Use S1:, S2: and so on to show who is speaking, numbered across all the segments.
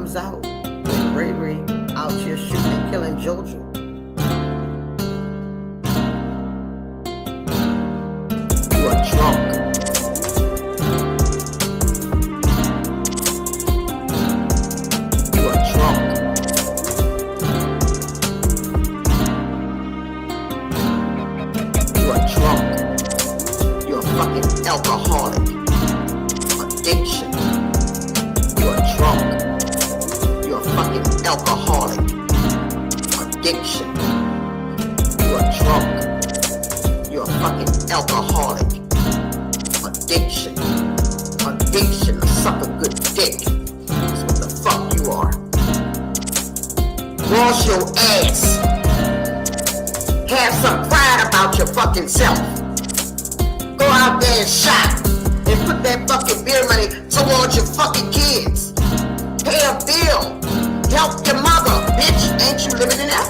S1: comes out when Ray out here shooting and killing Jojo. You are drunk. You are drunk. You are drunk. You're a fucking alcoholic. Addiction. You are drunk. You're a fucking alcoholic. Addiction. You are drunk. You're a fucking alcoholic. Addiction. Addiction to suck a good dick. That's what the fuck you are. Wash your ass. Have some pride about your fucking self. Go out there and shop and put that fucking beer money towards your fucking kids. Pay a bill. Help your mother, bitch. Ain't you living in that?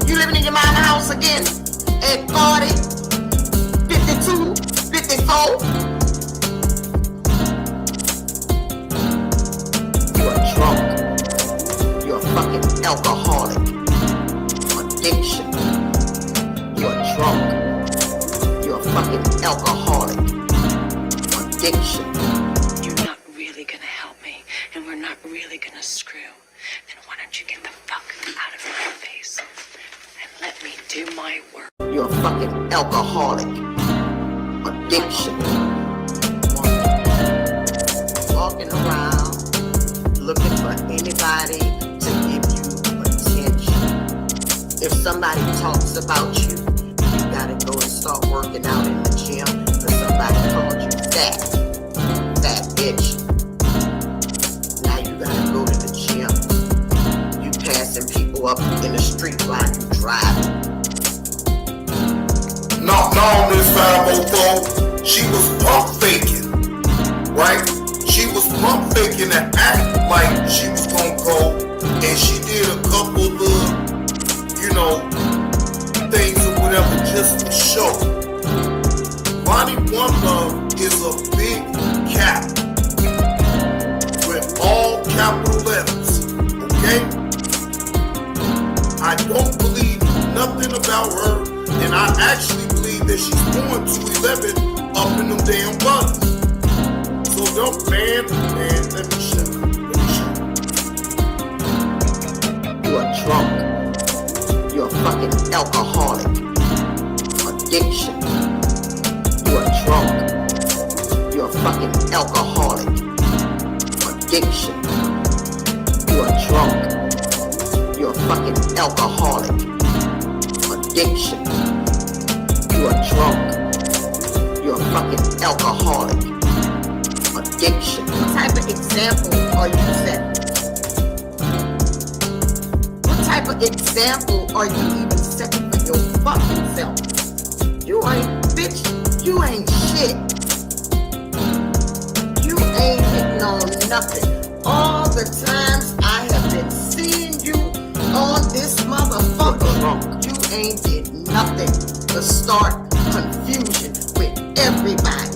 S1: You living in your mama house again? At 40, 52, 54? You are drunk. You're a fucking alcoholic. Addiction. You are drunk. You're a fucking alcoholic. Addiction.
S2: You're not really gonna help me, and we're not really gonna screw. Then why don't you get the fuck out of my face and let me do my work?
S1: You're a fucking alcoholic. Addiction. Walking around looking for anybody to give you attention. If somebody talks about you, you gotta go and start working out in the gym because somebody called you fat. Fat bitch. Now you gotta go to the gym. You passing people up in the street while you driving.
S3: No, Miss 504, she was pump faking, right? She was pump faking to act like she was gonna go, and she did a couple of, things or whatever just to show. Bonnie One Love is a big cap with all capital letters, okay? I don't believe nothing about her, and I actually believe that she's going to 11 up in them damn buns. So don't, man, let me shut up.
S1: You are drunk. You're a fucking alcoholic. Addiction. You are drunk. You're a fucking alcoholic. Addiction. You are drunk. You're a fucking alcoholic. Addiction. You are drunk. You're a fucking alcoholic. Addiction. What type of example are you setting? What type of example are you even setting for your fucking self? You ain't, bitch, you ain't shit. You ain't hitting on nothing. All the times I have been seeing you on this motherfucker, you ain't did nothing to start confusion with everybody.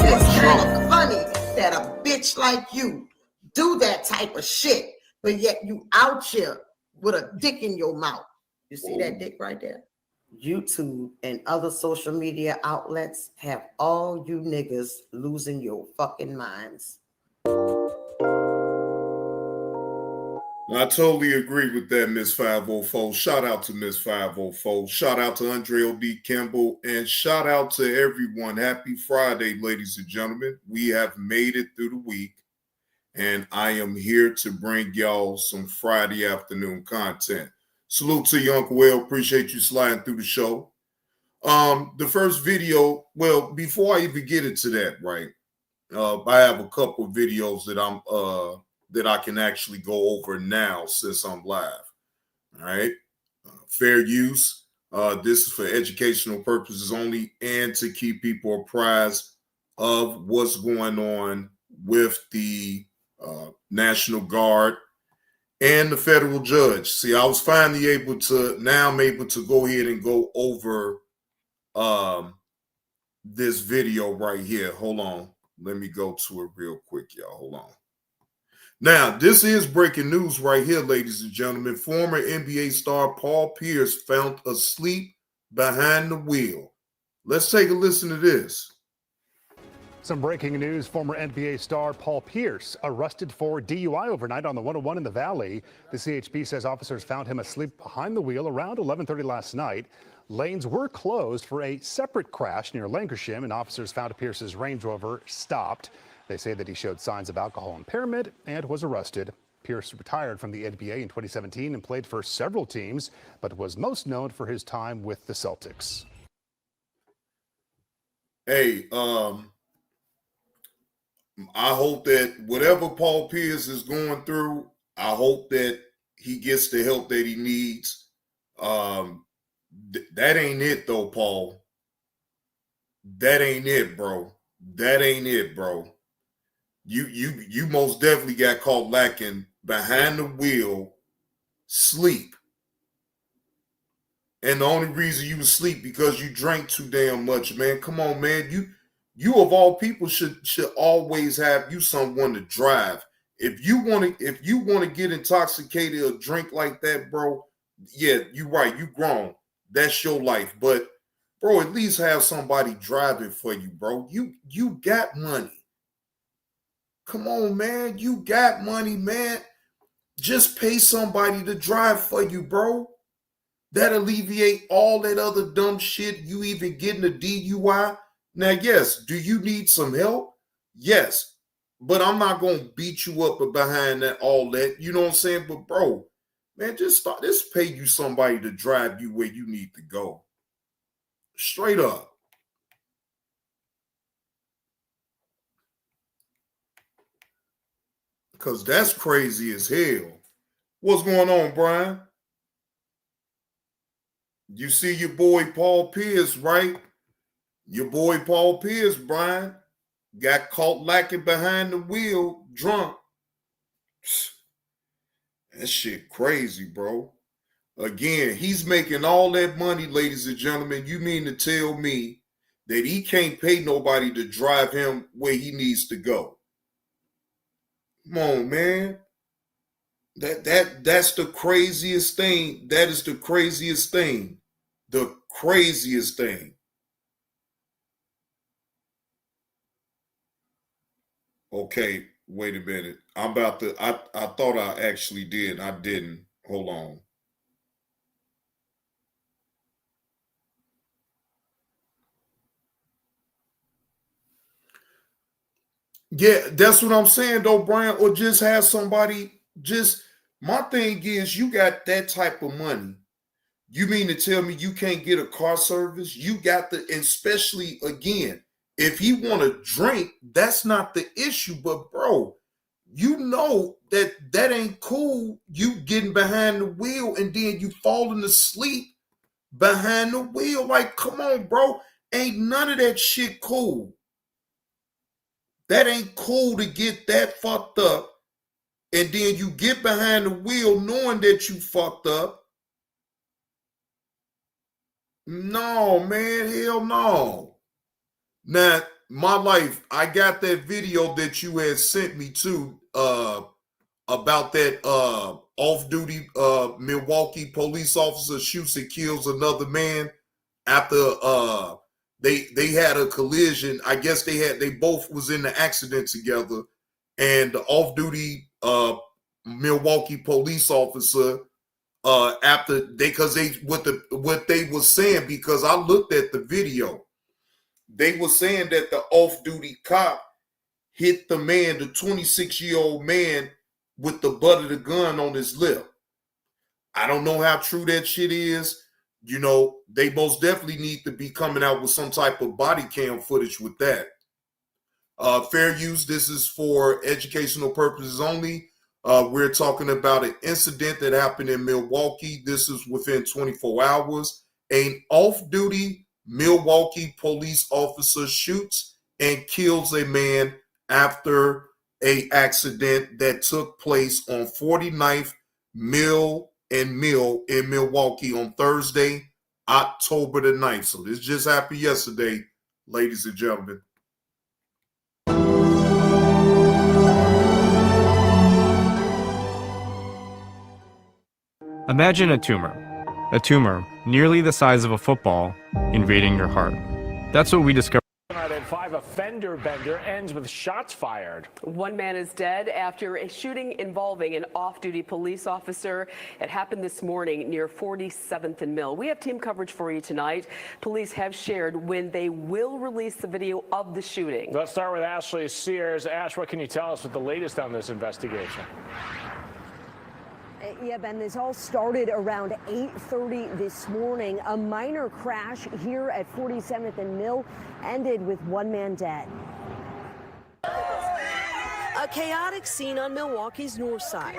S1: It's kind of funny that a bitch like you do that type of shit, but yet you out here with a dick in your mouth. You see that dick right there? YouTube and other social media outlets have all you niggas losing your fucking minds.
S3: I totally agree with that, Miss 504. Shout out to Miss 504. Shout out to Andre O.D. Kimball. And shout out to everyone. Happy Friday, ladies and gentlemen. We have made it through the week. And I am here to bring y'all some Friday afternoon content. Salute to you, Uncle Will. Appreciate you sliding through the show. The first video, well, before I even get into that, right, I have a couple of videos that I can actually go over now since I'm live. All right. Fair use. This is for educational purposes only and to keep people apprised of what's going on with the National Guard and the federal judge. See, I was finally able to, now I'm able to go ahead and go over this video right here. Hold on. Let me go to it real quick, y'all. Hold on. Now, this is breaking news right here, ladies and gentlemen. Former NBA star Paul Pierce found asleep behind the wheel. Let's take a listen to this.
S4: Some breaking news. Former NBA star Paul Pierce arrested for DUI overnight on the 101 in the Valley. The CHP says officers found him asleep behind the wheel around 11:30 last night. Lanes were closed for a separate crash near Lancashire, and officers found Pierce's Range Rover stopped. They say that he showed signs of alcohol impairment and was arrested. Pierce retired from the NBA in 2017 and played for several teams, but was most known for his time with the Celtics.
S3: Hey, I hope that whatever Paul Pierce is going through, I hope that he gets the help that he needs. That ain't it though, Paul. That ain't it, bro. That ain't it, bro. You most definitely got caught lacking behind the wheel, sleep. And the only reason you was asleep because you drank too damn much, man. Come on, man. You of all people should always have you someone to drive. If you want to get intoxicated or drink like that, bro, yeah, you're right. You grown. That's your life. But bro, at least have somebody driving for you, bro. You got money. Come on, man. You got money, man. Just pay somebody to drive for you, bro. That alleviate all that other dumb shit. You even getting a DUI. Now, yes, do you need some help? Yes. But I'm not going to beat you up behind that, all that. You know what I'm saying? But, bro, man, just pay you somebody to drive you where you need to go. Straight up. Because that's crazy as hell. What's going on, Brian? You see your boy Paul Pierce, right? Your boy Paul Pierce, Brian, got caught lacking behind the wheel, drunk. That shit crazy, bro. Again, he's making all that money, ladies and gentlemen. You mean to tell me that he can't pay nobody to drive him where he needs to go? Come on, man. That's the craziest thing. That is the craziest thing. The craziest thing. Okay, wait a minute. I thought I actually did. I didn't. Hold on. Yeah, that's what I'm saying though, Brian. Or just have somebody, my thing is, you got that type of money. You mean to tell me you can't get a car service? You got especially again, if he want to drink, that's not the issue. But bro, you know that ain't cool. You getting behind the wheel and then you falling asleep behind the wheel. Like, come on, bro. Ain't none of that shit cool. That ain't cool to get that fucked up. And then you get behind the wheel knowing that you fucked up. No, man, hell no. Now, my life, I got that video that you had sent me to about that off-duty Milwaukee police officer shoots and kills another man after they had a collision. I guess they both was in the accident together, and the off-duty Milwaukee police officer what they were saying, because I looked at the video, they were saying that the off-duty cop hit the man, the 26-year-old man, with the butt of the gun on his lip. I don't know how true that shit is. You know, they most definitely need to be coming out with some type of body cam footage with that. Fair use, this is for educational purposes only. We're talking about an incident that happened in Milwaukee. This is within 24 hours. An off-duty Milwaukee police officer shoots and kills a man after an accident that took place on 49th Mill and Mill in Milwaukee on Thursday, October the 9th. So this just happened yesterday, ladies and gentlemen.
S5: Imagine a tumor nearly the size of a football invading your heart. That's what we discovered.
S6: Tonight at 5, a fender bender ends with shots fired.
S7: One man is dead after a shooting involving an off-duty police officer. It happened this morning near 47th and Mill. We have team coverage for you tonight. Police have shared when they will release the video of the shooting.
S6: Let's start with Ashley Sears. Ash, what can you tell us with the latest on this investigation?
S8: Yeah, Ben, this all started around 8:30 this morning. A minor crash here at 47th and Mill ended with one man dead. A chaotic scene on Milwaukee's north side.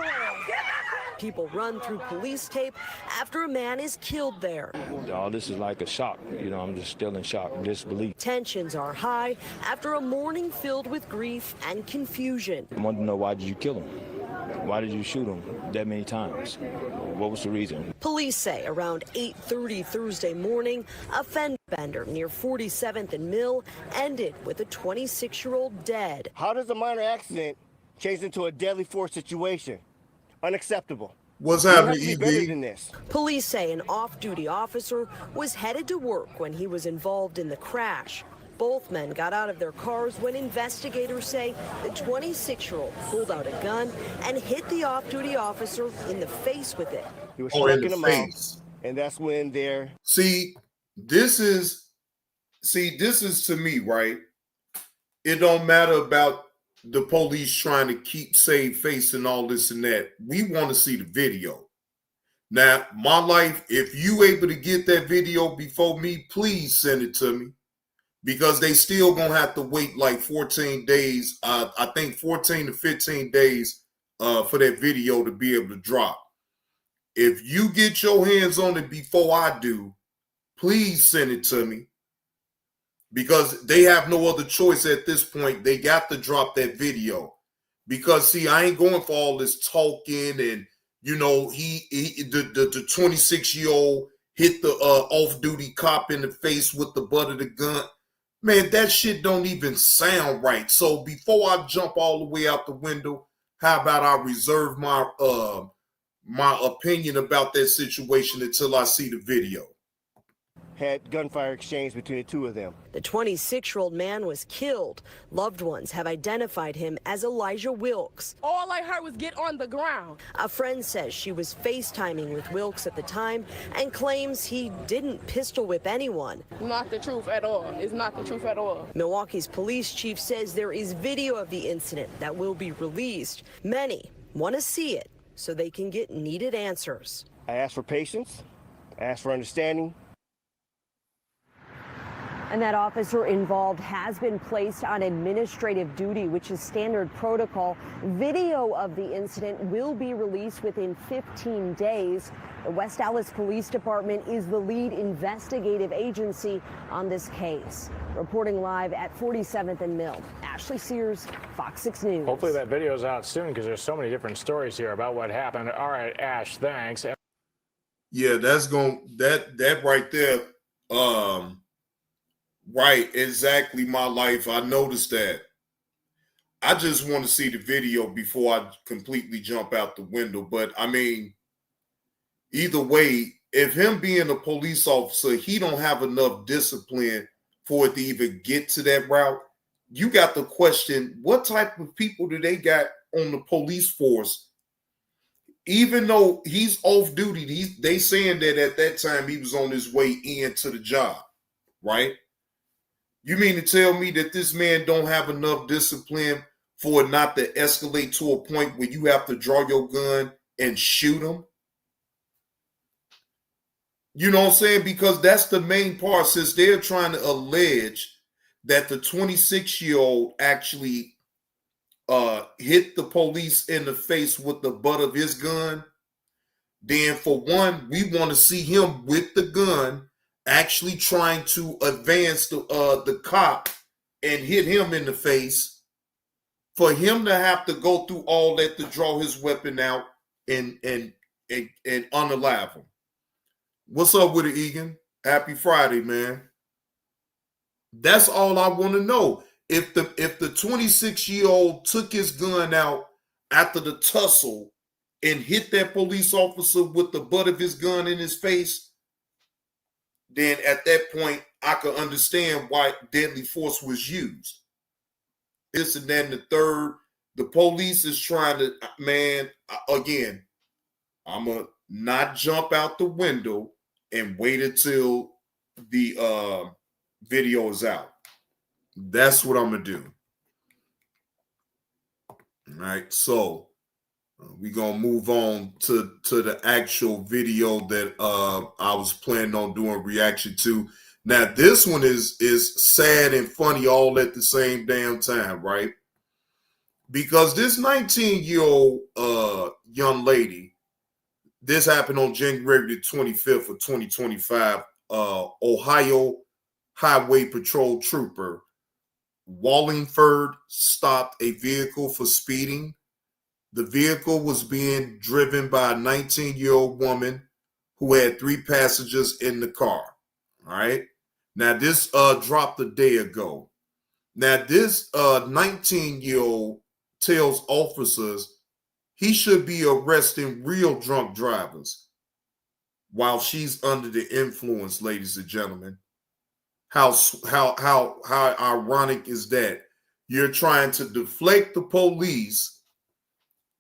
S8: People run through police tape after a man is killed there.
S9: All this is like a shock. I'm just still in shock, disbelief.
S8: Tensions are high after a morning filled with grief and confusion.
S9: I want to know, why did you kill him? Why did you shoot him that many times? What was the reason?
S8: Police say around 8:30 Thursday morning, a fender bender near 47th and Mill ended with a 26-year-old dead.
S10: How does a minor accident change into a deadly force situation? Unacceptable.
S3: What's happening,
S10: We have to be better
S3: EB?
S10: than this.
S8: Police say an off-duty officer was headed to work when he was involved in the crash. Both men got out of their cars when investigators say the 26-year-old pulled out a gun and hit the off-duty officer in the face with it.
S10: He was
S3: in
S10: struck
S3: the
S10: in the
S3: face.
S10: mouth, and that's when they're
S3: This is to me, right? It don't matter about the police trying to keep save face and all this and that. We want to see the video. Now, my life, if you able to get that video before me, please send it to me. Because they still gonna have to wait like 14 days, I think 14 to 15 days for that video to be able to drop. If you get your hands on it before I do, please send it to me. Because they have no other choice at this point. They got to drop that video. Because see, I ain't going for all this talking and the 26-year-old hit the off-duty cop in the face with the butt of the gun. Man, that shit don't even sound right. So before I jump all the way out the window, how about I reserve my opinion about that situation until I see the video?
S10: had gunfire exchange between the two of them.
S8: The 26-year-old man was killed. Loved ones have identified him as Elijah Wilkes.
S11: All I heard was get on the ground.
S8: A friend says she was FaceTiming with Wilkes at the time and claims he didn't pistol whip anyone.
S11: Not the truth at all. It's not the truth at all.
S8: Milwaukee's police chief says there is video of the incident that will be released. Many want to see it so they can get needed answers.
S10: I ask for patience. I ask for understanding.
S8: And that officer involved has been placed on administrative duty, which is standard protocol. Video of the incident will be released within 15 days. The West Allis Police Department is the lead investigative agency on this case. Reporting live at 47th and Mill, Ashley Sears, Fox 6 News.
S6: Hopefully that video's out soon because there's so many different stories here about what happened. All right, Ash, thanks.
S3: Yeah, that's that right there. Right, exactly my life. I noticed that. I just want to see the video before I completely jump out the window. But I mean, either way, if him being a police officer, he don't have enough discipline for it to even get to that route. You got to question what type of people do they got on the police force. Even though he's off duty, they saying that at that time he was on his way into the job, right? You mean to tell me that this man don't have enough discipline for it not to escalate to a point where you have to draw your gun and shoot him? You know what I'm saying? Because that's the main part, since they're trying to allege that the 26-year-old actually hit the police in the face with the butt of his gun. Then for one, we want to see him with the gun actually trying to advance the cop and hit him in the face. For him to have to go through all that to draw his weapon out and unalive him. What's up with it, Egan? Happy Friday, man. That's all I want to know. If the 26-year-old took his gun out after the tussle and hit that police officer with the butt of his gun in his face, then at that point, I could understand why deadly force was used. This and that and the third. The police is trying to, man, again, I'm going to not jump out the window and wait until the video is out. That's what I'm going to do. All right, so we're going to move on to the actual video that I was planning on doing reaction to. Now, this one is sad and funny all at the same damn time, right? Because this 19-year-old young lady, this happened on January the 25th of 2025, Ohio Highway Patrol Trooper Wallingford stopped a vehicle for speeding. The vehicle was being driven by a 19-year-old woman who had 3 passengers in the car. All right. Now, this dropped a day ago. Now, this 19-year-old tells officers he should be arresting real drunk drivers while she's under the influence, ladies and gentlemen. How ironic is that? You're trying to deflect the police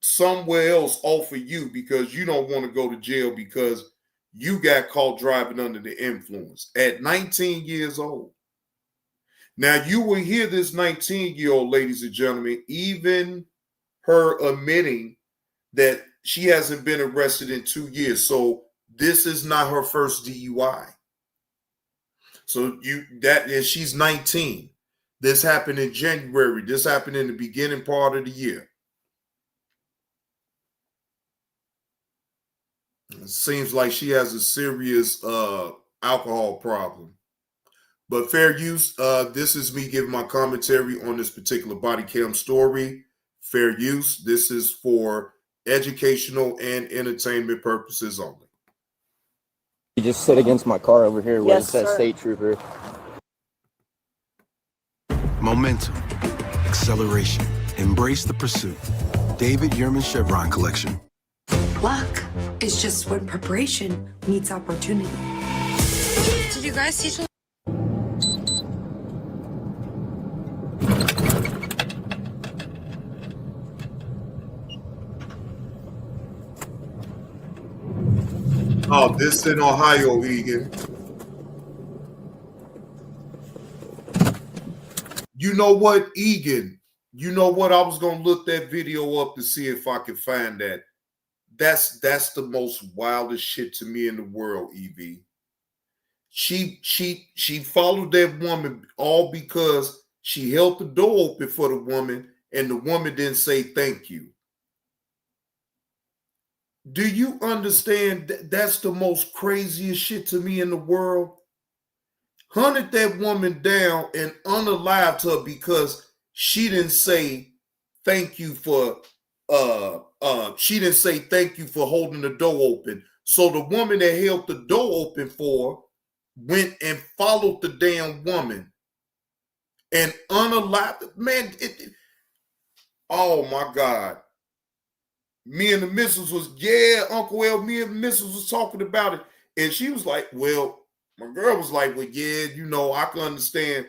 S3: somewhere else off of you because you don't want to go to jail because you got caught driving under the influence at 19 years old. Now, you will hear this 19-year-old, ladies and gentlemen, even her admitting that she hasn't been arrested in 2 years. So this is not her first DUI. So she's 19. This happened in January. This happened in the beginning part of the year. It seems like she has a serious alcohol problem. But fair use, this is me giving my commentary on this particular body cam story. Fair use. This is for educational and entertainment purposes only.
S12: You just sit against my car over here where it says State Trooper.
S13: Momentum, acceleration, embrace the pursuit. David Yurman Chevron Collection.
S14: Luck is just when preparation meets opportunity. Did you guys teach me?
S3: Oh, this in Ohio, Egan. You know what, Egan? You know what? I was gonna look that video up to see if I could find that. That's the most wildest shit to me in the world, Evie. She followed that woman all because she held the door open for the woman, and the woman didn't say thank you. Do you understand that's the most craziest shit to me in the world? Hunted that woman down and unalived her because she didn't say thank you for holding the door open. So the woman that held the door open for went and followed the damn woman and unalived. Man, oh my God. Me and the missus was, Uncle L, me and the missus was talking about it. And she was like, well, my girl was like, well, yeah, you know, I can understand.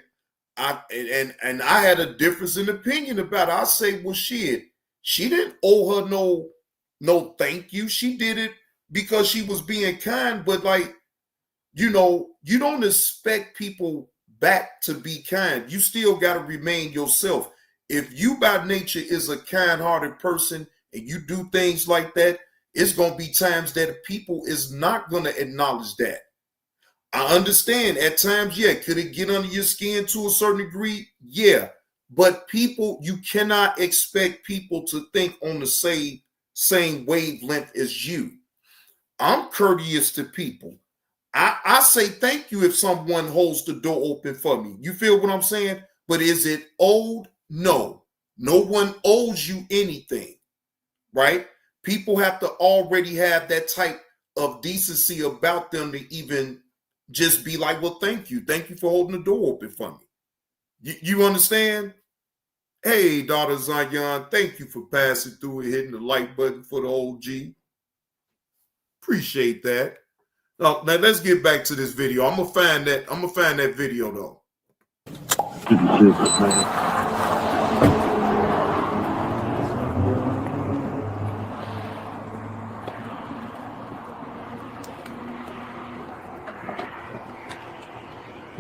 S3: And I had a difference in opinion about it. I say, well, shit, she didn't owe her no thank you. She did it because she was being kind. But like, you know, you don't expect people back to be kind. You still got to remain yourself. If you by nature is a kind-hearted person, and you do things like that, it's going to be times that people is not going to acknowledge that. I understand at times, yeah, could it get under your skin to a certain degree? Yeah. But people, you cannot expect people to think on the same wavelength as you. I'm courteous to people. I say thank you if someone holds the door open for me. You feel what I'm saying? But is it owed? No. No one owes you anything. Right? People have to already have that type of decency about them to even just be like, well, thank you. Thank you for holding the door open for me. You understand? Hey, daughter Zion, thank you for passing through and hitting the like button for the OG. Appreciate that. Now let's get back to this video. I'm gonna find that video though.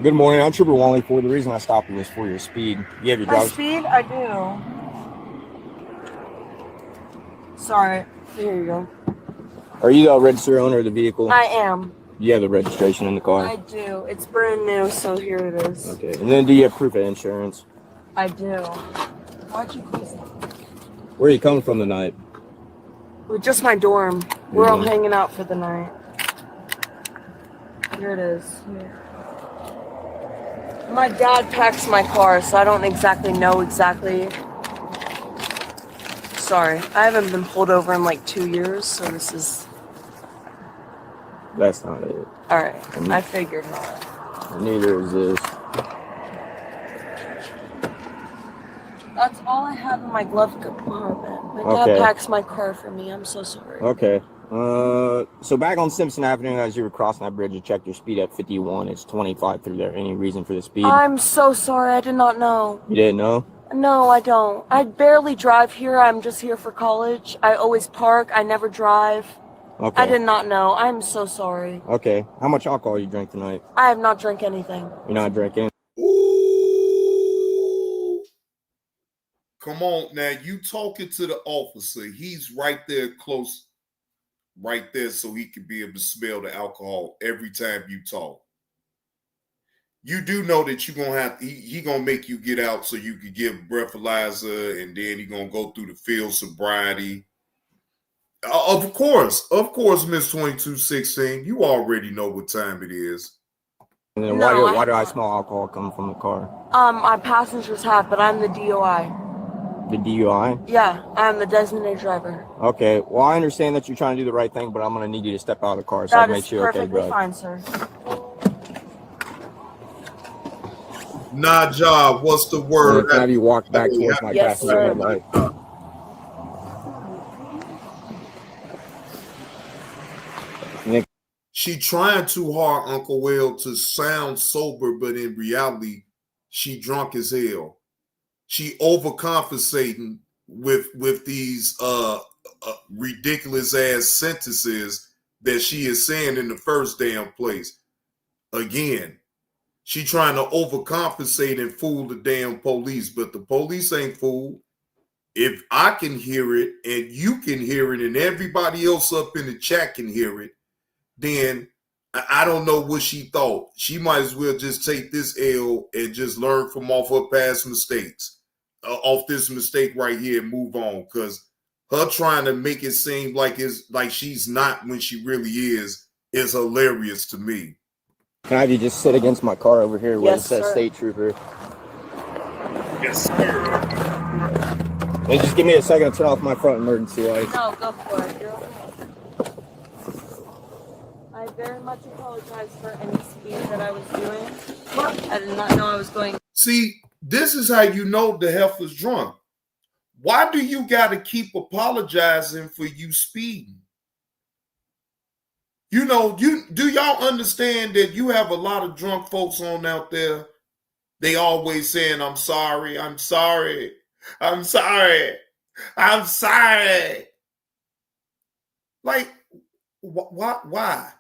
S12: Good morning. I'm Trooper Wallingford. The reason I stopped you was for your speed. You have your
S15: My
S12: driver's
S15: speed? I do. Sorry. Here you go.
S12: Are you the registered owner of the vehicle?
S15: I am.
S12: You have the registration in the car?
S15: I do. It's brand new, so here it is.
S12: Okay. And then do you have proof of insurance?
S15: I do. Why'd you close that?
S12: Where are you coming from tonight?
S15: Well, just my dorm. We're all hanging out for the night. Here it is. Here. My dad packs my car, so I don't exactly know exactly. Sorry, I haven't been pulled over in like 2 years, so this is...
S12: That's not it.
S15: Alright, I figured not.
S12: Neither is this.
S15: That's all I have in my glove compartment. My dad packs my car for me. I'm so sorry.
S12: Okay. So back on Simpson Avenue, as you were crossing that bridge, you checked your speed at 51. It's 25 through there. Any reason for the speed?
S15: I'm so sorry. I did not know.
S12: You didn't know?
S15: No, I don't. I barely drive here. I'm just here for college. I always park. I never drive.
S12: Okay.
S15: I did not know. I'm so sorry.
S12: Okay. How much alcohol you drink tonight?
S15: I have not drank anything.
S12: You're not drinking?
S3: Ooh. Come on now. You talking to the officer. He's right there close. Right there, so he can be able to smell the alcohol every time you talk. You do know that you're gonna have he gonna make you get out so you can give breathalyzer, and then he gonna go through the field sobriety. Of course, Miss 2216, you already know what time it is.
S12: And then why do I smell alcohol coming from the car?
S15: My passengers have, but I'm the DOI.
S12: The DUI?
S15: Yeah, I'm the designated driver.
S12: Okay. Well, I understand that you're trying to do the right thing, but I'm gonna need you to step out of the car so I can make sure.
S15: That is perfectly fine, sir.
S3: Najah, what's the word?
S12: Have you walk back towards my passenger light?
S3: She trying too hard, Uncle Will, to sound sober, but in reality, she drunk as hell. She overcompensating with these ridiculous ass sentences that she is saying in the first damn place. Again, she trying to overcompensate and fool the damn police, but the police ain't fooled. If I can hear it and you can hear it and everybody else up in the chat can hear it, then I don't know what she thought. She might as well just take this L and just learn from off her past mistakes. Off this mistake right here and move on, because her trying to make it seem like it's like she's not when she really is hilarious to me.
S12: Can I have you just sit against my car over here where it says State Trooper?
S3: Yes, sir.
S12: And just give me a second to turn off my front emergency lights.
S15: No, go for it. You're okay. I very much apologize for any speed that I was doing. I did not know I was going.
S3: See, this is how you know the heifer's drunk. Why do you got to keep apologizing for you speeding? You know, do y'all understand that you have a lot of drunk folks on out there? They always saying, I'm sorry, I'm sorry, I'm sorry, I'm sorry. Like, why?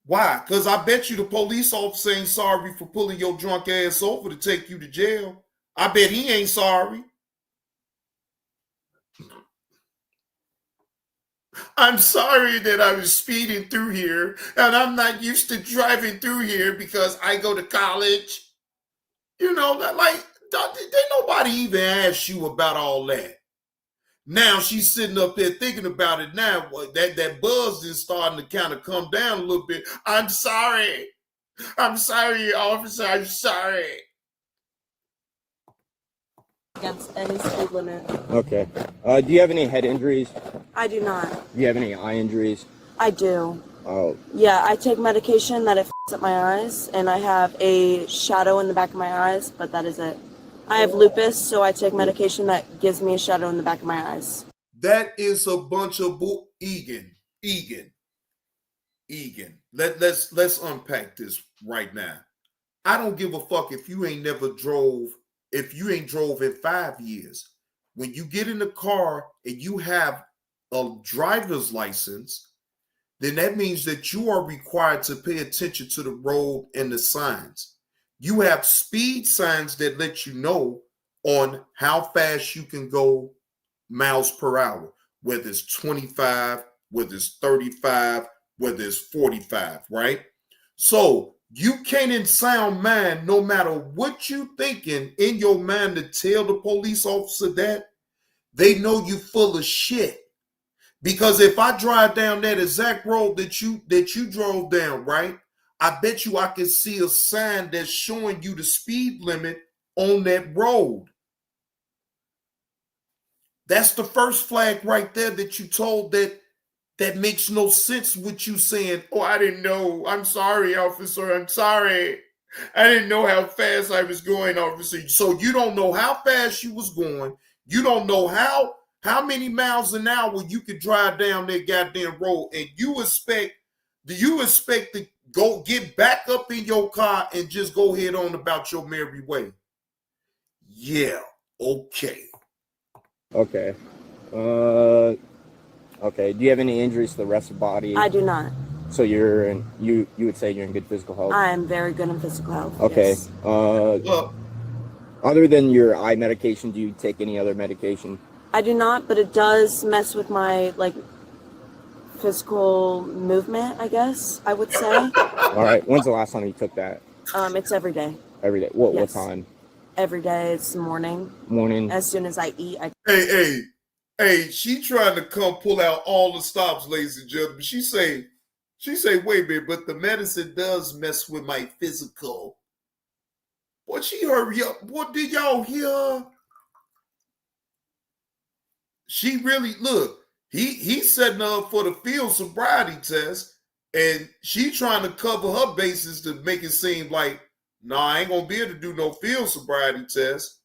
S3: Why? Because I bet you the police officer ain't sorry for pulling your drunk ass over to take you to jail. I bet he ain't sorry. I'm sorry that I was speeding through here, and I'm not used to driving through here because I go to college. You know, like, nobody even asked you about all that. Now she's sitting up there thinking about it now. That buzz is starting to kind of come down a little bit. I'm sorry. I'm sorry, officer. I'm sorry.
S15: Against any speed limit.
S12: Okay. Do you have any head injuries?
S15: I do not.
S12: Do you have any eye injuries?
S15: I do.
S12: Oh.
S15: Yeah, I take medication that it f***s up my eyes, and I have a shadow in the back of my eyes, but that is it. I have lupus, so I take medication that gives me a shadow in the back of my eyes.
S3: That is a bunch of Egan. Let's unpack this right now. I don't give a fuck if you ain't drove in 5 years. When you get in the car and you have a driver's license, then that means that you are required to pay attention to the road and the signs. You have speed signs that let you know on how fast you can go miles per hour, whether it's 25, whether it's 35, whether it's 45, right? So you can't in sound mind, no matter what you thinking in your mind, to tell the police officer that. They know you full of shit. Because if I drive down that exact road that you drove down, right? I bet you I can see a sign that's showing you the speed limit on that road. That's the first flag right there that you told that makes no sense with you saying, oh, I didn't know. I'm sorry, officer. I'm sorry. I didn't know how fast I was going, officer. So you don't know how fast you was going. You don't know how many miles an hour you could drive down that goddamn road, and do you expect to go get back up in your car and just go head on about your merry way? Yeah, okay.
S12: Okay. Okay. Do you have any injuries to the rest of the body?
S15: I do not.
S12: So you would say you're in good physical health?
S15: I am very good in physical health.
S12: Okay.
S15: Yes.
S12: Other than your eye medication, do you take any other medication?
S15: I do not, but it does mess with my physical movement, I guess I would say.
S12: All right. When's the last time you took that?
S15: It's every day.
S12: Every day. What
S15: Yes.
S12: time?
S15: Every day. It's morning.
S12: Morning.
S15: As soon as I eat,
S3: Hey, she trying to come pull out all the stops, ladies and gentlemen. She say, wait a minute, but the medicine does mess with my physical. What she hurry up? What did y'all hear? She really look. He's setting her up for the field sobriety test, and she trying to cover her bases to make it seem like, I ain't gonna be able to do no field sobriety test.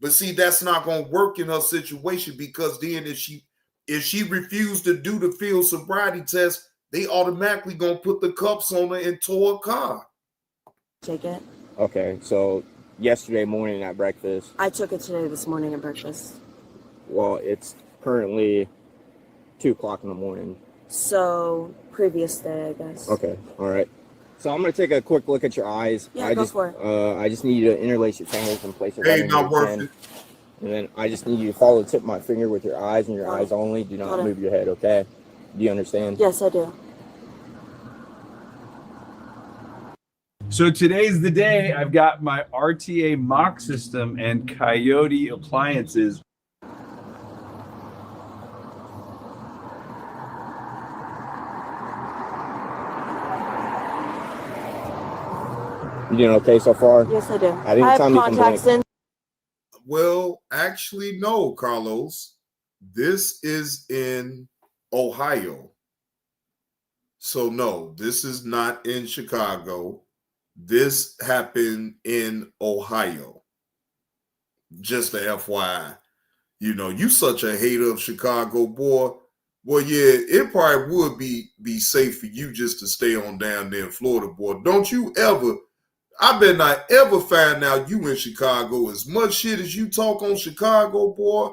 S3: But see, that's not gonna work in her situation, because then if she refused to do the field sobriety test, they automatically gonna put the cuffs on her and tow her car.
S15: take it.
S12: Okay. So yesterday morning at breakfast.
S15: I took it this morning at breakfast.
S12: Well, it's currently 2:00 in the morning.
S15: So previous day, I guess.
S12: Okay. All right. So I'm gonna take a quick look at your eyes.
S15: Yeah, go for it.
S12: I just need you to interlace your fingers and place it
S3: Hey,
S12: right in
S3: not
S12: your
S3: worth
S12: chin.
S3: it.
S12: And then I just need you to follow the tip of my finger with your eyes and your eyes only. Do not
S15: Got it.
S12: move your head, okay? Do you understand?
S15: Yes, I do.
S16: So today's the day. I've got my RTA mock system and Coyote appliances.
S12: You doing okay so far?
S15: Yes, I do.
S12: At any
S15: I have
S12: time you can
S15: contacts
S12: blink.
S15: in.
S3: Well, actually, no, Carlos. This is in Ohio. So no, this is not in Chicago. This happened in Ohio. Just a FYI. You know, you such a hater of Chicago, boy. Well, yeah, it probably would be safe for you just to stay on down there in Florida, boy. Don't you ever, I bet not ever find out you in Chicago. As much shit as you talk on Chicago, boy,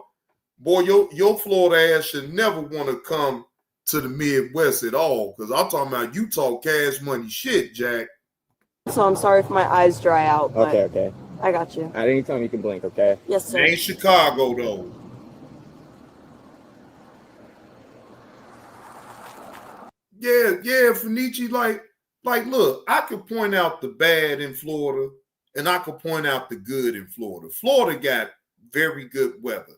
S3: your Florida ass should never want to come to the Midwest at all. Because I'm talking about you talk cash money shit, Jack.
S15: So I'm sorry if my eyes dry out. But
S12: Okay.
S15: I got you.
S12: At any time you can blink, okay?
S15: Yes, sir.
S3: It ain't Chicago, though. Yeah, Funichi, like, look, I could point out the bad in Florida, and I could point out the good in Florida. Florida got very good weather.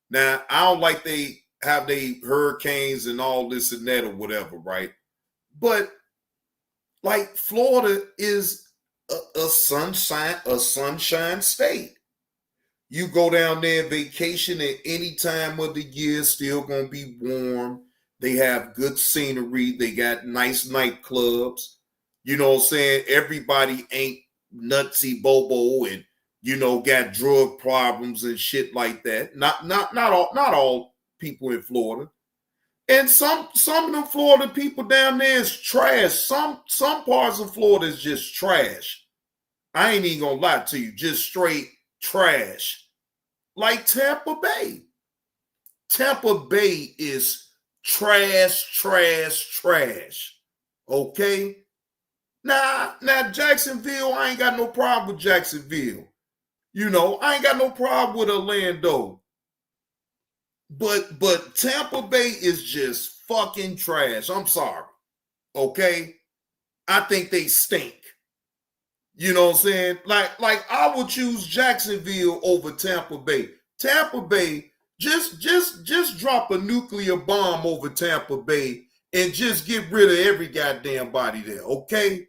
S3: Now, I don't like they have they hurricanes and all this and that or whatever, right? But like Florida is a sunshine state. You go down there vacation at any time of the year, still gonna be warm. They have good scenery. They got nice nightclubs. You know what I'm saying? Everybody ain't nutsy bobo and got drug problems and shit like that. Not all people in Florida. And some of the Florida people down there is trash. Some parts of Florida is just trash. I ain't even gonna lie to you, just straight trash. Like Tampa Bay. Tampa Bay is trash. Okay? Now Jacksonville, I ain't got no problem with Jacksonville. I ain't got no problem with Orlando. But Tampa Bay is just fucking trash. I'm sorry. Okay? I think they stink. You know what I'm saying? Like I would choose Jacksonville over Tampa Bay. Tampa Bay, just drop a nuclear bomb over Tampa Bay and just get rid of every goddamn body there, okay?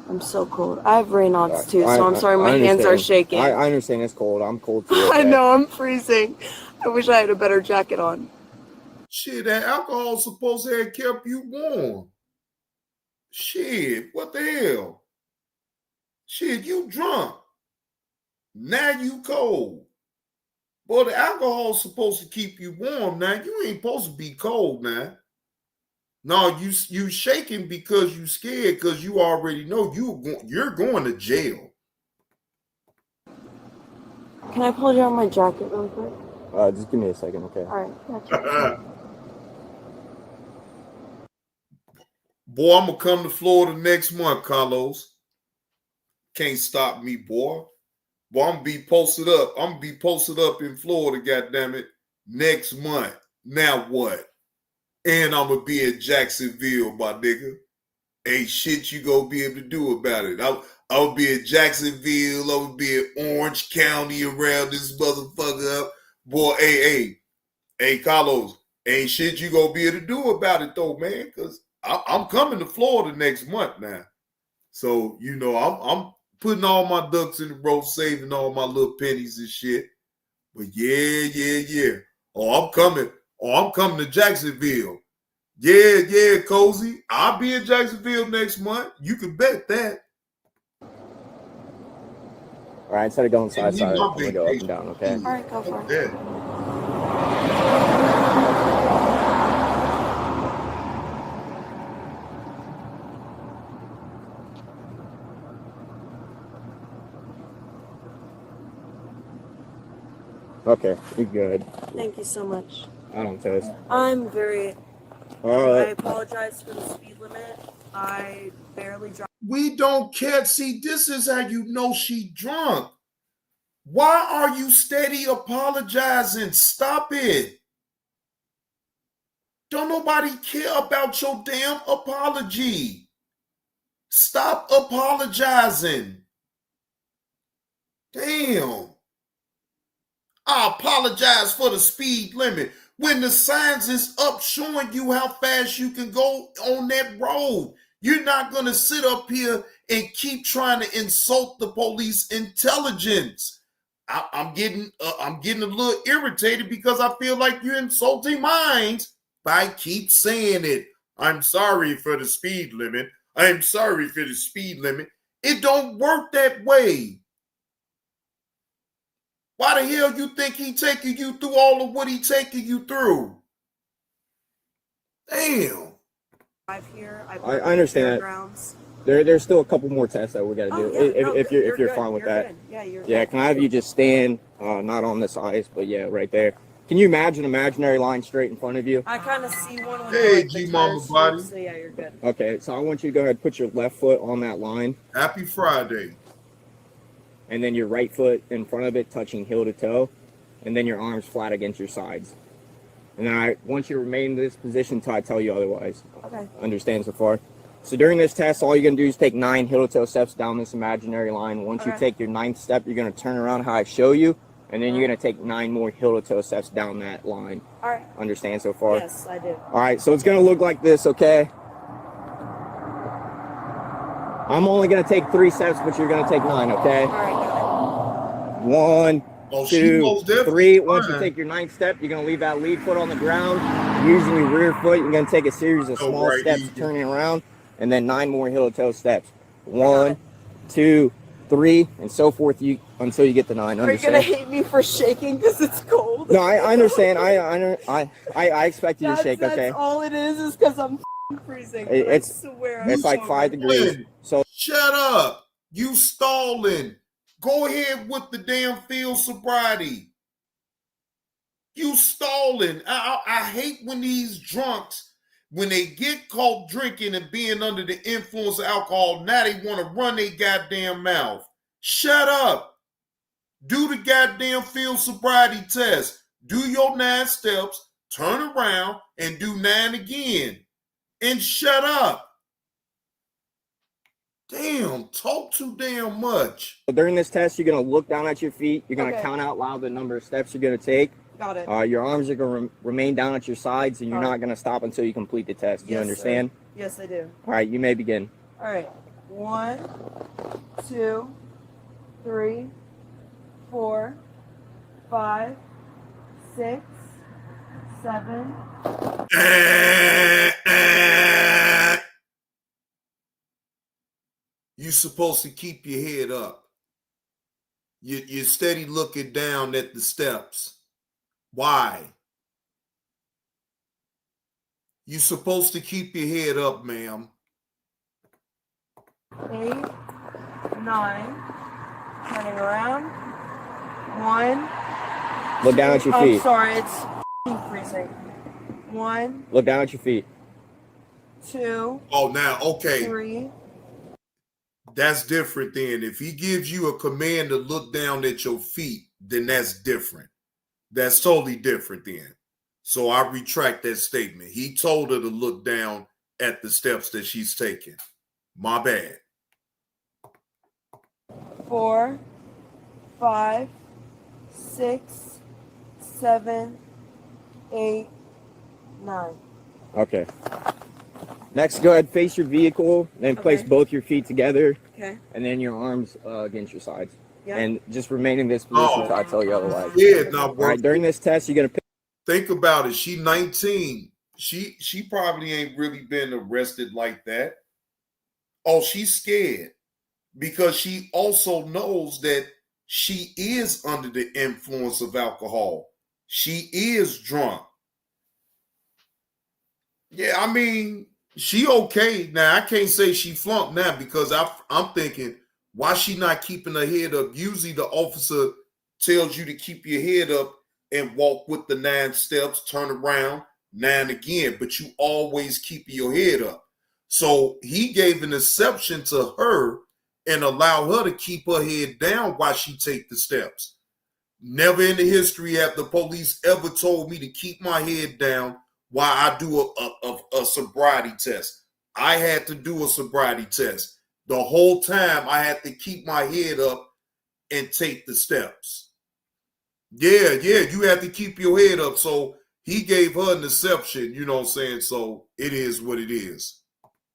S15: I'm so cold. I have Raynaud's too, so I'm sorry my hands are shaking.
S12: I understand it's cold. I'm cold too. Okay?
S15: I know, I'm freezing. I wish I had a better jacket on.
S3: Shit, that alcohol's supposed to have kept you warm. Shit, what the hell? Shit, you drunk. Now you cold. Boy, the alcohol's supposed to keep you warm now. You ain't supposed to be cold now. No, you shaking because you scared because you already know you're going to jail.
S15: Can I pull down my jacket real quick?
S12: Just give me a second, okay?
S15: All right, gotcha.
S3: Boy, I'm going to come to Florida next month, Carlos. Can't stop me, boy. Boy, I'm going to be posted up. I'm going to be posted up in Florida, goddammit, next month. Now what? And I'm going to be at Jacksonville, my nigga. Ain't shit you going to be able to do about it. I'll be at Jacksonville. I'll be at Orange County around this motherfucker up. Boy, hey, Carlos, ain't shit you going to be able to do about it, though, man, because I'm coming to Florida next month now. So, I'm putting all my ducks in the row, saving all my little pennies and shit. But yeah. Oh, I'm coming to Jacksonville. Yeah, Cozy. I'll be in Jacksonville next month. You can bet that.
S12: All right, instead of going side to side, I'm going to go up and down, okay?
S15: All right, go for it.
S12: Okay, you're good.
S15: Thank you so much.
S12: I don't test.
S15: I'm very...
S12: All right.
S15: I apologize for the speed limit. I barely dropped.
S3: We don't care. See, this is how you know she drunk. Why are you steady apologizing? Stop it. Don't nobody care about your damn apology. Stop apologizing. Damn. I apologize for the speed limit. When the signs is up showing you how fast you can go on that road, you're not going to sit up here and keep trying to insult the police intelligence. I'm getting a little irritated because I feel like you're insulting mine. But I keep saying it. I'm sorry for the speed limit. I'm sorry for the speed limit. It don't work that way. Why the hell you think he taking you through all of what he taking you through? Damn.
S15: Here,
S12: I understand that. There's still a couple more tests that we got to do. If you're fine with that.
S15: Good. Yeah, you're
S12: Yeah,
S15: good.
S12: can I have you just stand, not on this ice, but yeah, right there. Can you imagine an imaginary line straight in front of you?
S15: I kind of see one with
S3: Hey,
S15: like, the
S3: G-Mama
S15: tire
S3: body.
S15: stripes, So yeah, you're good.
S12: Okay, so I want you to go ahead and put your left foot on that line.
S3: Happy Friday.
S12: And then your right foot in front of it, touching heel to toe. And then your arms flat against your sides. And then I want you to remain in this position until I tell you otherwise.
S15: Okay.
S12: Understand so far? So during this test, all you're going to do is take 9 heel to toe steps down this imaginary line. Once you
S15: Okay.
S12: take your 9th step, you're going to turn around how I show you. And then you're going to take 9 more heel to toe steps down that line.
S15: All right.
S12: Understand so far?
S15: Yes, I do.
S12: All right, so it's going to look like this, okay? I'm only going to take 3 steps, but you're going to take 9, okay?
S15: All right, got
S12: 1,
S3: she
S12: 2,
S3: most definitely
S12: 3. Once you
S3: fine.
S12: take your 9th step, you're gonna leave that lead foot on the ground. Using your rear foot, you're gonna take a series of small
S3: right,
S12: steps,
S3: easy.
S12: turning around, and then 9 more heel-to-toe steps. 1, 2, 3, and so forth. Until you get the 9.
S15: Are you gonna
S12: Understand?
S15: hate me for shaking because it's cold?
S12: No, I understand. I expect you to shake. Okay.
S15: That's all it is because I'm freezing.
S12: It's
S15: I swear
S12: it's
S15: I'm
S12: like
S15: so
S12: 5
S15: good.
S12: degrees. So
S3: Shut up. You stalling. Go ahead with the damn field sobriety. You stalling. I hate when these drunks, when they get caught drinking and being under the influence of alcohol, now they want to run their goddamn mouth. Shut up. Do the goddamn field sobriety test. Do your 9 steps, turn around, and do 9 again. And shut up. Damn, talk too damn much.
S12: during this test, you're gonna look down at your feet. You're gonna
S15: Okay.
S12: count out loud the number of steps you're gonna take.
S15: Got it.
S12: Your arms are gonna remain down at your sides, and you're
S15: All
S12: not
S15: right.
S12: gonna stop until you complete the test. You
S15: Yes,
S12: understand?
S15: sir. Yes, I do.
S12: All right, you may begin.
S15: All right. 1, 2, 3, 4, 5, 6, 7.
S3: You're supposed to keep your head up. You're steady looking down at the steps. Why? You're supposed to keep your head up, ma'am.
S15: 8, 9, turning around. 1.
S12: Look down at your
S15: I'm
S12: feet.
S15: sorry, it's freezing. 1,
S12: Look down at your feet.
S15: 2,
S3: Oh, now, okay.
S15: 3.
S3: That's different then. If he gives you a command to look down at your feet, then that's different. That's totally different then. So I retract that statement. He told her to look down at the steps that she's taking. My bad.
S15: 4, 5, 6, 7, 8, 9.
S12: Okay. Next, go ahead, face your vehicle, then place
S15: Okay.
S12: both your feet together,
S15: Okay.
S12: and then your arms against your sides.
S15: Yeah.
S12: And just remain in this position
S3: Oh.
S12: until I tell you otherwise.
S3: Yeah, now,
S12: All right, during this test, you're gonna
S3: think about it. She 19. She probably ain't really been arrested like that. Oh, she's scared because she also knows that she is under the influence of alcohol. She is drunk. Yeah, I mean, she okay. Now, I can't say she flunked now because I'm thinking, why she not keeping her head up? Usually the officer tells you to keep your head up and walk with the 9 steps, turn around, 9 again, but you always keep your head up. So he gave an exception to her and allowed her to keep her head down while she take the steps. Never in the history have the police ever told me to keep my head down while I do a sobriety test. I had to do a sobriety test. The whole time I had to keep my head up and take the steps. Yeah, you have to keep your head up. So he gave her an exception, you know what I'm saying? So it is what it is.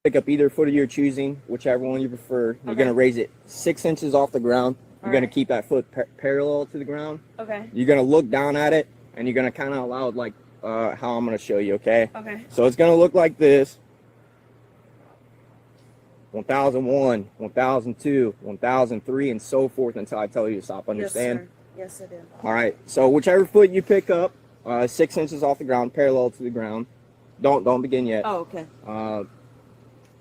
S12: pick up either foot of your choosing, whichever one you prefer. You're gonna raise it 6 inches off the ground. You're gonna keep that foot parallel to the ground.
S15: Okay.
S12: You're gonna look down at it, and you're gonna kind of allow it like how I'm gonna show you, okay?
S15: Okay.
S12: So it's gonna look like this. 1001, 1002, 1003, and so forth until I tell you to stop. Understand?
S15: Yes, sir. Yes, I do.
S12: All right. So whichever foot you pick up, 6 inches off the ground, parallel to the ground. Don't begin yet.
S15: Oh, okay.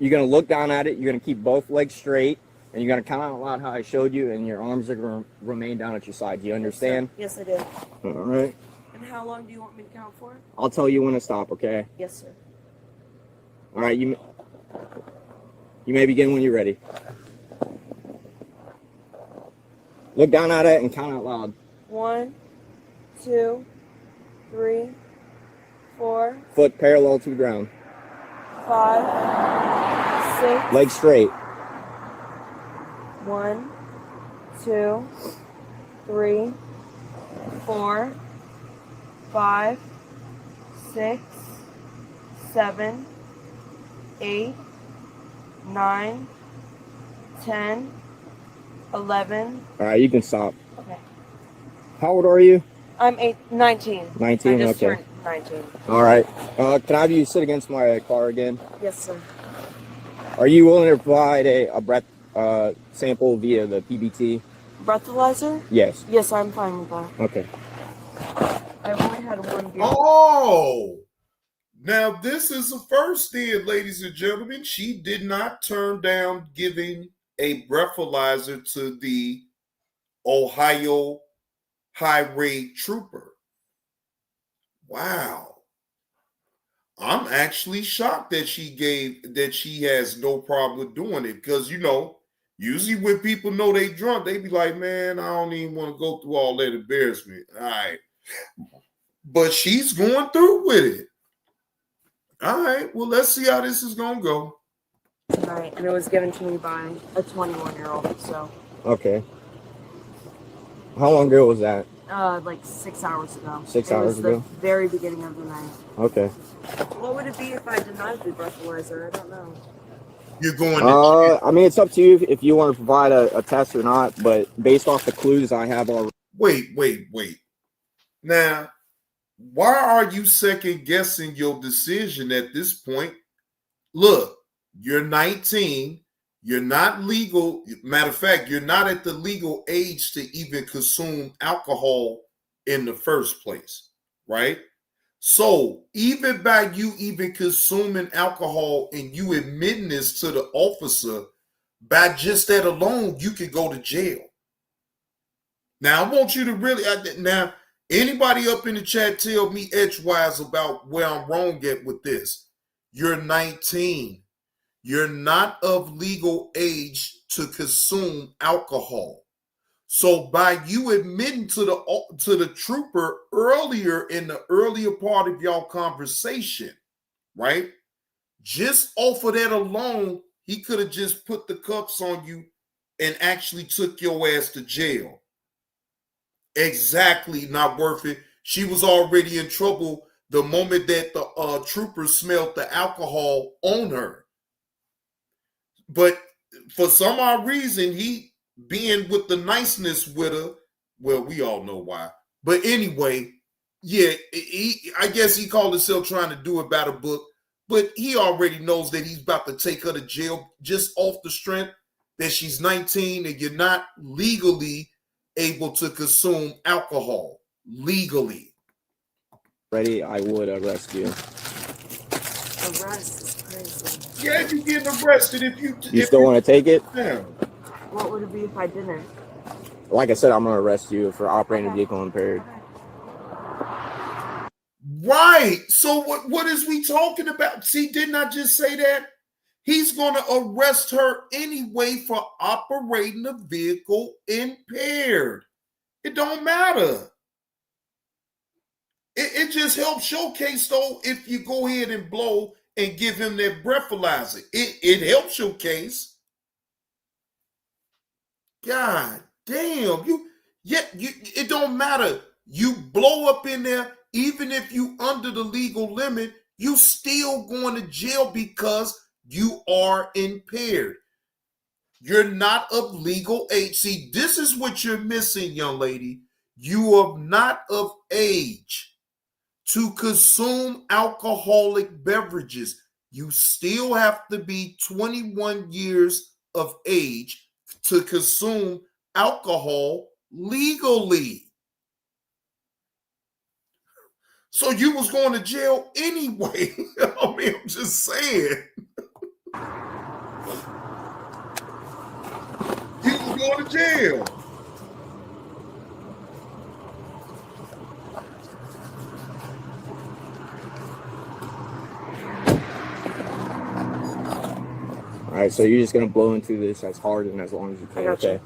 S12: You're gonna look down at it. You're gonna keep both legs straight, and you're gonna count out loud how I showed you, and your arms are gonna remain down at your side. Do you understand?
S15: Yes, I do.
S12: All right.
S15: And how long do you want me to count for?
S12: I'll tell you when to stop. Okay.
S15: Yes, sir.
S12: All right. You may begin when you're ready. Look down at it and count out loud.
S15: 1, 2, 3, 4,
S12: Foot parallel to the ground.
S15: 5, 6.
S12: Legs straight.
S15: 1, 2, 3, 4, 5, 6, 7, 8, 9, 10, 11.
S12: All right. You can stop.
S15: Okay.
S12: How old are you?
S15: I'm 19.
S12: 19,
S15: I just
S12: okay.
S15: turned 19.
S12: All right. Can I have you sit against my car again?
S15: Yes, sir.
S12: Are you willing to provide a breath sample via the PBT?
S15: Breathalyzer?
S12: Yes.
S15: Yes, I'm fine with that.
S12: Okay.
S15: I've only had one beer.
S3: Oh, now this is the first then, ladies and gentlemen. She did not turn down giving a breathalyzer to the Ohio highway trooper. Wow. I'm actually shocked that she has no problem with doing it, because usually when people know they drunk, they be like, man, I don't even want to go through all that embarrassment. All right. But she's going through with it. All right. Well, let's see how this is going to go.
S15: Tonight, and it was given to me by a 21-year-old, so.
S12: Okay. How long ago was that?
S15: Like 6 hours ago.
S12: 6 hours ago?
S15: It was the very beginning of the night.
S12: Okay.
S15: What would it be if I denied the breathalyzer? I don't know.
S3: You're going to
S12: I mean, it's up to you if you want to provide a test or not, but based off the clues I have already.
S3: Wait. Now, why are you second guessing your decision at this point? Look, you're 19. You're not legal. Matter of fact, you're not at the legal age to even consume alcohol in the first place, right? So even by you even consuming alcohol and you admitting this to the officer, by just that alone, you could go to jail. Now, I want you to really, now, anybody up in the chat tell me edgewise about where I'm wrong at with this. You're 19. You're not of legal age to consume alcohol. So by you admitting to the trooper earlier in the earlier part of y'all conversation, right? Just off of that alone, he could have just put the cuffs on you and actually took your ass to jail. Exactly, not worth it. She was already in trouble the moment that the trooper smelled the alcohol on her. But for some odd reason, he being with the niceness with her, well, we all know why. But anyway, yeah, I guess he called himself trying to do it by the book, but he already knows that he's about to take her to jail just off the strength that she's 19 and you're not legally able to consume alcohol legally.
S12: Ready, I would arrest you.
S15: Arrest is crazy.
S3: Yeah, you getting arrested if you.
S12: You still want to take it?
S3: Yeah.
S15: What would it be if I didn't?
S12: Like I said, I'm going to arrest you for operating a vehicle impaired.
S3: Right. So what is we talking about? See, didn't I just say that? He's going to arrest her anyway for operating a vehicle impaired. It don't matter. It just helps showcase, though, if you go ahead and blow and give him that breathalyzer. It helps showcase. God damn. It don't matter. You blow up in there, even if you under the legal limit, you still going to jail because you are impaired. You're not of legal age. See, this is what you're missing, young lady. You are not of age to consume alcoholic beverages. You still have to be 21 years of age to consume alcohol legally. So you was going to jail anyway. I mean, I'm just saying. You was going to jail.
S12: All right, so you're just going to blow into this as hard and as long as you can, okay?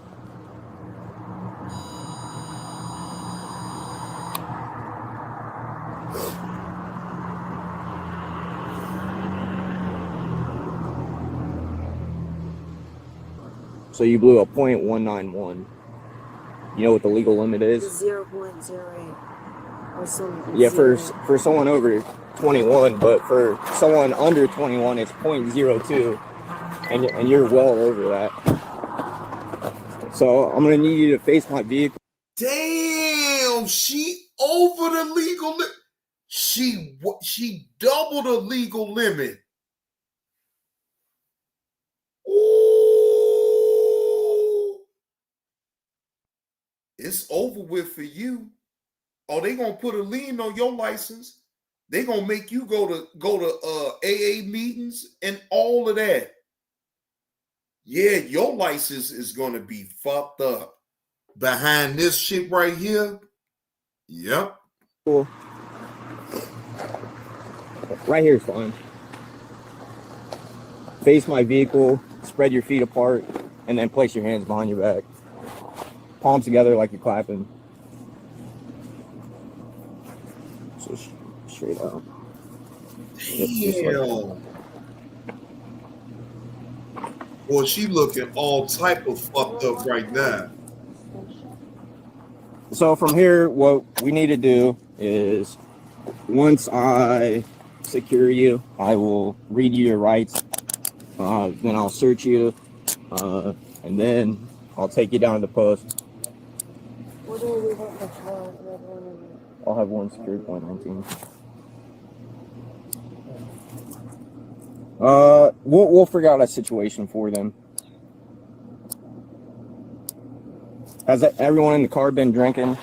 S12: So you blew a .191. You know what the legal limit is?
S15: 0.08. Or something.
S12: Yeah, for someone over 21, but for someone under 21, it's .02, and you're well over that. So I'm gonna need you to face my vehicle.
S3: Damn, Damn, she over the legal limit. She doubled the legal limit. Ooh. It's over with for you. Oh, they gonna put a lien on your license. They gonna make you go to AA meetings and all of that. Yeah, your license is gonna be fucked up. Behind this shit right here. Yep.
S12: Cool. Right here is fine. Face my vehicle, spread your feet apart, and then place your hands behind your back. Palms together like you're clapping. So straight out.
S3: Damn. Boy, she looking all type of fucked up right now.
S12: So from here, what we need to do is, once I secure you, I will read you your rights. Then I'll search you, and then I'll take you down to the post.
S15: What do we want the car?
S12: I'll have one secured point 19. We'll figure out a situation for them. Has everyone in the car been drinking?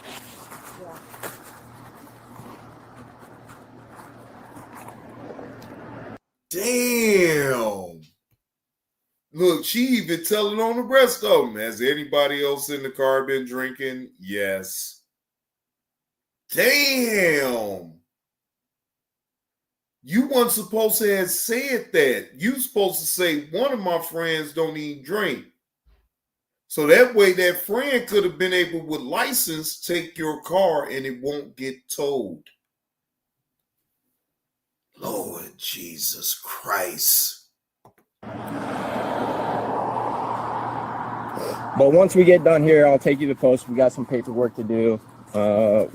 S3: Damn. Look, she even telling on the rest of them. Has anybody else in the car been drinking? Yes. Damn. You weren't supposed to have said that. You supposed to say one of my friends don't even drink. So that way that friend could have been able with license take your car and it won't get towed. Lord Jesus Christ.
S12: But once we get done here, I'll take you to the post. We got some paperwork to do.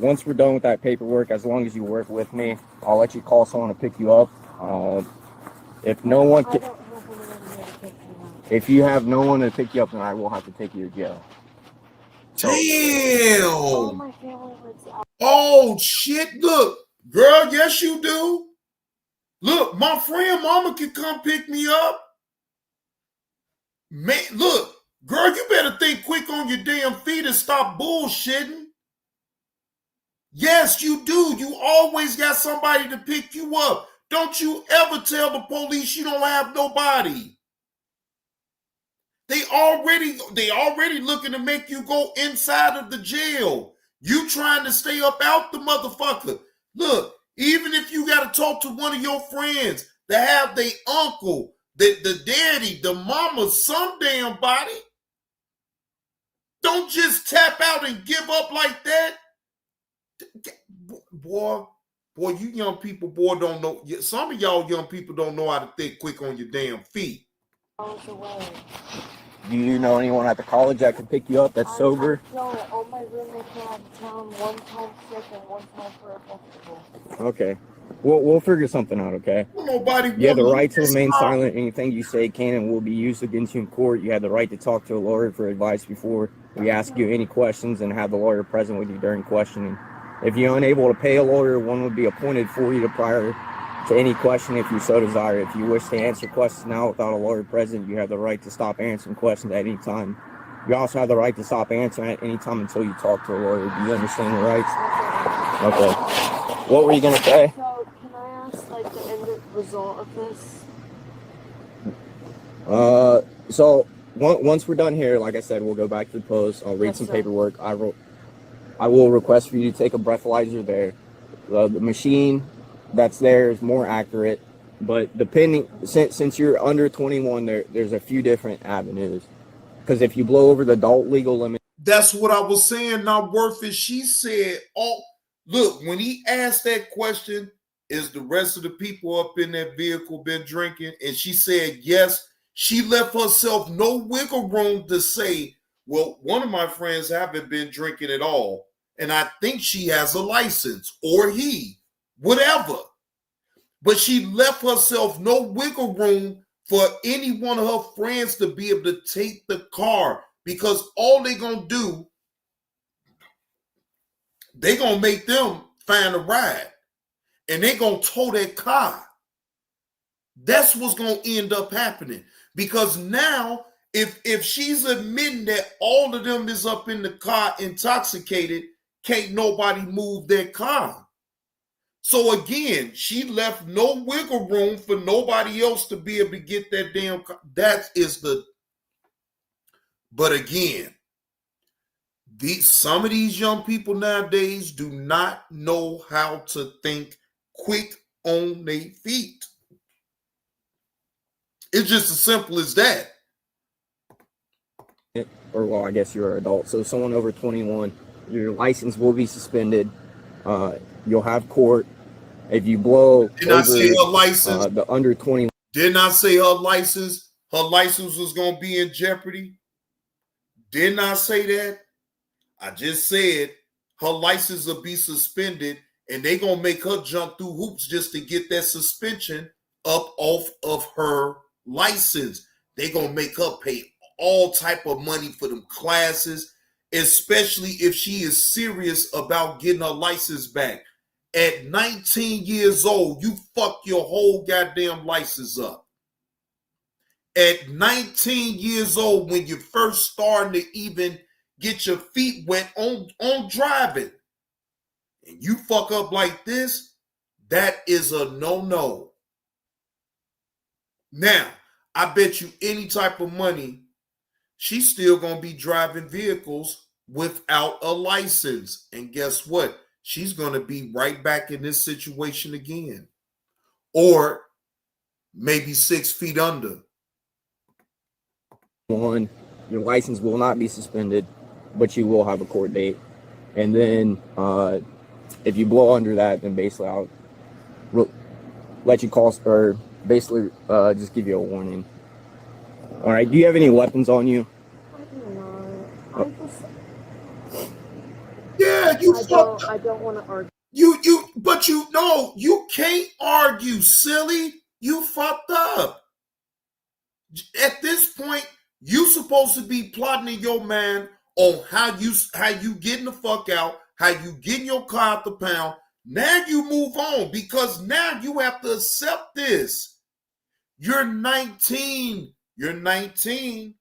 S12: Once we're done with that paperwork, as long as you work with me, I'll let you call someone to pick you up. If no one can, if you have no one to pick you up, then I will have to take you to jail.
S3: Damn. Oh shit, look. Girl, yes you do. Look, my friend mama can come pick me up. Man, look, girl, you better think quick on your damn feet and stop bullshitting. Yes, you do. You always got somebody to pick you up. Don't you ever tell the police you don't have nobody. They already looking to make you go inside of the jail. You trying to stay up out the motherfucker. Look, even if you got to talk to one of your friends to have their uncle, the daddy, the mama, some damn body, don't just tap out and give up like that. Boy, you young people, boy, don't know. Some of y'all young people don't know how to think quick on your damn feet.
S12: Do you know anyone at the college that can pick you up that's sober?
S15: No, all my roommates are out of town. One time sick and one time for a festival.
S12: Okay. We'll figure something out, okay? You have the right to remain silent. Anything you say can and will be used against you in court. You have the right to talk to a lawyer for advice before we ask you any questions and have the lawyer present with you during questioning. If you're unable to pay a lawyer, one would be appointed for you prior to any question if you so desire. If you wish to answer questions now without a lawyer present, you have the right to stop answering questions at any time. You also have the right to stop answering at any time until you talk to a lawyer. Do you understand your rights? Okay. What were you going to say?
S15: So, can I ask, like, the end result of this?
S12: So, once we're done here, like I said, we'll go back to the post. I'll read some paperwork. I will request for you to take a breathalyzer there. The machine that's there is more accurate, but depending, since you're under 21, there's a few different avenues. Because if you blow over the adult legal limit,
S3: that's what I was saying. Not worth it. She said, "Oh, look." When he asked that question, is the rest of the people up in that vehicle been drinking? And she said yes. She left herself no wiggle room to say, "Well, one of my friends haven't been drinking at all, and I think she has a license," or he, whatever. But she left herself no wiggle room for any one of her friends to be able to take the car, because all they're going to do, they gonna make them find a ride, and they gonna tow that car. That's what's gonna end up happening, because now if she's admitting that all of them is up in the car intoxicated, can't nobody move their car. So again, she left no wiggle room for nobody else to be able to get that damn car. That is the. But again, some of these young people nowadays do not know how to think quick on their feet. It's just as simple as that.
S12: Or, well, I guess you're an adult. So someone over 21, your license will be suspended. You'll have court. If you blow
S3: Did not say her license.
S12: The under 21.
S3: Did not say her license was going to be in jeopardy. Did not say that. I just said her license will be suspended, and they're going to make her jump through hoops just to get that suspension up off of her license. They're going to make her pay all type of money for them classes, especially if she is serious about getting her license back. At 19 years old, you fuck your whole goddamn license up. At 19 years old, when you're first starting to even get your feet wet on driving, and you fuck up like this, that is a no-no. Now, I bet you any type of money, she's still going to be driving vehicles without a license. And guess what? She's going to be right back in this situation again. Or maybe 6 feet under.
S12: One, your license will not be suspended, but you will have a court date. And then if you blow under that, then basically I'll let you call, or basically just give you a warning. All right, do you have any weapons on you?
S15: I do not.
S3: Yeah, you
S15: I don't want to argue.
S3: But you can't argue, silly. You fucked up. At this point, you supposed to be plotting in your mind on how you getting the fuck out, how you getting your car out the pound. Now you move on, because now you have to accept this. You're 19. You're 19.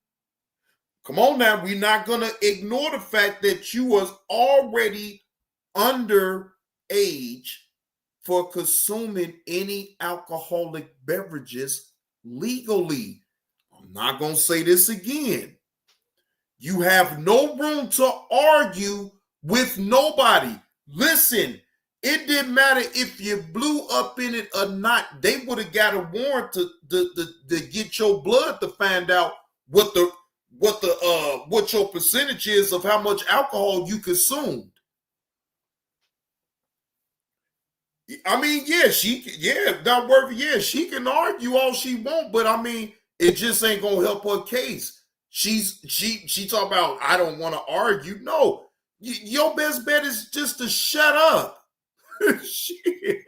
S3: Come on now. We're not going to ignore the fact that you was already under age for consuming any alcoholic beverages legally. I'm not going to say this again. You have no room to argue with nobody. Listen, it didn't matter if you blew up in it or not. They would have got a warrant to get your blood to find out what your percentage is of how much alcohol you consumed. I mean, she can argue all she wants, but I mean, it just ain't gonna help her case. She talk about, I don't want to argue. No, your best bet is just to shut up. Shit.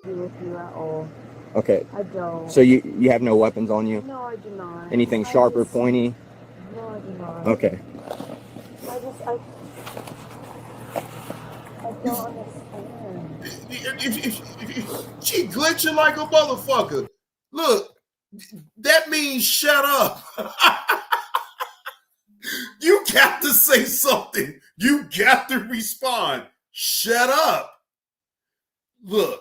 S15: With you at all.
S12: Okay.
S15: I don't.
S12: So you have no weapons on you?
S15: No, I do not.
S12: Anything sharp or pointy?
S15: No, I do not.
S12: Okay.
S15: I don't understand.
S3: She glitching like a motherfucker. Look, that means shut up. You got to say something. You got to respond. Shut up. Look,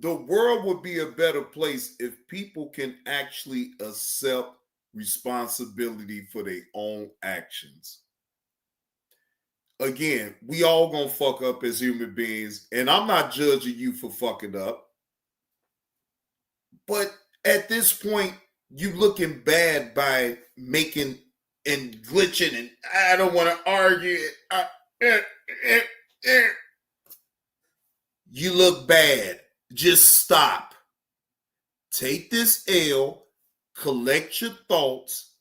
S3: the world would be a better place if people can actually accept responsibility for their own actions. Again, we all gonna fuck up as human beings, and I'm not judging you for fucking up. But at this point, you looking bad by making and glitching, and I don't want to argue. You look bad. Just stop. Take this L, collect your thoughts,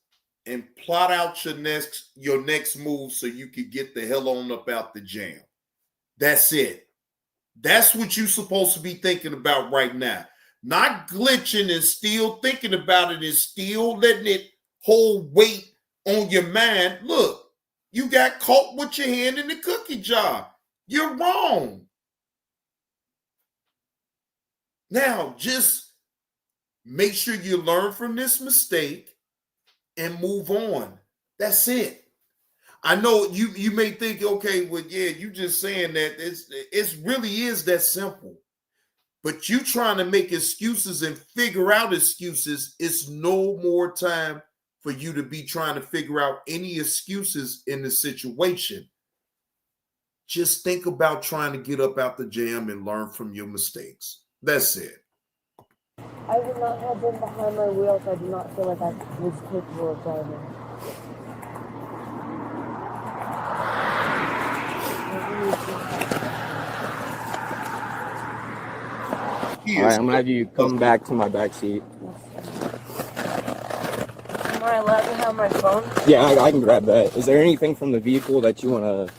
S3: and plot out your next move so you can get the hell on up out the jam. That's it. That's what you're supposed to be thinking about right now. Not glitching and still thinking about it and still letting it hold weight on your mind. Look, you got caught with your hand in the cookie jar. You're wrong. Now, just make sure you learn from this mistake and move on. That's it. I know you may think, okay, well, yeah, you just saying that it really is that simple. But you trying to make excuses and figure out excuses, it's no more time for you to be trying to figure out any excuses in the situation. Just think about trying to get up out the jam and learn from your mistakes. That's it.
S15: I would not have been behind my wheel if I did not feel like I was capable of driving.
S12: All right, I'm gonna have you come back to my back seat.
S15: Am I allowed to have my phone?
S12: Yeah, I can grab that. Is there anything from the vehicle that you want to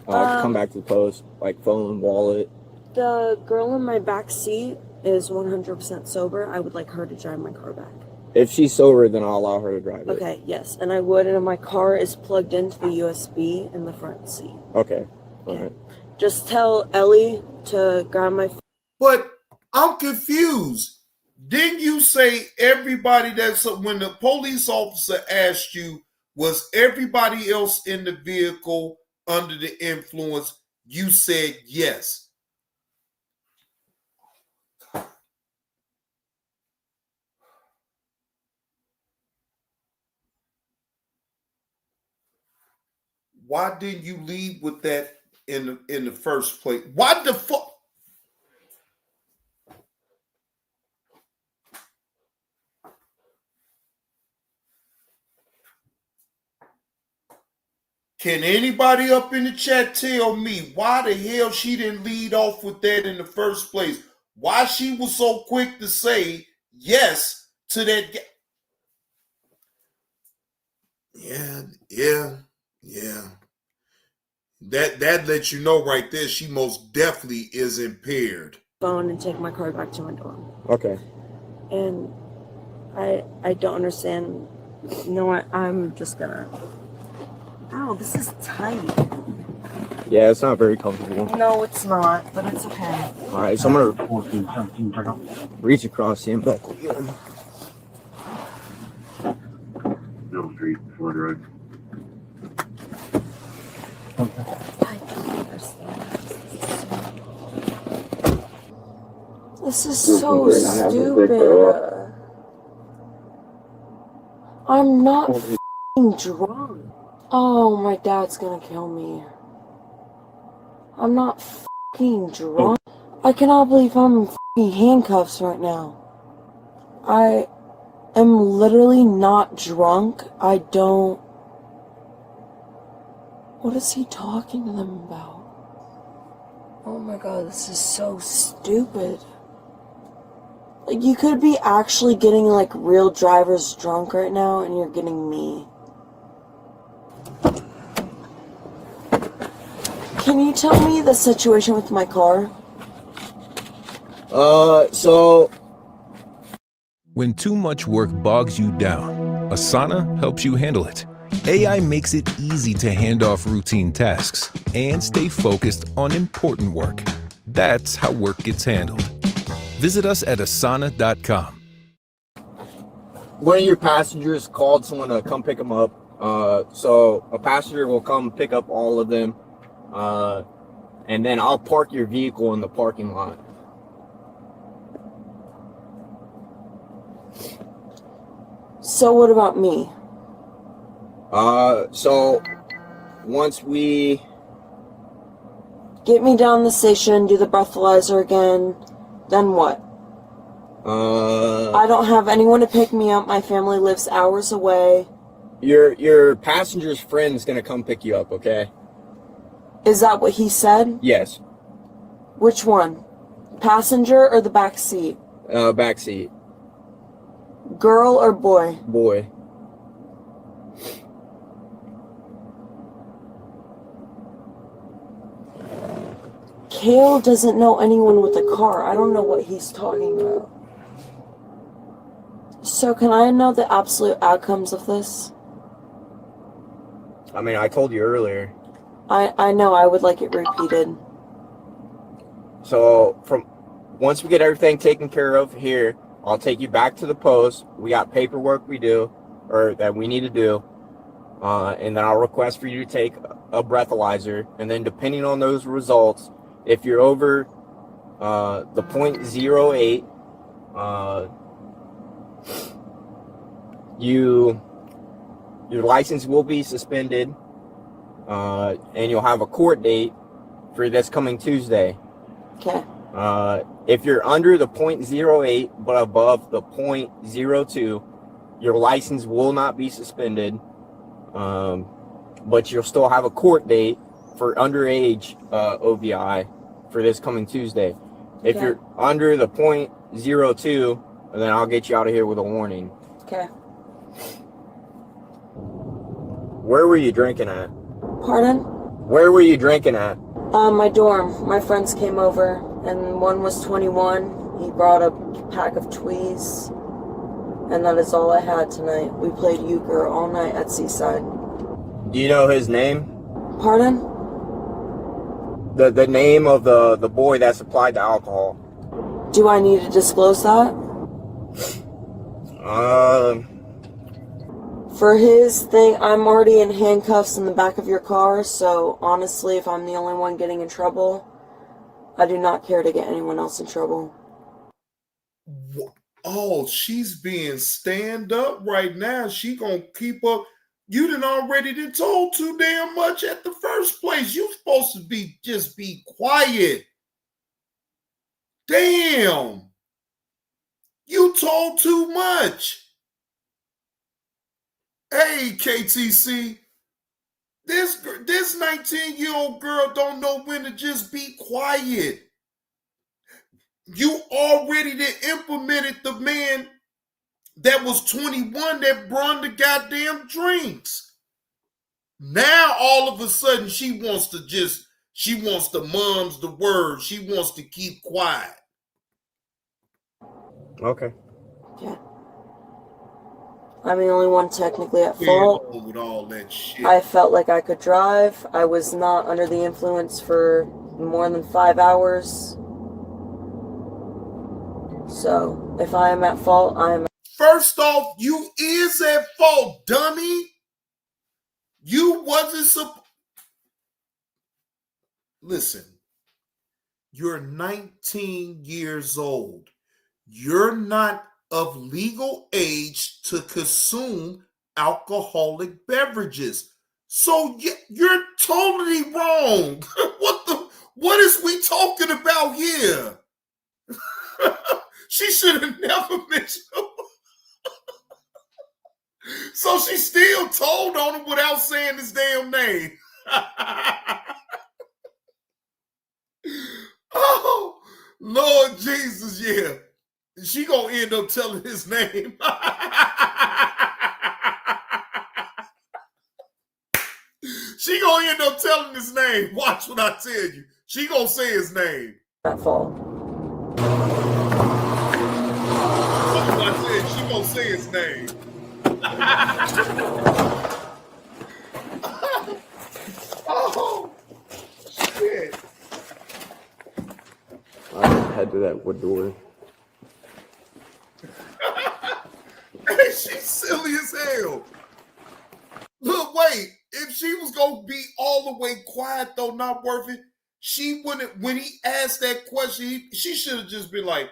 S12: come back to the post, like phone, wallet?
S15: The girl in my back seat is 100% sober. I would like her to drive my car back.
S12: If she's sober, then I'll allow her to drive it.
S15: Okay, yes, and I would. And my car is plugged into the USB in the front seat.
S12: Okay, all right.
S15: Just tell Ellie to grab my phone.
S3: But I'm confused. Didn't you say everybody when the police officer asked you, was everybody else in the vehicle under the influence? You said yes. Why didn't you lead with that in the first place? Why the fuck? Can anybody up in the chat tell me why the hell she didn't lead off with that in the first place? Why she was so quick to say yes to that? Yeah. That lets you know right there she most definitely is impaired.
S15: Phone and take my car back to my dorm.
S12: Okay.
S15: And I don't understand. You know what? I'm just gonna. Ow, this is tight.
S12: Yeah, it's not very comfortable.
S15: No, it's not, but it's okay.
S12: All right, so I'm gonna reach across the umbilical again.
S17: Middle Street, Ford Road.
S15: This is so stupid. I'm not f***ing drunk. Oh, my dad's gonna kill me. I'm not f***ing drunk. I cannot believe I'm in f***ing handcuffs right now. I am literally not drunk. I don't... What is he talking to them about? Oh my god, this is so stupid. Like, you could be actually getting, like, real drivers drunk right now, and you're getting me. Can you tell me the situation with my car?
S12: So...
S18: When too much work bogs you down, Asana helps you handle it. AI makes it easy to hand off routine tasks and stay focused on important work. That's how work gets handled. Visit us at asana.com.
S12: One of your passengers called someone to come pick them up. So a passenger will come pick up all of them. And then I'll park your vehicle in the parking lot.
S15: So what about me?
S12: So once we...
S15: Get me down the station, do the breathalyzer again, then what? I don't have anyone to pick me up. My family lives hours away.
S12: Your passenger's friend's gonna come pick you up, okay?
S15: Is that what he said?
S12: Yes.
S15: Which one? Passenger or the back seat?
S12: Back seat.
S15: Girl or boy?
S12: Boy.
S15: Kale doesn't know anyone with a car. I don't know what he's talking about. So can I know the absolute outcomes of this?
S12: I mean, I told you earlier.
S15: I know, I would like it repeated.
S12: So once we get everything taken care of here, I'll take you back to the post. We got paperwork that we need to do. And then I'll request for you to take a breathalyzer. And then depending on those results, if you're over the 0.08, your license will be suspended, and you'll have a court date for this coming Tuesday.
S15: Okay.
S12: If you're under the 0.08 but above the 0.02, your license will not be suspended, but you'll still have a court date for underage OVI for this coming Tuesday. If you're under the 0.02, then I'll get you out of here with a warning.
S15: Okay.
S12: Where were you drinking at?
S15: Pardon?
S12: Where were you drinking at?
S15: My dorm. My friends came over, and one was 21. He brought a pack of Tweez, and that is all I had tonight. We played euchre all night at Seaside.
S12: Do you know his name?
S15: Pardon?
S12: The name of the boy that supplied the alcohol.
S15: Do I need to disclose that? For his thing, I'm already in handcuffs in the back of your car, so honestly, if I'm the only one getting in trouble, I do not care to get anyone else in trouble.
S3: Oh, she's being stand up right now. She gonna keep up. You done already told too damn much at the first place. You supposed to just be quiet. Damn. You told too much. Hey, KTC. This 19-year-old girl don't know when to just be quiet. You already implemented the man that was 21 that brought the goddamn drinks. Now all of a sudden she wants to mum's the word. She wants to keep quiet.
S12: Okay.
S15: Yeah. I'm the only one technically at fault.
S3: With all that shit.
S15: I felt like I could drive. I was not under the influence for more than 5 hours. So, if I am at fault, I am.
S3: First off, you is at fault, dummy. You wasn't supposed. Listen, you're 19 years old. You're not of legal age to consume alcoholic beverages. So you're totally wrong. What is we talking about here? She should have never mentioned him. So she still told on him without saying his damn name. Oh, Lord Jesus, yeah. She gonna end up telling his name. She gonna end up telling his name. Watch what I tell you. She gonna say his name.
S15: At fault.
S3: Watch what I said. She gonna say his name. Oh, shit.
S12: I head to that wood door.
S3: Hey, she's silly as hell. Look, wait. If she was gonna be all the way quiet, though, not worth it, she wouldn't. When he asked that question, she should have just been like,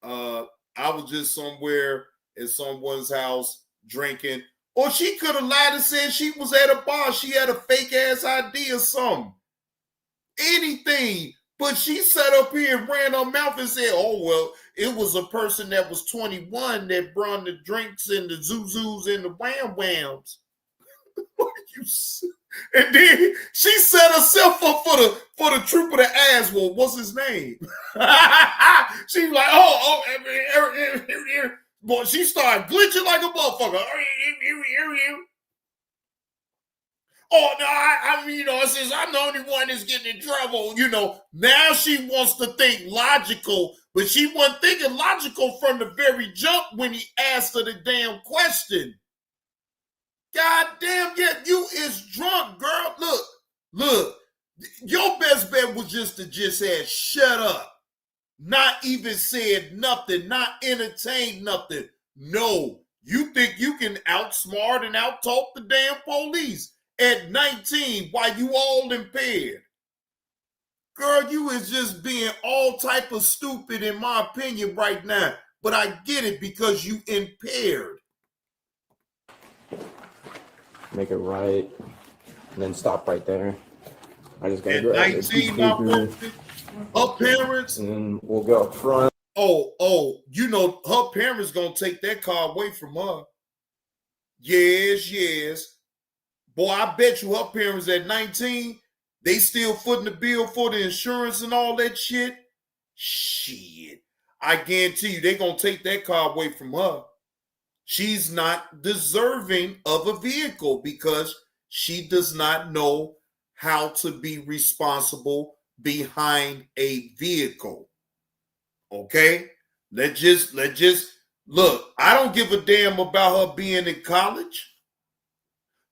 S3: I was just somewhere at someone's house drinking. Or she could have lied and said she was at a bar. She had a fake ass ID or something. Anything. But she sat up here and ran her mouth and said, oh, well, it was a person that was 21 that brought the drinks and the zuzus and the wham whams. And then she set herself up for the troop of the ass. Well, what's his name? She's like, boy, she started glitching like a motherfucker. Oh, no, I mean, since I'm the only one that's getting in trouble, now she wants to think logical, but she wasn't thinking logical from the very jump when he asked her the damn question. God damn, yeah, you is drunk, girl. Look. Your best bet was just to just say, shut up. Not even said nothing, not entertained nothing. No, you think you can outsmart and outtalk the damn police at 19 while you all impaired. Girl, you is just being all type of stupid in my opinion right now. But I get it because you impaired.
S12: Make it right, and then stop right there. I just gotta
S3: At
S12: go
S3: 19, my folks, her parents.
S12: And then we'll go up front.
S3: Oh, you know, her parents gonna take that car away from her. Yes. Boy, I bet you her parents at 19, they still footing the bill for the insurance and all that shit. Shit. I guarantee you they gonna take that car away from her. She's not deserving of a vehicle because she does not know how to be responsible behind a vehicle. Okay? Let's just look, I don't give a damn about her being in college.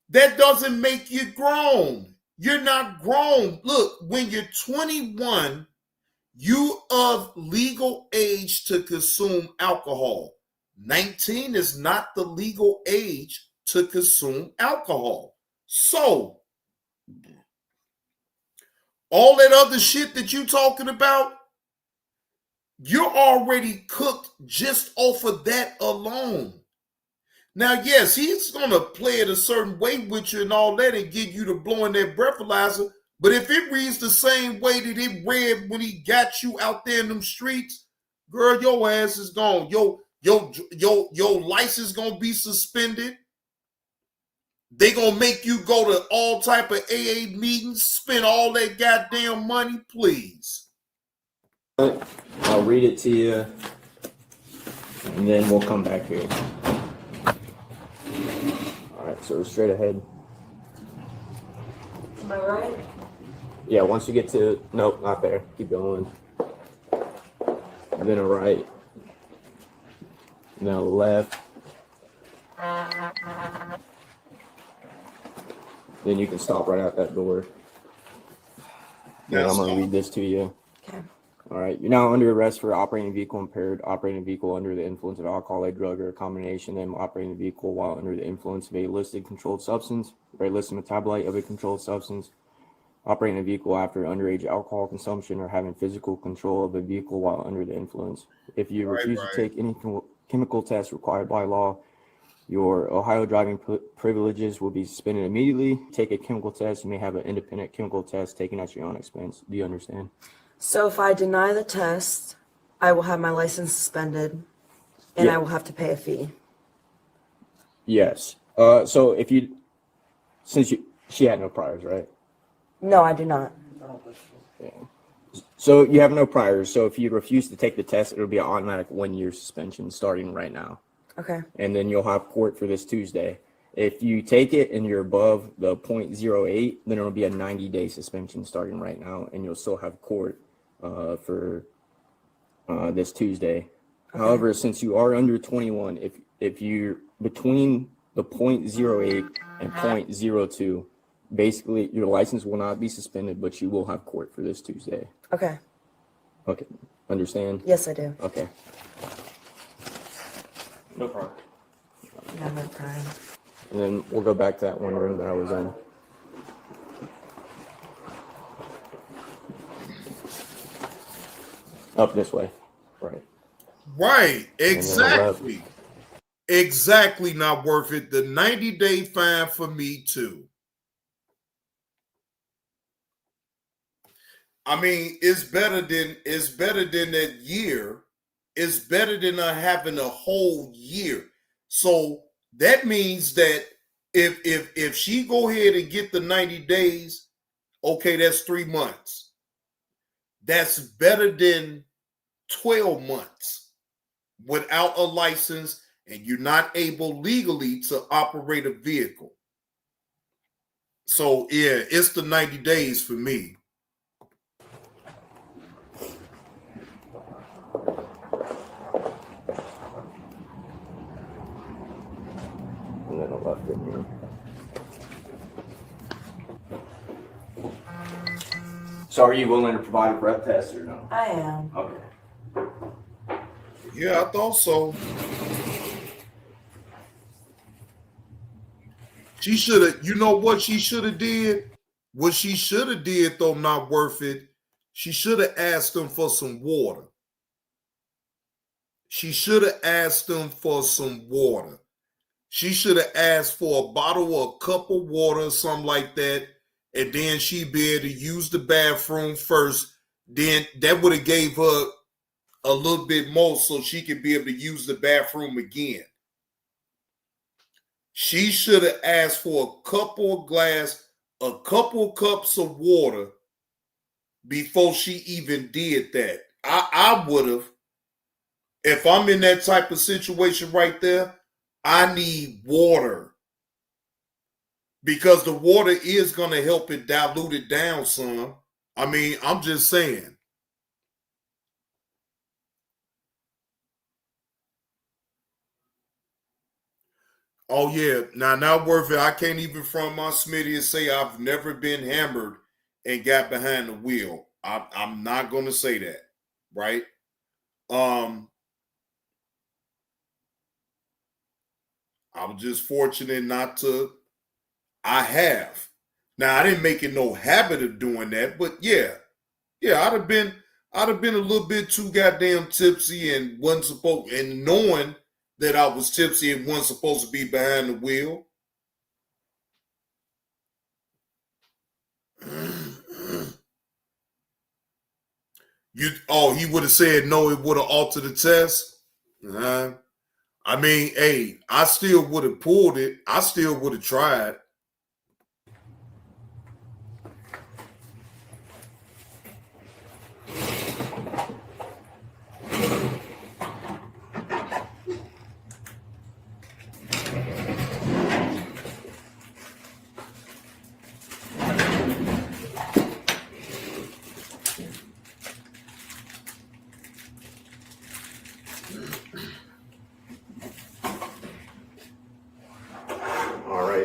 S3: That doesn't make you grown. You're not grown. Look, when you're 21, you of legal age to consume alcohol. 19 is not the legal age to consume alcohol. So, all that other shit that you talking about, you're already cooked just off of that alone. Now, yes, he's going to play it a certain way with you and all that and get you to blowing that breathalyzer. But if it reads the same way that it read when he got you out there in them streets, girl, your ass is gone. Your license going to be suspended. They going to make you go to all type of AA meetings, spend all that goddamn money, please.
S12: I'll read it to you, and then we'll come back here. All right, so we're straight ahead.
S15: Am I right?
S12: Yeah, once you get to, nope, not there. Keep going. And then a right. And then a left. Then you can stop right out that door. And I'm going to read this to you.
S15: Okay.
S12: All right. You're now under arrest for operating a vehicle impaired, operating a vehicle under the influence of alcohol, a drug, or a combination of them, operating a vehicle while under the influence of a listed controlled substance, or a listed metabolite of a controlled substance, operating a vehicle after underage alcohol consumption, or having physical control of a vehicle while under the influence. If you refuse to take any chemical tests required by law, your Ohio driving privileges will be suspended immediately. Take a chemical test. You may have an independent chemical test taken at your own expense. Do you understand?
S15: So if I deny the test, I will have my license suspended, and I will have to pay a fee.
S12: Yes. So if you, she had no priors, right?
S15: No, I do not.
S12: Yeah. So you have no priors. So if you refuse to take the test, it'll be an automatic 1-year suspension starting right now.
S15: Okay.
S12: And then you'll have court for this Tuesday. If you take it and you're above the 0.08, then it'll be a 90-day suspension starting right now, and you'll still have court for this Tuesday. Okay. However, since you are under 21, if you're between the 0.08 and 0.02, basically your license will not be suspended, but you will have court for this Tuesday.
S15: Okay.
S12: Okay. Understand?
S15: Yes, I do.
S12: Okay. No problem.
S15: Yeah, no problem.
S12: And then we'll go back to that one room that I was in. Up this way. Right.
S3: Right. Exactly. Exactly not worth it. The 90-day fine for me too. I mean, it's better than that year. It's better than having a whole year. So that means that if she go ahead and get the 90 days, okay, that's 3 months. That's better than 12 months without a license and you're not able legally to operate a vehicle. So yeah, it's the 90 days for me.
S12: And then a left in here. So are you willing to provide a breath test or no?
S15: I am.
S12: Okay.
S3: Yeah, I thought so. She should have, you know what she should have did? What she should have did, though, not worth it, she should have asked them for some water. She should have asked them for some water. She should have asked for a bottle or a cup of water or something like that, and then she'd be able to use the bathroom first. Then that would have gave her a little bit more so she could be able to use the bathroom again. She should have asked for a couple cups of water before she even did that. I would have. If I'm in that type of situation right there, I need water. Because the water is going to help it dilute it down some. I mean, I'm just saying. Oh, yeah. Now, not worth it. I can't even from my Smitty and say I've never been hammered and got behind the wheel. I'm not going to say that, right? I was just fortunate not to. I have. Now, I didn't make it no habit of doing that, but yeah, I'd have been a little bit too goddamn tipsy and wasn't supposed, and knowing that I was tipsy and wasn't supposed to be behind the wheel. He would have said no, it would have altered the test. I mean, hey, I still would have pulled it. I still would have tried.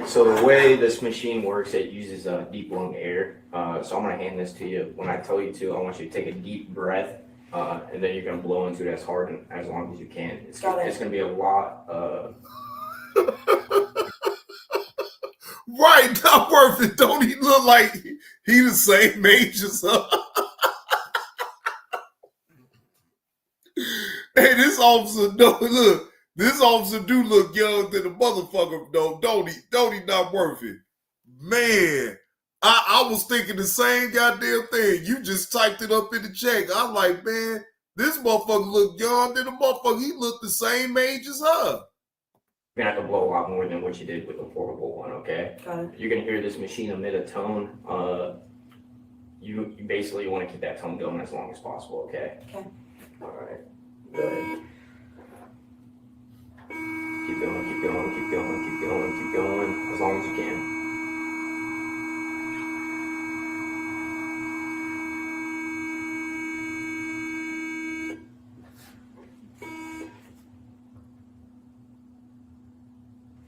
S12: So the way this machine works, it uses deep lung air. So I'm gonna hand this to you. When I tell you to, I want you to take a deep breath, and then you're gonna blow into it as hard and as long as you can. It's gonna be a lot.
S3: Right, not worth it. Don't he look like he the same age as her? Hey, this officer, no, look. This officer do look young than a motherfucker, though, don't he? Don't he not worth it? Man, I was thinking the same goddamn thing. You just typed it up in the check. I'm like, man, this motherfucker look young than a motherfucker. He looked the same age as her.
S12: You're gonna have to blow a lot more than what you did with the portable one, okay?
S15: Got it.
S12: You're gonna hear this machine emit a tone. You basically want to keep that tone going as long as possible, okay?
S15: Okay.
S12: All right. Go ahead. Keep going, keep going, keep going, keep going, keep going, as long as you can.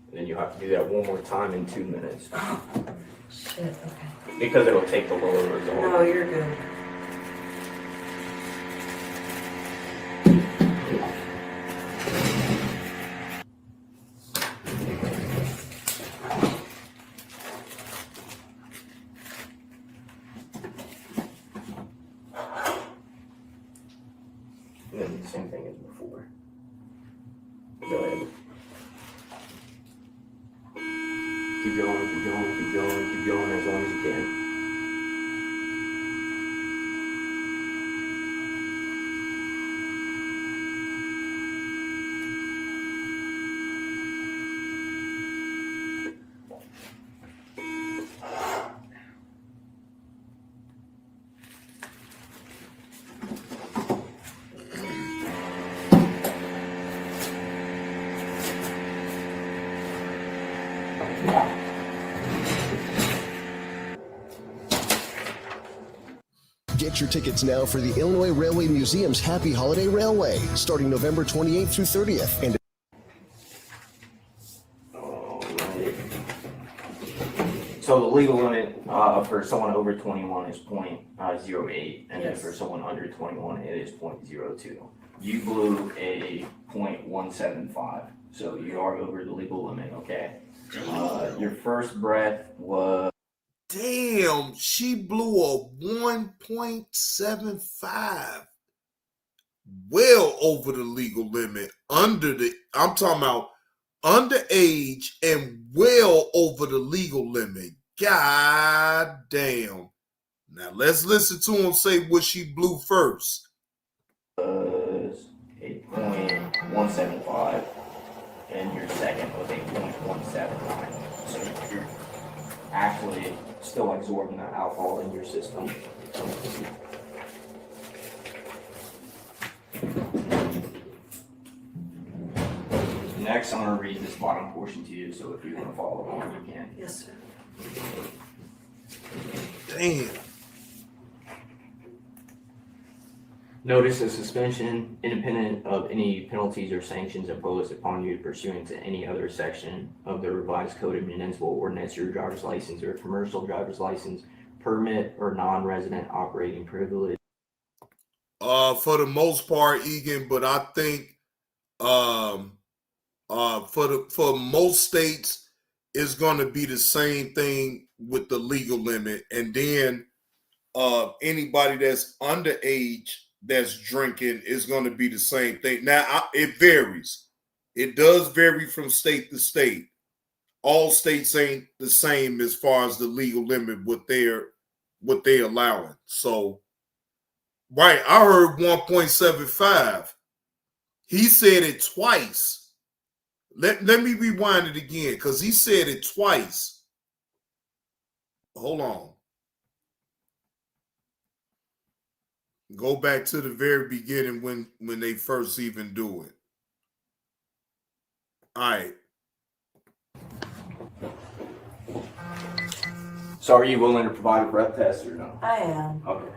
S12: And then you have to do that one more time in 2 minutes.
S15: Oh, shit, okay.
S12: Because it'll take the lower result.
S15: No, you're good.
S12: And then the same thing as before. Go ahead. Keep going, keep going, keep going, keep going as long as you can.
S19: Get your tickets now for the Illinois Railway Museum's Happy Holiday Railway, starting November 28th through 30th. And
S12: So the legal limit For someone over 21 is 0.08, and then
S7: Yes.
S12: for someone under 21 it is 0.02. You blew a 0.175, so you are over the legal limit. Okay. Your first breath was.
S3: Damn, she blew a 1.75. Well over the legal limit. I'm talking about underage and well over the legal limit. God damn. Now let's listen to him say what she blew first.
S12: Was 8.175, and your second was 8.179. So you're actually still absorbing that alcohol in your system. Next, I'm going to read this bottom portion to you, so if you want to follow along, you can.
S7: Yes, sir.
S3: Damn.
S12: Notice a suspension independent of any penalties or sanctions imposed upon you pursuant to any other section of the revised Code of Municipal Ordinance, your driver's license or commercial driver's license, permit, or non-resident operating privilege.
S3: For the most part, Egan, but I think for most states it's going to be the same thing with the legal limit, and then anybody that's underage that's drinking is going to be the same thing. Now, it varies. It does vary from state to state. All states ain't the same as far as the legal limit, what they're allowing. So, right, I heard 1.75. He said it twice. Let me rewind it again, because he said it twice. Hold on. Go back to the very beginning when they first even do it. All right.
S12: So are you willing to provide a breath test or no?
S15: I am.
S12: Okay.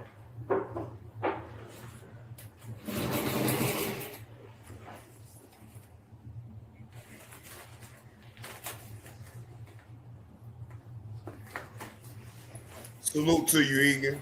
S3: Salute to you, Egan.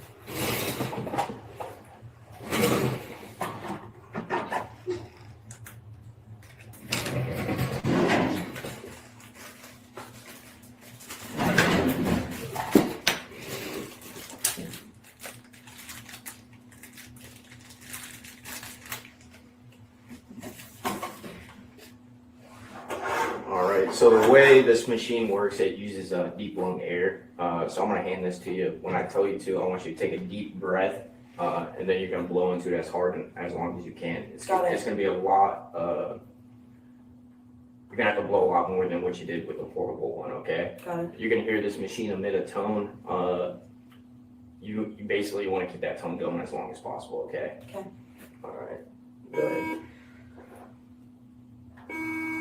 S12: So the way this machine works, it uses deep lung air. So I'm gonna hand this to you. When I tell you to, I want you to take a deep breath, and then you're gonna blow into it as hard and as long as you can. It's gonna be a lot. You're gonna have to blow a lot more than what you did with the portable one. Okay.
S15: Got it.
S12: You're gonna hear this machine emit a tone. You basically want to keep that tone going as long as possible. Okay.
S15: Okay.
S12: All right. Go ahead.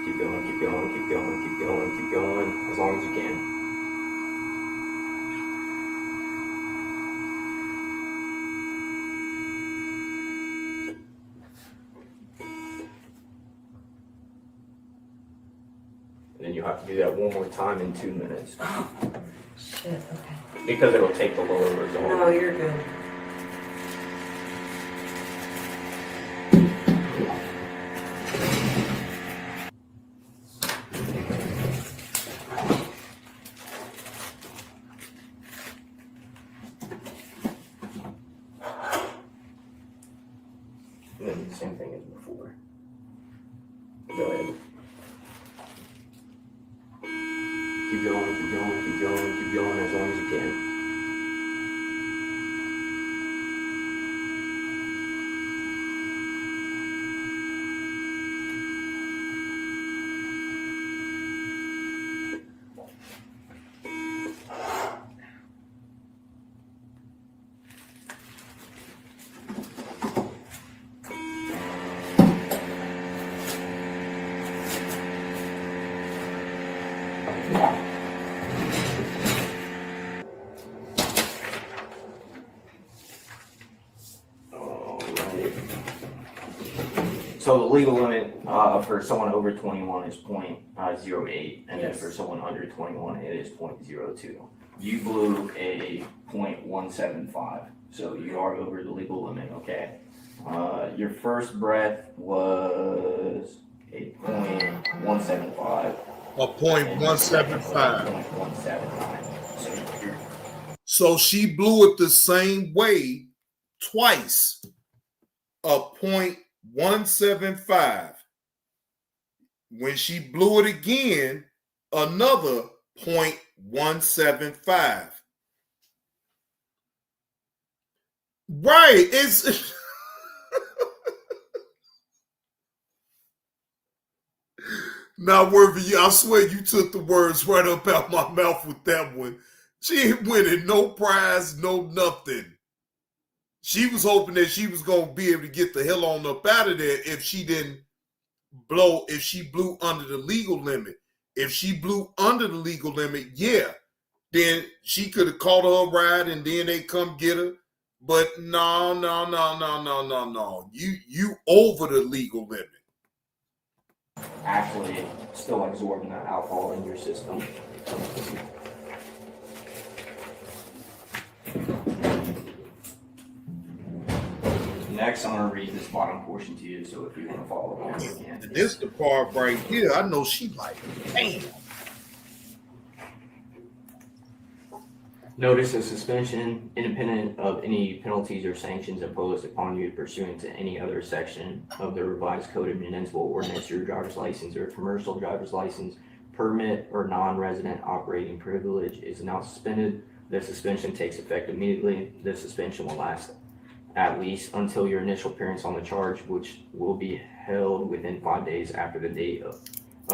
S12: Keep going, keep going, keep going, keep going, keep going, as long as you can. And then you have to do that one more time in 2 minutes.
S15: Oh, shit, okay.
S12: Because it'll take the lower result.
S15: No, you're good.
S12: And then the same thing as before. Go ahead. Keep going, keep going, keep going, keep going as long as you can. So the legal limit for someone over 21 is 0.08, and then
S15: Yes.
S12: for someone under 21 it is 0.02. You blew a .175, so you are over the legal limit, okay? Your first breath was a .175.
S3: A .175. So she blew it the same way twice. A .175. When she blew it again, another .175. Right. It's not worth it. I swear you took the words right up out my mouth with that one. She ain't winning no prize, no nothing. She was hoping that she was going to be able to get the hell on up out of there if she blew under the legal limit. If she blew under the legal limit, yeah, then she could have caught her a ride and then they come get her. But no. You over the legal limit.
S12: Actually, still absorbing that alcohol in your system. Next, I'm going to read this bottom portion to you, so if you want to follow along, you can.
S3: This the part right here. I know she like, damn.
S12: Notice of suspension, independent of any penalties or sanctions imposed upon you pursuant to any other section of the revised Code of Municipal Ordinance, your driver's license or commercial driver's license, permit, or non-resident operating privilege is now suspended. The suspension takes effect immediately. The suspension will last at least until your initial appearance on the charge, which will be held within 5 days after the date of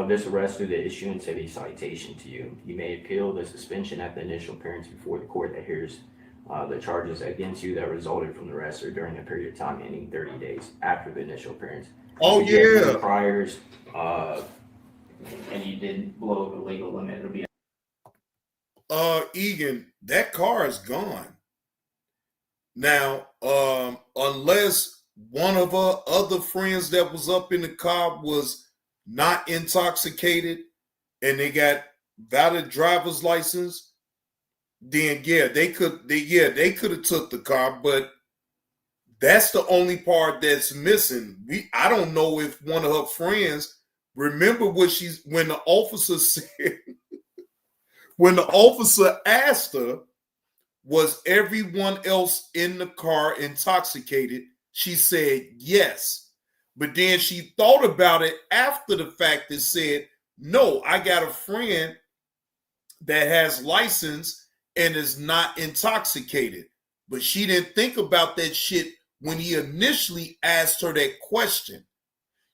S12: this arrest through the issuance of a citation to you. You may appeal the suspension at the initial appearance before the court that hears the charges against you that resulted from the arrest or during a period of time ending 30 days after the initial appearance.
S3: Oh,
S12: if you have
S3: yeah.
S12: any priors, and you didn't blow the legal limit, it'll be.
S3: Egan, that car is gone. Now, unless one of her other friends that was up in the car was not intoxicated and they got valid driver's license, then yeah, they could have took the car, but that's the only part that's missing. I don't know if one of her friends remember when the officer said, when the officer asked her, was everyone else in the car intoxicated? She said yes. But then she thought about it after the fact and said, no, I got a friend that has license and is not intoxicated. But she didn't think about that shit when he initially asked her that question.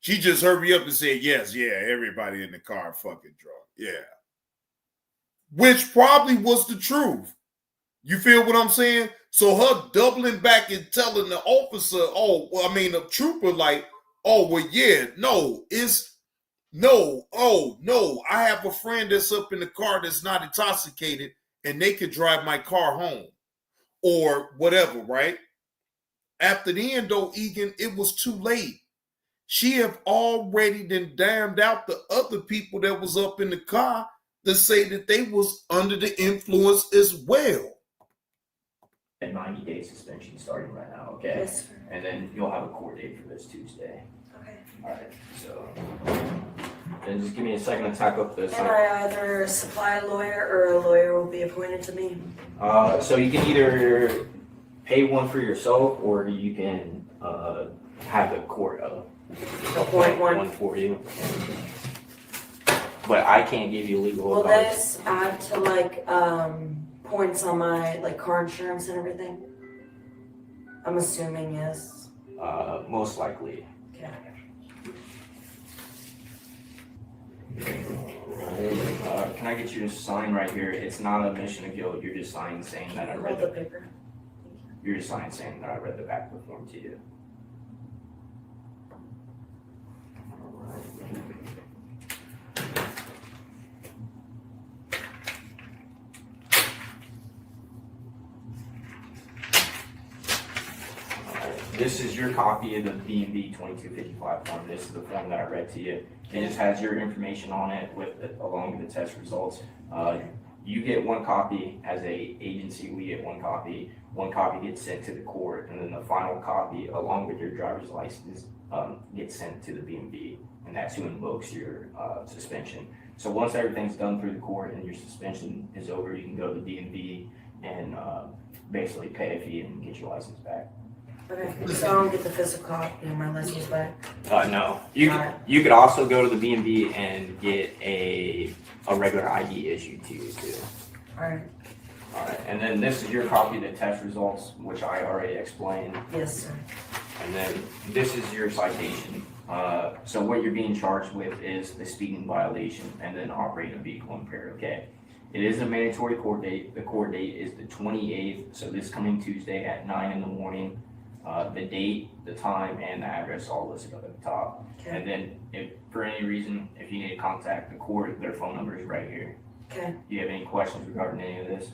S3: She just hurried up and said, yes, yeah, everybody in the car fucking drunk. Yeah. Which probably was the truth. You feel what I'm saying? So her doubling back and telling the officer, the trooper, like, oh, well, yeah, no, I have a friend that's up in the car that's not intoxicated and they could drive my car home or whatever, right? After the end, though, Egan, it was too late. She have already then damned out the other people that was up in the car to say that they was under the influence as well.
S12: A 90-day suspension starting right now, okay?
S15: Yes, sir.
S12: And then you'll have a court date for this Tuesday.
S15: Okay.
S12: All right, so then just give me a second to type up this.
S15: Can I either supply a lawyer or a lawyer will be appointed to me?
S12: So you can either pay one for yourself or you can have the court
S15: appoint one
S12: for you. But I can't give you legal
S15: Will
S12: advice.
S15: this add to like points on my like car insurance and everything? I'm assuming yes.
S12: Most likely.
S15: Okay.
S12: Can I get you to sign right here? It's not a admission of guilt. You're just signing saying that I read
S15: Hold the paper.
S12: You're just signing saying that I read the back of the form to you. This is your copy of the B&B 2255 form. This is the form that I read to you. It just has your information on it along with the test results. You get one copy as a agency. We get one copy. One copy gets sent to the court, and then the final copy, along with your driver's license, gets sent to the BMV, and that's who invokes your suspension. So once everything's done through the court and your suspension is over, you can go to the DMV and basically pay a fee and get your license back.
S15: Okay, so I don't get the physical copy of my license back?
S12: No. You could also go to the BMV and get a regular ID issued to you too.
S15: Alright.
S12: Alright, and then this is your copy of the test results, which I already explained.
S15: Yes, sir.
S12: And then this is your citation. So what you're being charged with is the speeding violation and then operating a vehicle impaired, okay? It is a mandatory court date. The court date is the 28th, so this coming Tuesday at 9 in the morning. The date, the time, and the address all listed up at the top.
S15: Okay.
S12: And then if for any reason, if you need to contact the court, their phone number is right here.
S15: Okay.
S12: Do you have any questions regarding any of this?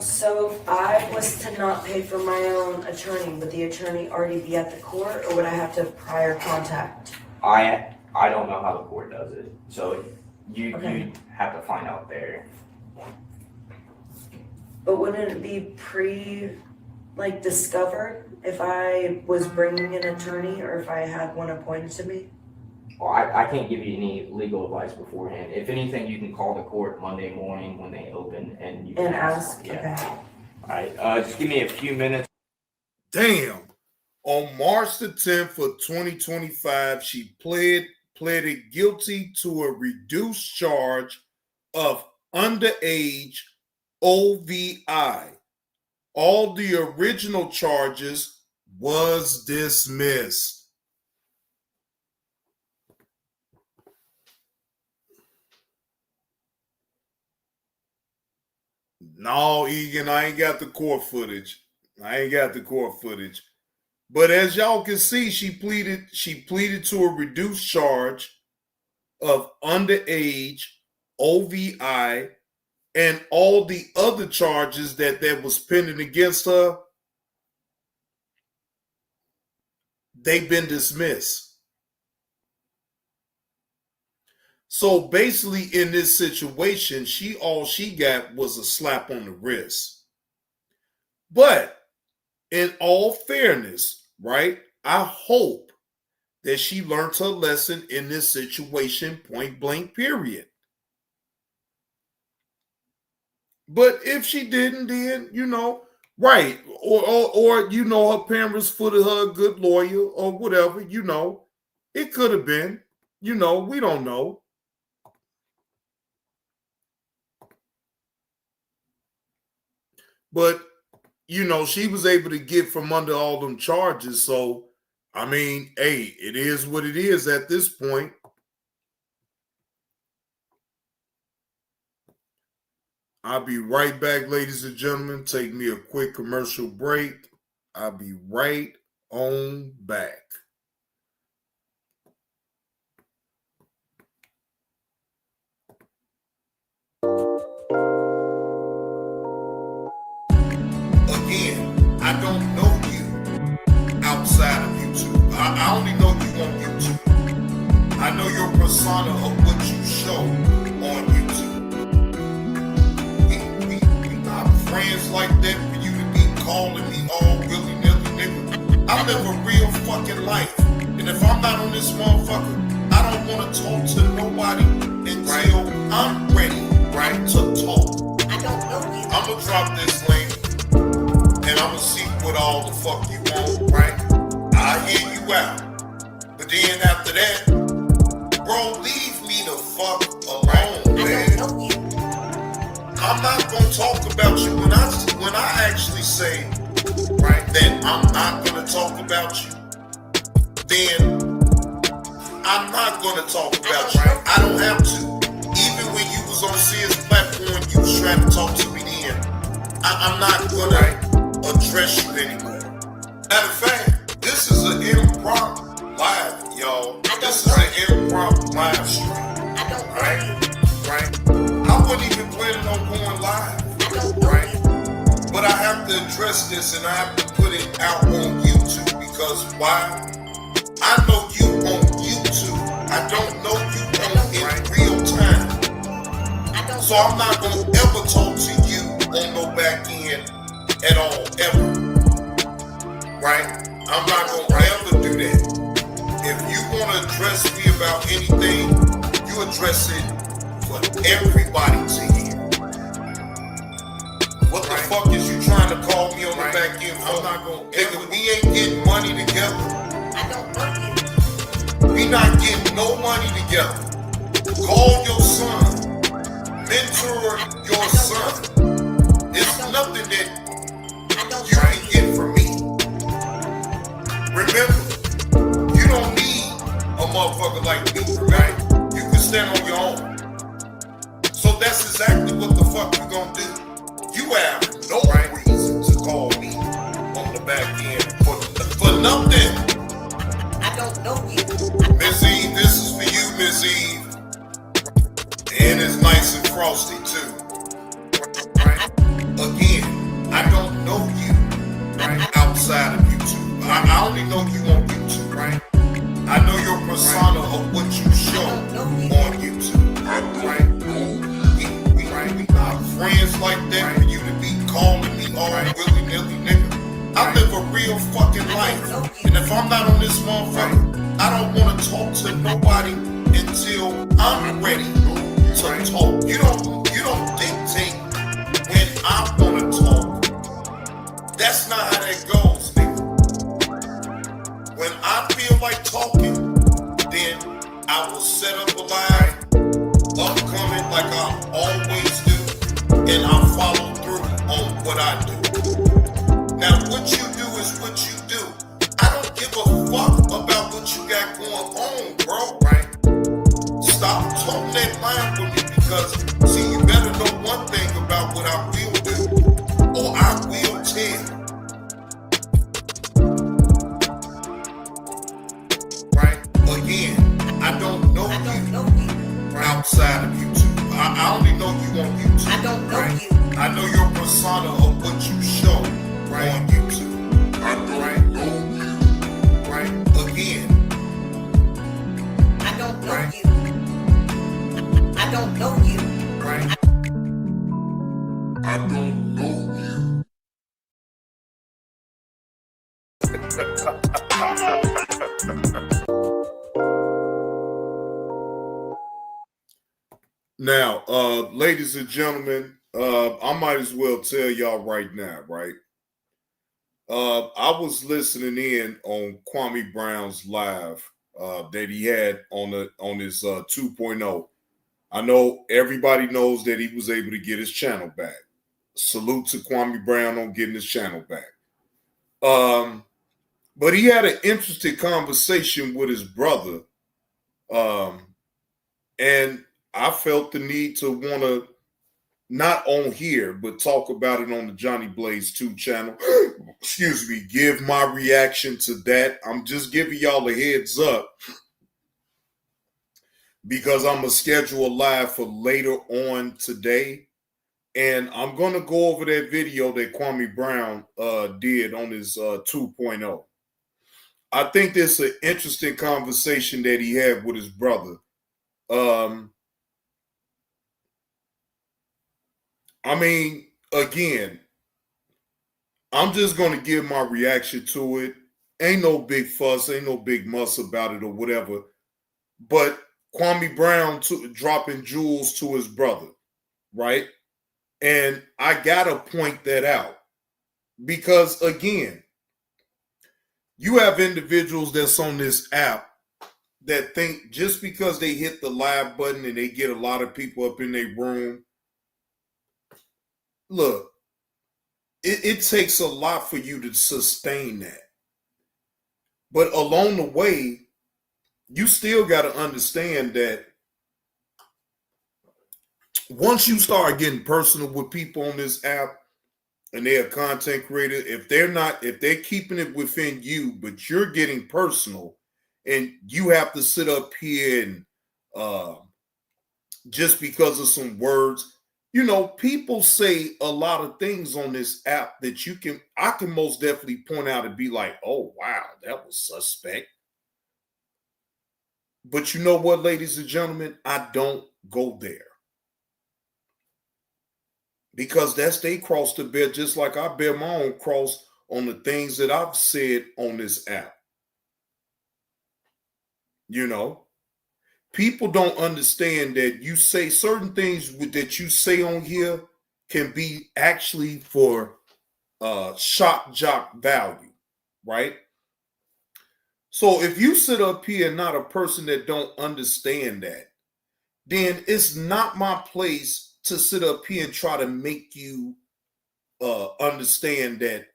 S15: So if I was to not pay for my own attorney, would the attorney already be at the court, or would I have to prior contact?
S12: I don't know how the court does it, so you have to find out there.
S15: But wouldn't it be discovered if I was bringing an attorney or if I had one appointed to me?
S12: Well, I can't give you any legal advice beforehand. If anything, you can call the court Monday morning when they open and you can
S15: ask.
S12: Yeah.
S15: Okay.
S12: All right. Just give me a few minutes.
S3: Damn. On March the 10th of 2025, she pleaded guilty to a reduced charge of underage OVI. All the original charges was dismissed. No, Egan, I ain't got the court footage. But as y'all can see, she pleaded to a reduced charge of underage OVI and all the other charges that was pending against her. They've been dismissed. So basically, in this situation, all she got was a slap on the wrist. But in all fairness, right, I hope that she learned her lesson in this situation, point blank, period. But if she didn't, then, right, or her parents footed her a good lawyer or whatever, it could have been, we don't know. But, she was able to get from under all them charges. So, hey, it is what it is at this point. I'll be right back, ladies and gentlemen. Take me a quick commercial break. I'll be right on back. Again, I don't know you outside of YouTube. I only know you on YouTube. I know your persona of what you show on YouTube. Friends like that for you to be calling me all willy-nilly, nigga. I live a real fucking life. And if I'm not on this motherfucker, I don't want to talk to nobody until I'm ready, to talk. I don't know you. I'm going to drop this link and I'm going to see what all the fuck you want, I'll hear you out. But then after that, bro, leave me the fuck alone, man. I don't know you. I'm not gonna talk about you when I actually say, that I'm not gonna talk about you. Then I'm not gonna talk about you. I don't have to. Even when you was on Sears platform, you was trying to talk to me then. I'm not gonna address you anymore. Matter of fact, this is an impromptu live, y'all. This is an impromptu live stream. I wasn't even planning on going live, But I have to address this and I have to put it out on YouTube because why? I know you on YouTube. I don't know you in real time. So I'm not gonna ever talk to you on no back end at all, ever. Right? I'm not gonna ever do that. If you wanna address me about anything, you address it for everybody to hear. What the fuck is you trying to call me on the back end for? I'm not gonna ever. We ain't getting money together.
S1: I don't know you.
S3: We not getting no money together. Call your son. Mentor your son. It's nothing that you can get from me. Remember, you don't need a motherfucker like me, right? You can stand on your own. So that's exactly what the fuck we gonna do. You have no reason to call me on the back end for nothing.
S1: I don't know you.
S3: Miss Eve, this is for you, Miss Eve. And it's nice and frosty too. Right? Again, I don't know you, right? Outside of YouTube. I only know you on YouTube, right? I know your persona of what you show on YouTube. Right? We not friends like that for you to be calling me all willy-nilly, nigga. I live a real fucking life. And if I'm not on this motherfucker, I don't want to talk to nobody until I'm ready to talk. You don't dictate when I want to talk. That's not how that goes, nigga. When I feel like talking, then I will set up a line, upcoming like I always do, and I'll follow through on what I do. Now, what you do is what you do. I don't give a fuck about what you got going on, bro, right? Stop talking that line with me because, see, you better know one thing about what I will do, or I will tell. Right? Again, I don't know you outside of YouTube. I only know you on YouTube. I don't know you. I know your persona of what you show on YouTube. Right? Right? Again.
S1: I don't know you. I don't know you.
S3: Right? I don't know Now, ladies and gentlemen, I might as well tell y'all right now, right? I was listening in on Kwame Brown's live that he had on his 2.0. I know everybody knows that he was able to get his channel back. Salute to Kwame Brown on getting his channel back. But he had an interesting conversation with his brother. And I felt the need to want to, not on here, but talk about it on the Johnny Blaze 2 channel. Excuse me, give my reaction to that. I'm just giving y'all a heads up because I'm going to schedule a live for later on today. And I'm going to go over that video that Kwame Brown did on his 2.0. I think this is an interesting conversation that he had with his brother. I mean, again, I'm just going to give my reaction to it. Ain't no big fuss, ain't no big muss about it or whatever. But Kwame Brown dropping jewels to his brother, right? And I got to point that out because, again, you have individuals that's on this app that think just because they hit the live button and they get a lot of people up in their room. Look, it takes a lot for you to sustain that. But along the way, you still got to understand that once you start getting personal with people on this app and they're a content creator, if they're keeping it within you, but you're getting personal and you have to sit up here and just because of some words, you know, people say a lot of things on this app that I can most definitely point out and be like, oh, wow, that was suspect. But you know what, ladies and gentlemen, I don't go there. because that's they cross to bear, just like I bear my own cross on the things that I've said on this app. You know, people don't understand that you say certain things that you say on here can be actually for shock jock value, right? So if you sit up here and not a person that don't understand that, then it's not my place to sit up here and try to make you understand that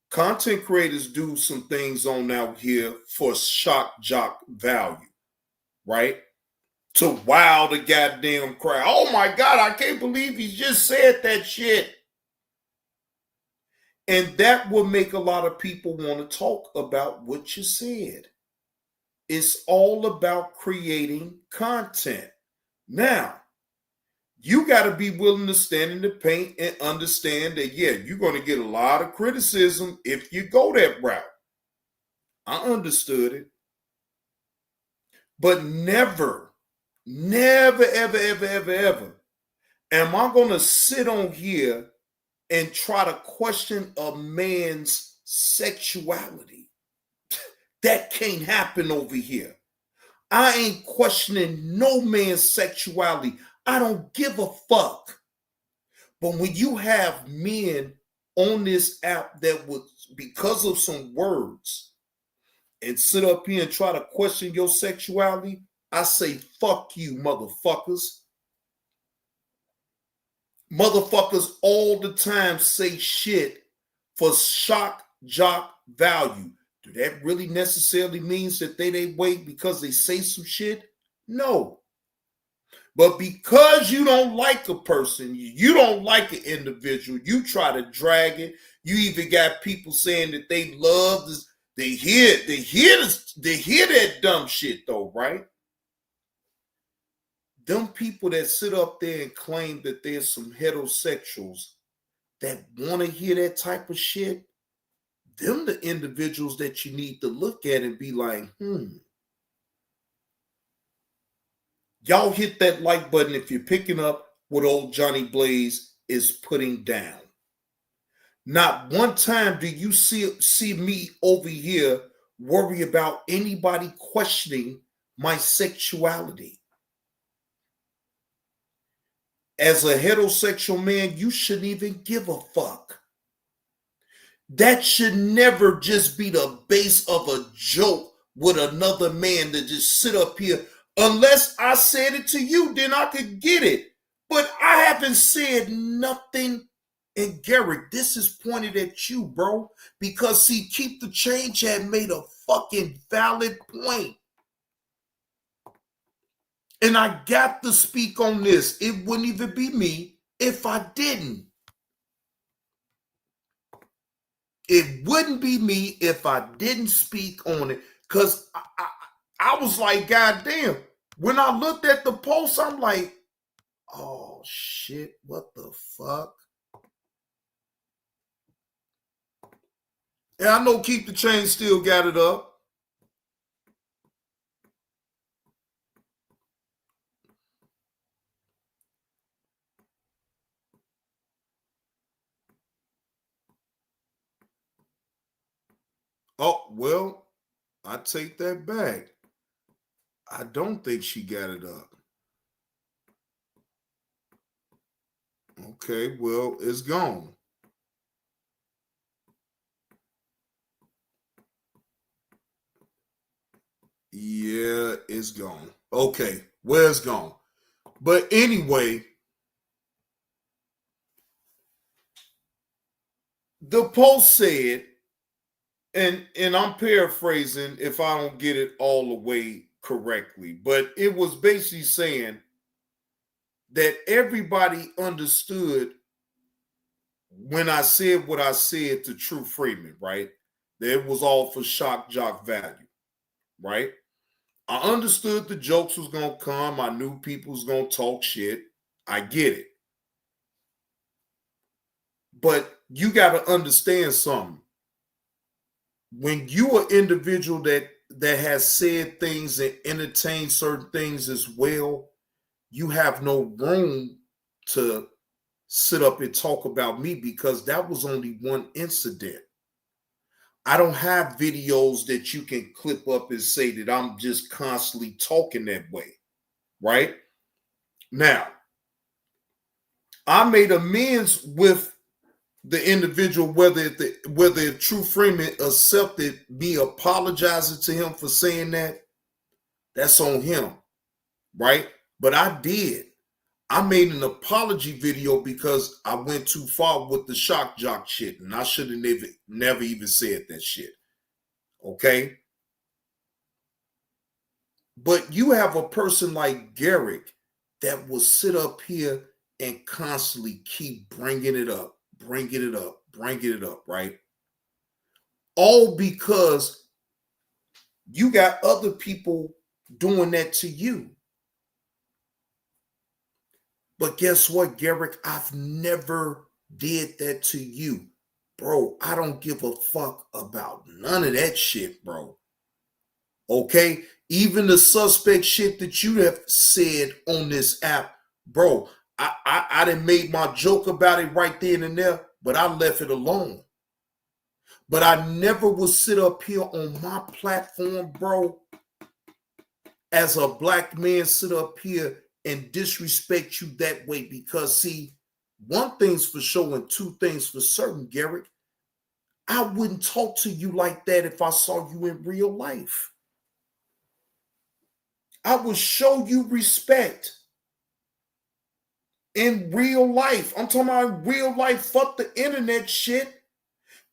S3: content creators do some things on out here for shock jock value, right? To wow the goddamn crowd. Oh my God, I can't believe he just said that shit. And that will make a lot of people want to talk about what you said. It's all about creating content. Now, you got to be willing to stand in the paint and understand that, yeah, you're going to get a lot of criticism if you go that route. I understood it. But never, ever, ever am I going to sit on here and try to question a man's sexuality. That can't happen over here. I ain't questioning no man's sexuality. I don't give a fuck. But when you have men on this app that would, because of some words, and sit up here and try to question your sexuality, I say, fuck you, motherfuckers. Motherfuckers all the time say shit for shock jock value. Do that really necessarily means that they wait because they say some shit? No. But because you don't like a person, you don't like an individual, you try to drag it. You even got people saying that they love this. They hear that dumb shit though, right? Them people that sit up there and claim that there's some heterosexuals that want to hear that type of shit, them the individuals that you need to look at and be like, Y'all hit that like button if you're picking up what old Johnny Blaze is putting down. Not one time do you see me over here worry about anybody questioning my sexuality. As a heterosexual man, you shouldn't even give a fuck. That should never just be the base of a joke with another man to just sit up here. Unless I said it to you, then I could get it. But I haven't said nothing. And Garrett, this is pointed at you, bro. Because see, Keep the Change had made a fucking valid point. And I got to speak on this. It wouldn't even be me if I didn't. It wouldn't be me if I didn't speak on it. Because I was like, God damn. When I looked at the post, I'm like, oh, shit, what the fuck? And I know Keep the Change still got it up. Oh, well, I take that back. I don't think she got it up. Okay, well, it's gone. Yeah, it's gone. Okay, well, it's gone. But anyway, the post said, and I'm paraphrasing if I don't get it all the way correctly, but it was basically saying that everybody understood when I said what I said to True Freeman, right? That it was all for shock jock value, right? I understood the jokes was going to come. I knew people was going to talk shit. I get it. But you got to understand something. When you're an individual that has said things and entertained certain things as well, you have no room to sit up and talk about me because that was only one incident. I don't have videos that you can clip up and say that I'm just constantly talking that way, right? Now, I made amends with the individual, whether True Freeman accepted me apologizing to him for saying that, that's on him, right? But I did. I made an apology video because I went too far with the shock jock shit, and I should have never even said that shit. Okay? But you have a person like Garrick that will sit up here and constantly keep bringing it up, right? All because you got other people doing that to you. But guess what, Garrick? I've never did that to you. Bro, I don't give a fuck about none of that shit, bro. Okay? Even the suspect shit that you have said on this app, bro, I done made my joke about it right then and there, but I left it alone. But I never will sit up here on my platform, bro, as a black man, sit up here and disrespect you that way, because see, one thing's for sure and two things for certain, Garrick. I wouldn't talk to you like that if I saw you in real life. I would show you respect in real life. I'm talking about real life, fuck the internet shit.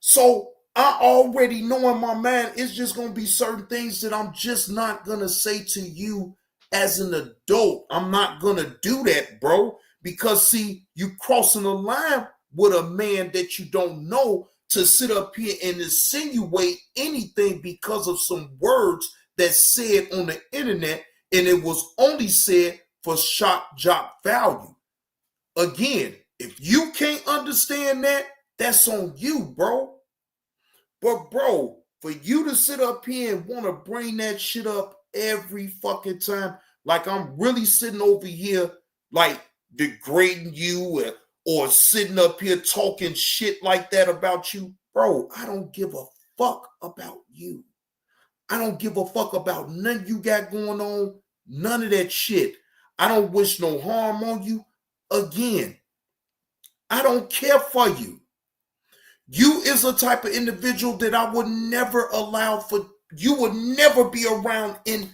S3: So I already know in my mind it's just going to be certain things that I'm just not going to say to you as an adult. I'm not going to do that, bro, because see, you crossing the line with a man that you don't know to sit up here and insinuate anything because of some words that's said on the internet, and it was only said for shock jock value. Again, if you can't understand that, that's on you, bro. But bro, for you to sit up here and want to bring that shit up every fucking time, like I'm really sitting over here like degrading you or sitting up here talking shit like that about you, bro, I don't give a fuck about you. I don't give a fuck about none you got going on, none of that shit. I don't wish no harm on you. Again, I don't care for you. You is a type of individual that I would never allow for. You would never be around in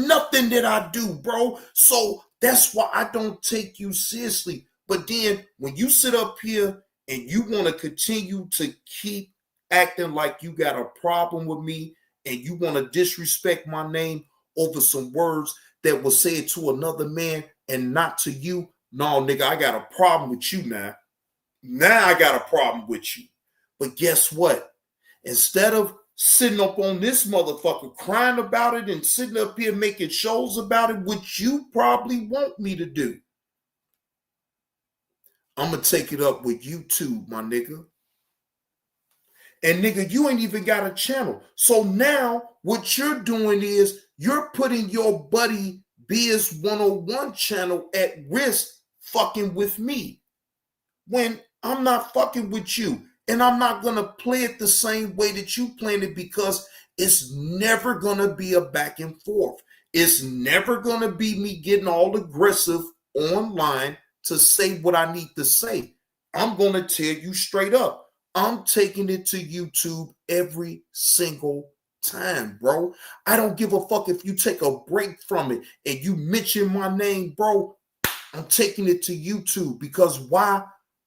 S3: nothing that I do, bro. So that's why I don't take you seriously. But then when you sit up here and you want to continue to keep acting like you got a problem with me and you want to disrespect my name over some words that were said to another man and not to you, no, nigga, I got a problem with you now. Now I got a problem with you. But guess what? Instead of sitting up on this motherfucker crying about it and sitting up here making shows about it, which you probably want me to do, I'm going to take it up with YouTube, my nigga. And nigga, you ain't even got a channel. So now what you're doing is you're putting your buddy Biz 101 channel at risk fucking with me when I'm not fucking with you. And I'm not going to play it the same way that you playing it, because it's never going to be a back and forth. It's never going to be me getting all aggressive online to say what I need to say. I'm going to tell you straight up. I'm taking it to YouTube every single time, bro. I don't give a fuck if you take a break from it and you mention my name, bro. I'm taking it to YouTube because why?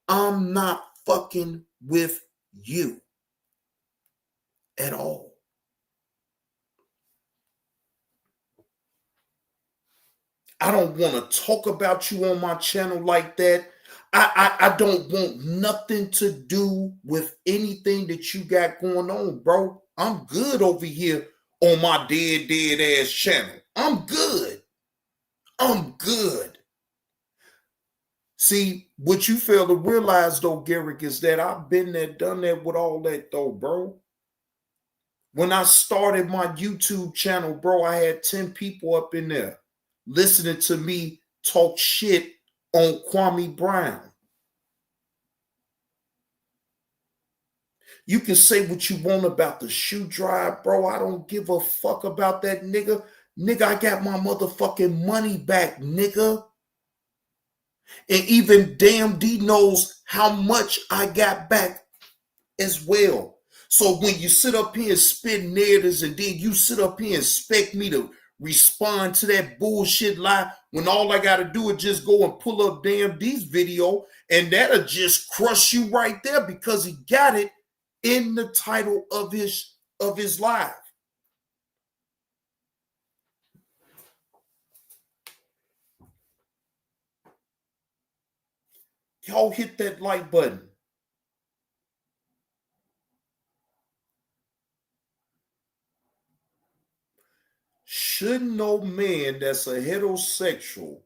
S3: I'm not fucking with you at all. I don't want to talk about you on my channel like that. I don't want nothing to do with anything that you got going on, bro. I'm good over here on my dead ass channel. I'm good. I'm good. See, what you fail to realize, though, Garrick, is that I've been there, done that with all that, though, bro. When I started my YouTube channel, bro, I had 10 people up in there listening to me talk shit on Kwame Brown. You can say what you want about the shoe drive, bro. I don't give a fuck about that, nigga. Nigga, I got my motherfucking money back, nigga. And even Damn D knows how much I got back as well. So when you sit up here and spit narratives and then you sit up here and expect me to respond to that bullshit lie when all I got to do is just go and pull up Damn D's video and that'll just crush you right there because he got it in the title of his live. Y'all hit that like button. Should no man that's a heterosexual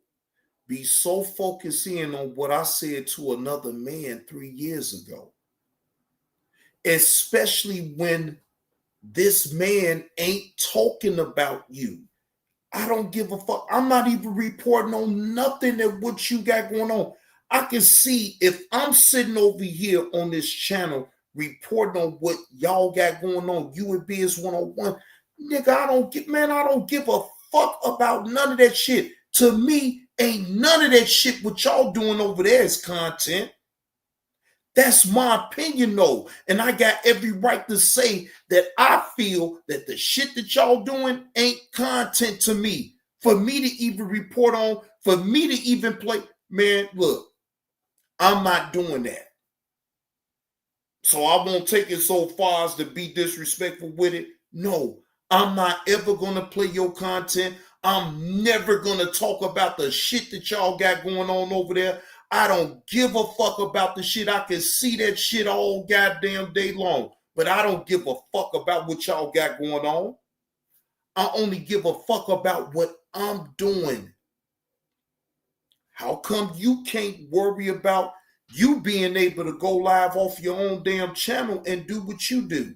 S3: be so focused in on what I said to another man 3 years ago? Especially when this man ain't talking about you. I don't give a fuck. I'm not even reporting on nothing that what you got going on. I can see if I'm sitting over here on this channel reporting on what y'all got going on, you and Biz 101. Nigga, I don't give a fuck about none of that shit. To me, ain't none of that shit what y'all doing over there is content. That's my opinion, though. And I got every right to say that I feel that the shit that y'all doing ain't content to me. For me to even report on, for me to even play, man, look, I'm not doing that. So I won't take it so far as to be disrespectful with it. No, I'm not ever going to play your content. I'm never going to talk about the shit that y'all got going on over there. I don't give a fuck about the shit. I can see that shit all goddamn day long. But I don't give a fuck about what y'all got going on. I only give a fuck about what I'm doing. How come you can't worry about you being able to go live off your own damn channel and do what you do?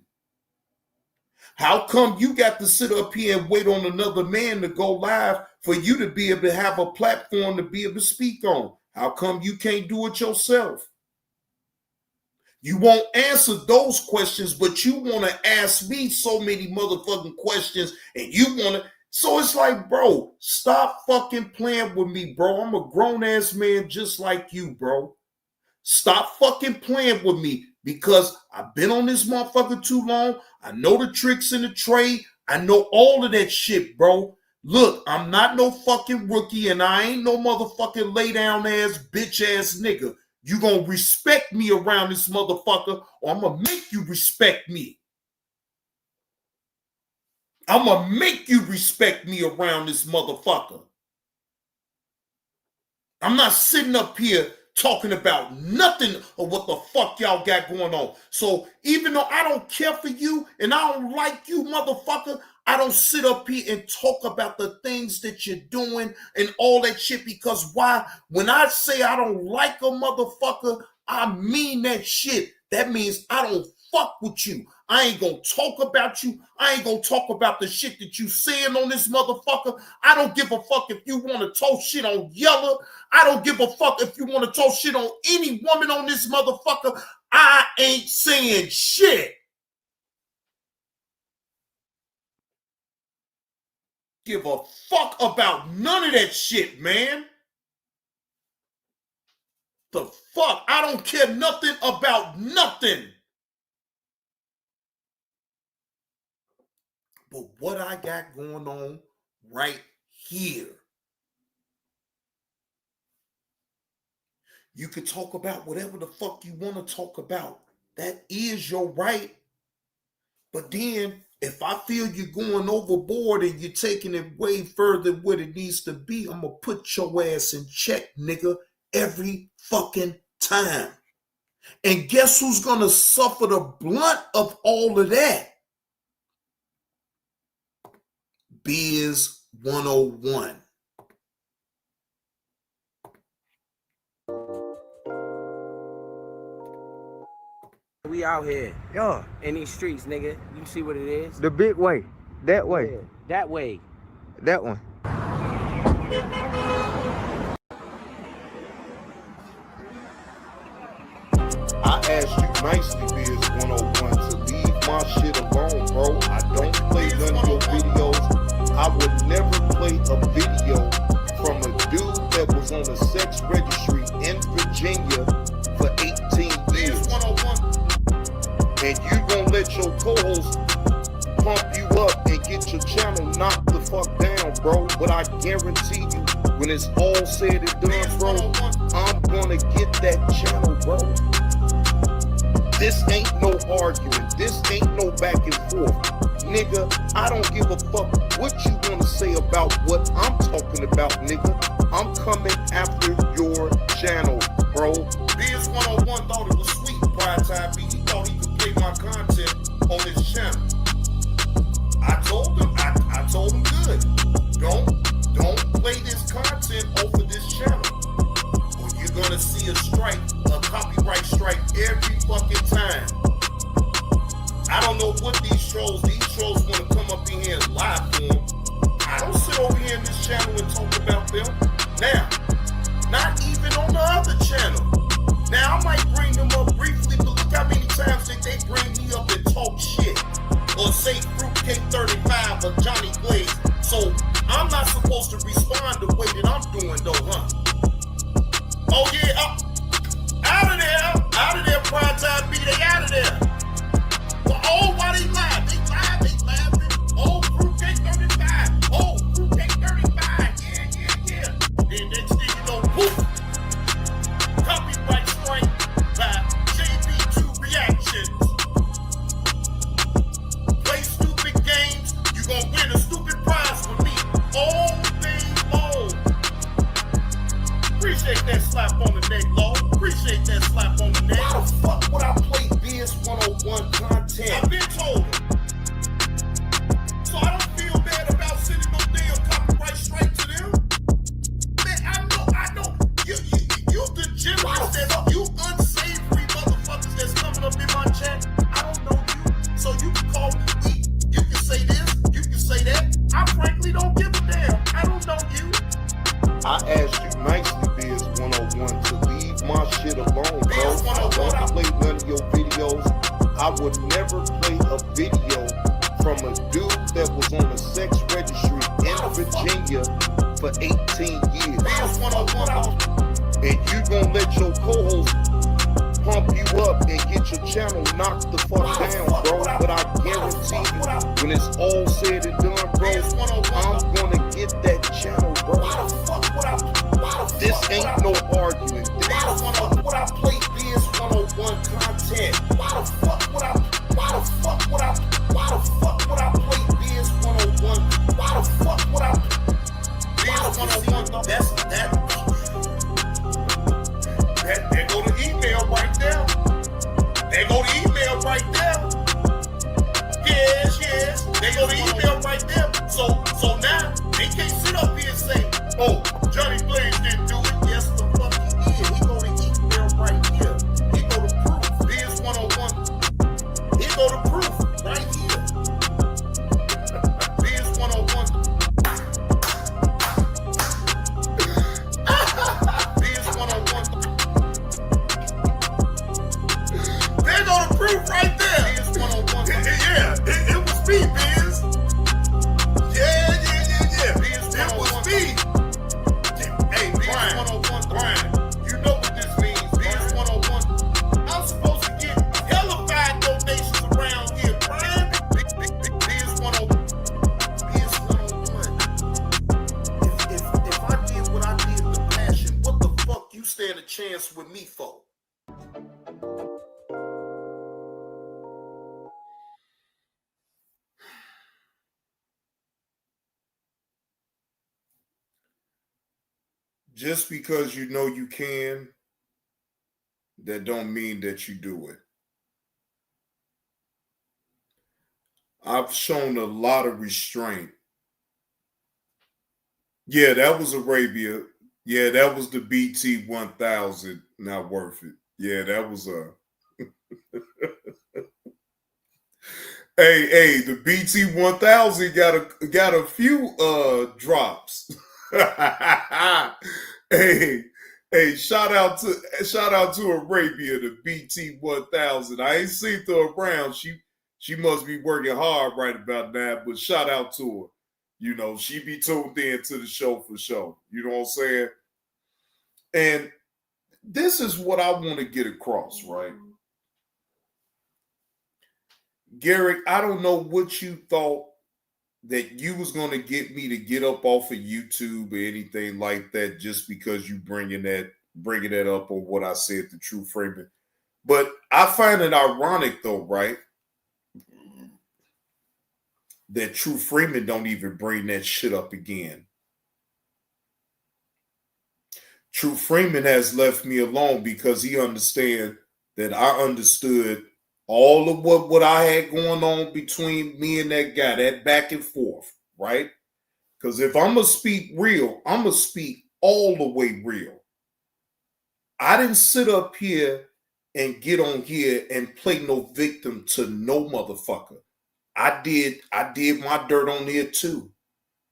S3: How come you got to sit up here and wait on another man to go live for you to be able to have a platform to be able to speak on? How come you can't do it yourself? You won't answer those questions, but you want to ask me so many motherfucking questions and you want to. So it's like, bro, stop fucking playing with me, bro. I'm a grown-ass man just like you, bro. Stop fucking playing with me because I've been on this motherfucker too long. I know the tricks in the trade. I know all of that shit, bro. Look, I'm not no fucking rookie and I ain't no motherfucking lay down ass bitch ass nigga. You gonna respect me around this motherfucker or I'm gonna make you respect me. I'm gonna make you respect me around this motherfucker. I'm not sitting up here talking about nothing of what the fuck y'all got going on. So even though I don't care for you and I don't like you, motherfucker, I don't sit up here and talk about the things that you're doing and all that shit because why? When I say I don't like a motherfucker, I mean that shit. That means I don't fuck with you. I ain't gonna talk about you. I ain't gonna talk about the shit that you saying on this motherfucker. I don't give a fuck if you want to talk shit on Yella. I don't give a fuck if you want to talk shit on any woman on this motherfucker. I ain't saying shit. Give a fuck about none of that shit, man. The fuck? I don't care nothing about nothing. But what I got going on right here, you can talk about whatever the fuck you want to talk about. That is your right. But then, if I feel you're going overboard and you're taking it way further than what it needs to be, I'm going to put your ass in check, nigga, every fucking time. And guess who's going to suffer the blunt of all of that? Biz 101.
S20: We out here. Yeah. In these streets, nigga. You see what it is?
S12: The big way. That way.
S20: Yeah. That way.
S12: That one.
S3: I asked you nicely, Biz 101. let your co-host pump you up and get your channel knocked the fuck down, bro. But I guarantee you, when it's all said and done, bro, I'm gonna get that channel, bro. This ain't no arguing. This ain't no back and forth. Nigga, I don't give a fuck what you want to say about what I'm talking about, nigga. I'm coming after your channel, bro. Biz 101 thought it was sweet, Prime Time B. He thought he could play my content on his channel. I told him good. Don't play this content over this channel. Or you're gonna see a strike, a copyright strike every fucking time. I don't know what these trolls want to come up in here and lie for them. I don't sit over here in this channel and talk about them. Now, not even on the other channel. Now, I might bring them up briefly, but look how many times they bring me up and talk shit. Or say Fruitcake 35 or Johnny Blaze. So, I'm not supposed to respond the way that I'm doing though, huh? Oh yeah, out of there, Prime Time B, they out of there. Well, oh, why they live? They live. Oh, Fruitcake 35. Oh, Fruitcake 35. Yeah. Then next thing you know, poof. Copyright strike by JB2 Reactions. Play stupid games, you gonna win a stupid prize with me all day long. Appreciate that slap on the neck, Lord. Appreciate that slap on the neck. Why the fuck would I play Biz 101 content? I've been told him. So I don't feel bad about sending no damn copyright straight to them. Man, I know. You degenerates, you unsavory motherfuckers that's coming up in my chat. I don't know you. So you can call me weak. You can say this, you can say that. I frankly don't give a damn. I don't know you. I asked you nicely, Biz 101, to leave my shit alone, bro. I won't play none of your videos. I would never play a video from a dude that was on a sex registry in Virginia for 18 years. Biz 101, and you gonna let your co-host pump you up and get your channel knocked the fuck down, bro. But I guarantee you, when it's all said and done, bro, I'm gonna get that channel, bro. This ain't no arguing. Would I play Biz 101 content? Why the fuck would I play Biz 101? Why the fuck would I Biz 101? That's that. There go the email right there. There go the email right there. Yes. There go the email right there. So now they can't sit up here and say, oh, Johnny Blaze didn't do it. Yes, the fuck he did. He go to email right here. He go to proof. Biz 101. He go to proof right here. Biz 101. Biz 101. They go to proof right there. Biz 101. Yeah, it was me, Biz. Yeah. Biz 101. It was me. Hey, Biz 101. Brian, you know what this means. Biz 101. I'm supposed to get hellified donations around here, Brian. Biz 101. Biz 101. If I did what I did with passion, what the fuck you stand a chance with me for? Just because you know you can, that don't mean that you do it. I've shown a lot of restraint. Yeah, that was Arabia. Yeah, that was the BT 1000. Not worth it. Yeah, that was a... Hey, the BT 1000 got a few drops. Hey, shout out to Arabia, the BT 1000. I ain't seen her around. She must be working hard right about now, but shout out to her. You know, she be tuned in to the show for sure. You know what I'm saying? And this is what I want to get across, right? Garrick, I don't know what you thought that you was going to get me to get up off of YouTube or anything like that just because you bringing that up on what I said to True Freeman. But I find it ironic though, right? That True Freeman don't even bring that shit up again. True Freeman has left me alone because he understands that I understood all of what I had going on between me and that guy, that back and forth, right? Because if I'm going to speak real, I'm going to speak all the way real. I didn't sit up here and get on here and play no victim to no motherfucker. I did my dirt on here too.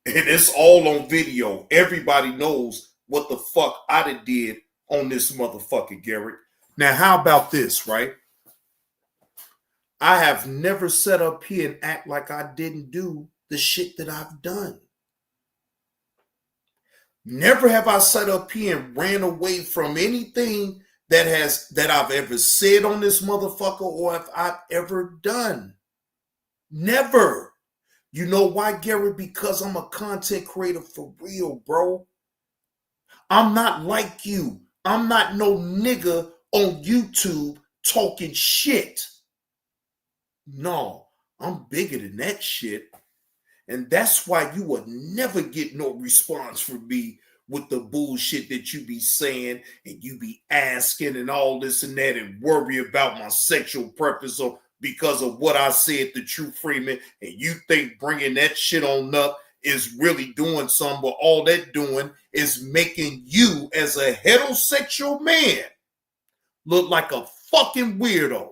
S3: And it's all on video. Everybody knows what the fuck I did on this motherfucker, Garrett. Now, how about this, right? I have never sat up here and act like I didn't do the shit that I've done. Never have I sat up here and ran away from anything that I've ever said on this motherfucker or have I've ever done. Never. You know why, Garrett? Because I'm a content creator for real, bro. I'm not like you. I'm not no nigga on YouTube talking shit. No, I'm bigger than that shit. And that's why you will never get no response from me with the bullshit that you be saying and you be asking and all this and that and worry about my sexual preference or because of what I said to True Freeman, and you think bringing that shit on up is really doing something, but all that doing is making you as a heterosexual man look like a fucking weirdo.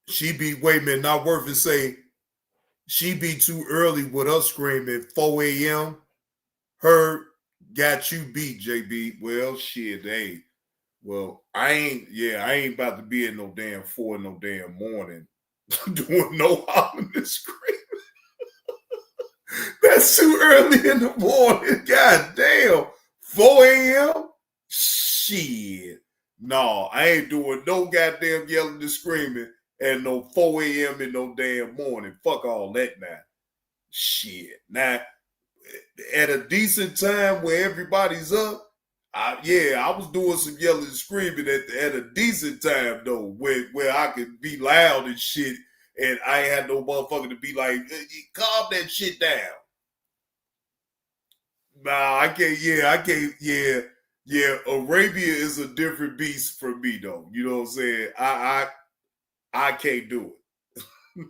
S3: She be, wait a minute, not worth it, say, she be too early with us screaming 4 a.m. Her got you beat, JB. Well, shit, hey. Well, I ain't about to be at no damn 4 in no damn morning doing no hollering and screaming. That's too early in the morning. God damn. 4 a.m.? Shit. No, I ain't doing no goddamn yelling and screaming at no 4 a.m. in no damn morning. Fuck all that now. Shit. Now, at a decent time where everybody's up, I was doing some yelling and screaming at a decent time though, where I could be loud and shit, and I ain't had no motherfucker to be like, calm that shit down. Nah, I can't. Arabia is a different beast for me though. You know what I'm saying? I can't do it.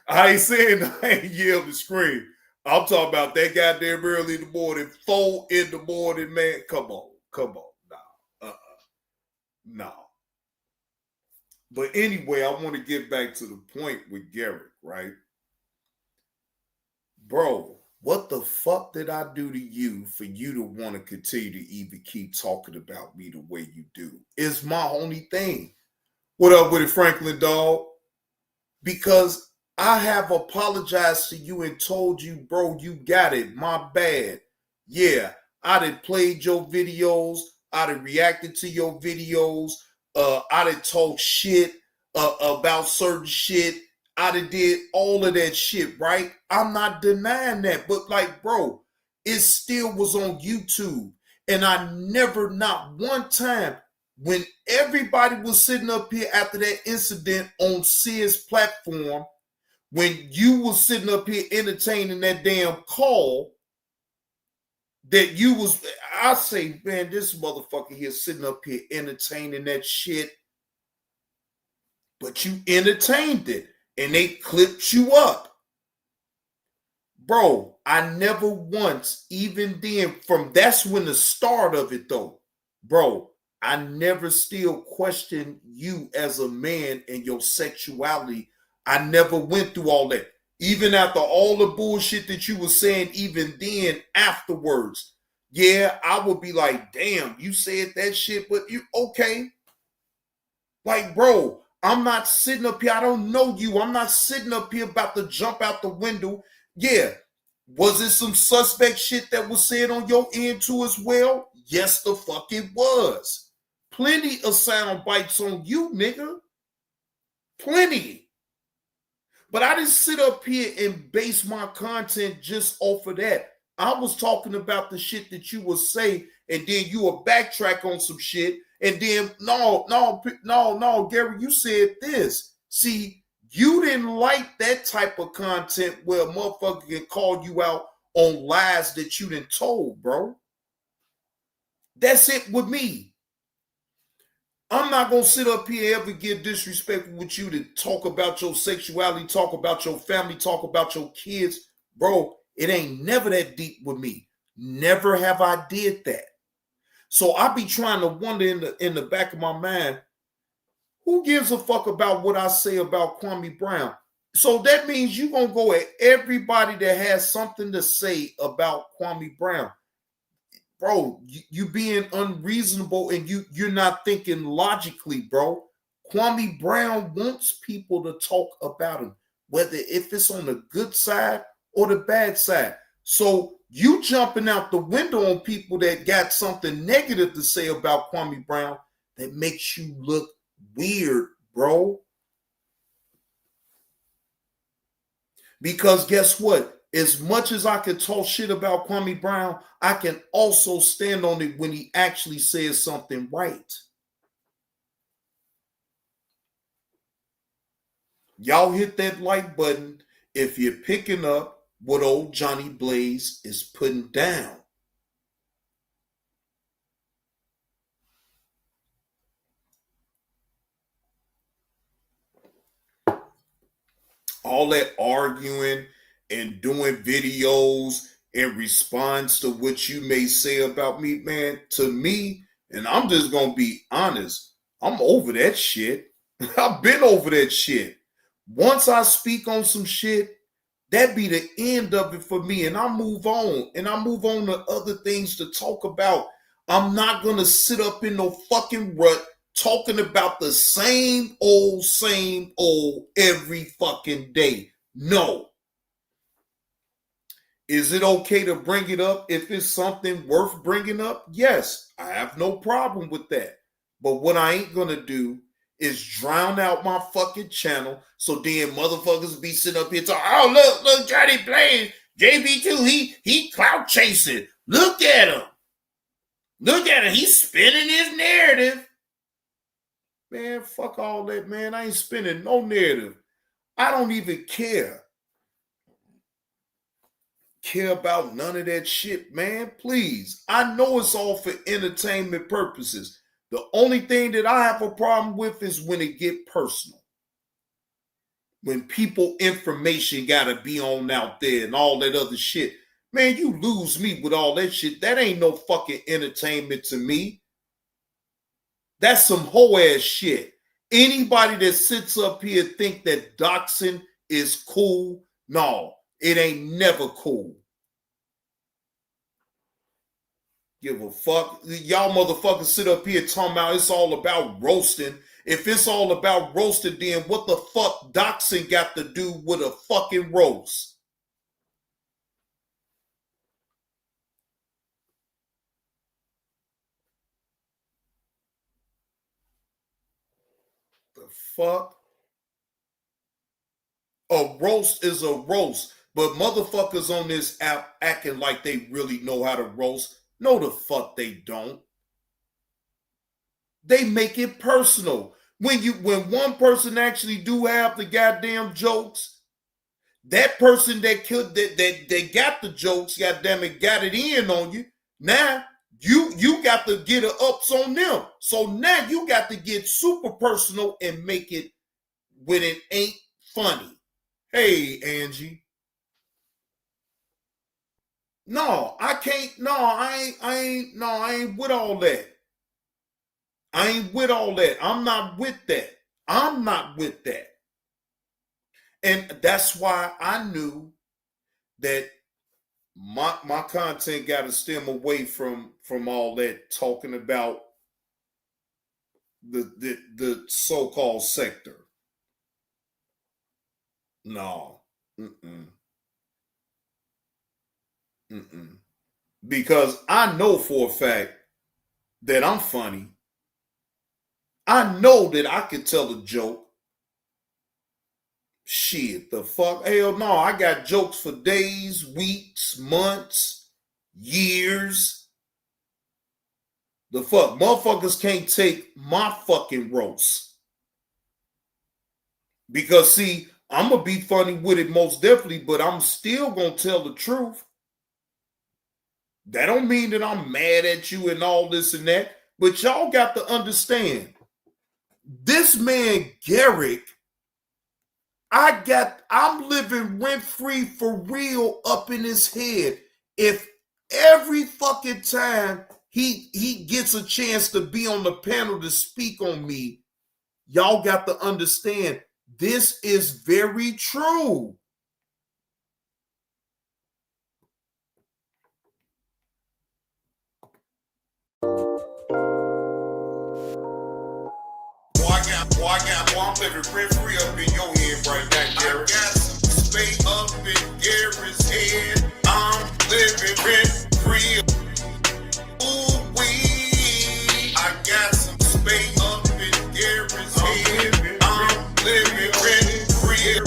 S3: I ain't saying I ain't yell and scream. I'm talking about that goddamn early in the morning, 4 in the morning, man. Come on. No. But anyway, I want to get back to the point with Garrett, right? Bro, what the fuck did I do to you for you to want to continue to even keep talking about me the way you do? It's my only thing. What up with it, Franklin, dog? Because I have apologized to you and told you, bro, you got it. My bad. Yeah, I done played your videos. I done reacted to your videos. I done talked shit about certain shit. I done did all of that shit, right? I'm not denying that. But like, bro, it still was on YouTube. And I never, not one time, when everybody was sitting up here after that incident on Sid's platform, when you was sitting up here entertaining that damn call, that you was, I say, man, this motherfucker here sitting up here entertaining that shit, but you entertained it, and they clipped you up. Bro, I never once, even then, that's when the start of it though, bro, I never still questioned you as a man and your sexuality. I never went through all that. Even after all the bullshit that you were saying, even then afterwards, yeah, I would be like, damn, you said that shit, but you okay. Like, bro, I'm not sitting up here. I don't know you. I'm not sitting up here about to jump out the window. Yeah. Was it some suspect shit that was said on your end too as well? Yes, the fuck it was. Plenty of sound bites on you, nigga. Plenty. But I didn't sit up here and base my content just off of that. I was talking about the shit that you will say, and then you will backtrack on some shit. And then, no, Gary, you said this. See, you didn't like that type of content where a motherfucker can call you out on lies that you done told, bro. That's it with me. I'm not going to sit up here and ever get disrespectful with you to talk about your sexuality, talk about your family, talk about your kids. Bro, it ain't never that deep with me. Never have I did that. So I be trying to wonder in the back of my mind, who gives a fuck about what I say about Kwame Brown? So that means you're going to go at everybody that has something to say about Kwame Brown. Bro, you being unreasonable and you're not thinking logically, bro. Kwame Brown wants people to talk about him, whether if it's on the good side or the bad side. So you jumping out the window on people that got something negative to say about Kwame Brown, that makes you look weird, bro. Because guess what? As much as I can talk shit about Kwame Brown, I can also stand on it when he actually says something right. Y'all hit that like button if you're picking up what old Johnny Blaze is putting down. All that arguing and doing videos in response to what you may say about me, man, to me, and I'm just going to be honest, I'm over that shit. I've been over that shit. Once I speak on some shit, that be the end of it for me, and I move on, to other things to talk about. I'm not going to sit up in no fucking rut talking about the same old every fucking day. No. Is it okay to bring it up if it's something worth bringing up? Yes, I have no problem with that. But what I ain't going to do is drown out my fucking channel so then motherfuckers be sitting up here talking, oh, look, Johnny Blaze, JB2, he clout chasing. Look at him. He's spinning his narrative. Man, fuck all that, man. I ain't spinning no narrative. I don't even care about none of that shit, man. Please. I know it's all for entertainment purposes. The only thing that I have a problem with is when it get personal. When people information gotta be on out there and all that other shit. Man, you lose me with all that shit. That ain't no fucking entertainment to me. That's some hoe ass shit. Anybody that sits up here think that doxing is cool, no. It ain't never cool. Give a fuck. Y'all motherfuckers sit up here talking about it's all about roasting. If it's all about roasting, then what the fuck doxing got to do with a fucking roast? The fuck? A roast is a roast. But motherfuckers on this app acting like they really know how to roast. No, the fuck they don't. They make it personal. When one person actually do have the goddamn jokes, that person that got the jokes, goddamn it, got it in on you. Now you got to get the ups on them. So now you got to get super personal and make it when it ain't funny. Hey, Angie. No, I can't. No, I ain't with all that. I ain't with all that. I'm not with that. And that's why I knew that my content got to stem away from all that talking about the so-called sector. No. Because I know for a fact that I'm funny. I know that I can tell a joke. Shit, the fuck? Hell no, I got jokes for days, weeks, months, years. The fuck? Motherfuckers can't take my fucking roast. Because, see, I'm going to be funny with it most definitely, but I'm still going to tell the truth. That don't mean that I'm mad at you and all this and that, but y'all got to understand, this man, Garrick, I'm living rent-free for real up in his head. If every fucking time he gets a chance to be on the panel to speak on me, y'all got to understand, this is very true. I'm living rent-free up in your head right now, Garrett. I got some space up in Garrett's head. I'm living rent-free. Ooh-wee. I got some space up in Garrett's head. I'm living rent-free.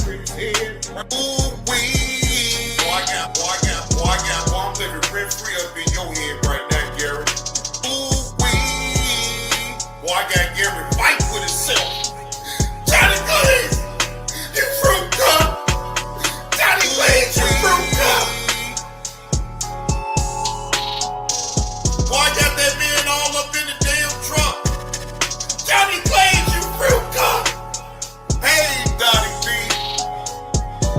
S3: Ooh-wee. I'm living rent-free up in your head right now, Garrett. Ooh-wee. Boy, I got Garrett fight with himself. Johnny Blaze, you fruit cup. Johnny Blaze, you fruit cup. Boy, I got that man all up in the damn truck. Johnny Blaze, you fruit cup. Hey, Dottie B.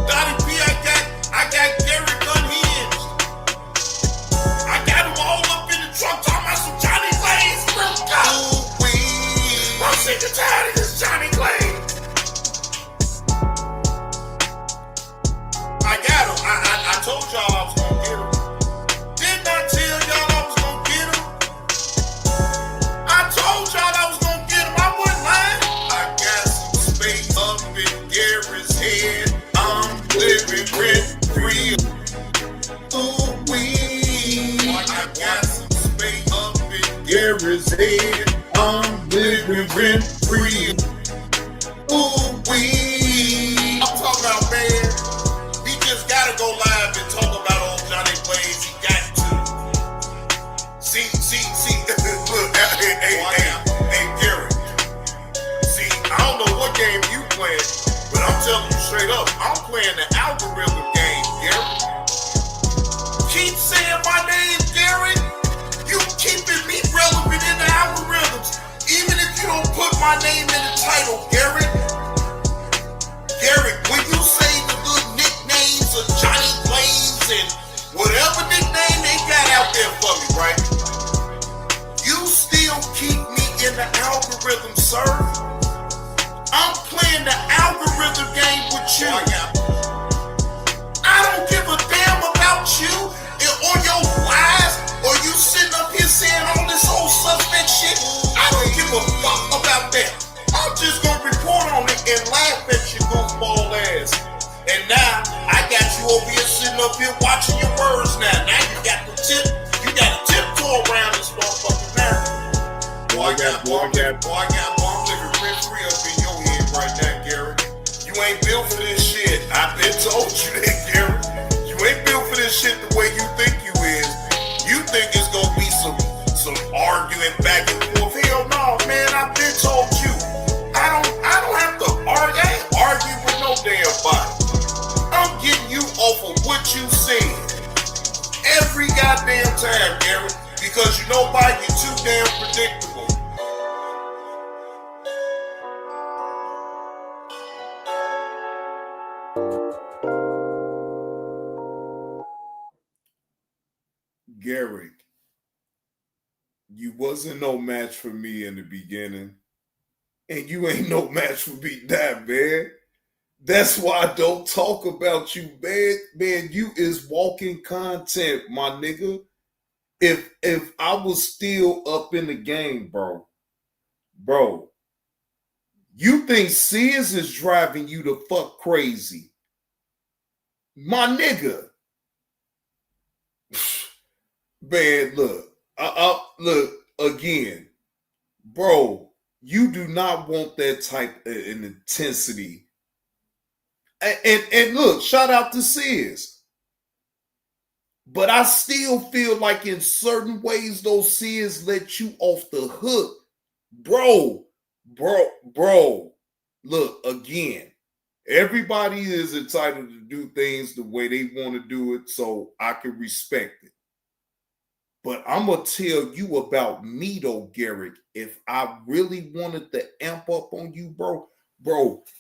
S3: Dottie B, I got Garrett unhinged. I got him all up in the truck talking about some Johnny Blaze fruit cup. Ooh-wee. I'm sick and tired of this Johnny Blaze. I told y'all I was gonna get him. Didn't I tell y'all I was gonna get him? I told y'all I was gonna get him. I wasn't lying. I got some space up in Garrett's head. I'm living rent-free. Ooh-wee. I got some space up in Garrett's head. I'm living rent-free. Ooh-wee. I'm talking about, man, he just gotta go live and talk about old Johnny Blaze. He got to. See. Look, hey, Garrett. See, I don't know what game you playing, but I'm telling you straight up, I'm playing the algorithm game, Garrett. Keep saying my name, Garrett. You keeping me relevant in the algorithms, even if you don't put my name in the title, Garrett. Garrett, when you say the good nicknames of Johnny Blaze and whatever nickname they got out there for me, right? You still keep me in the algorithm, sir. I'm playing the algorithm game with you. I don't give a damn about you or your lies or you sitting up here saying all this old suspect shit. I don't give a fuck about that. I'm just gonna report on it and laugh at your goofball ass. And now I got you over here sitting up here watching your words now. Now you got to tiptoe around this motherfucker now. Boy, I'm living rent-free up in your head right now, Garrett. You ain't built for this shit. I've been told you that, Garrett. You ain't built for this shit the way you think you is. You think it's gonna be some arguing back and forth. Hell no, man, I've been told you. I don't have to argue. I ain't arguing with no damn body. I'm getting you off of what you said every goddamn time, Garrett, because you know why? You're too damn predictable. Garrett, you wasn't no match for me in the beginning, and you ain't no match for me now, man. That's why I don't talk about you, man. Man, you is walking content, my nigga. If I was still up in the game, bro, you think Sears is driving you the fuck crazy. My nigga. Man, look, again, bro, you do not want that type of intensity. And look, shout out to Sis. But I still feel like in certain ways, those Sis let you off the hook. Bro. Look, again, everybody is entitled to do things the way they want to do it, so I can respect it. But I'm going to tell you about me, though, Garrick. If I really wanted to amp up on you, bro,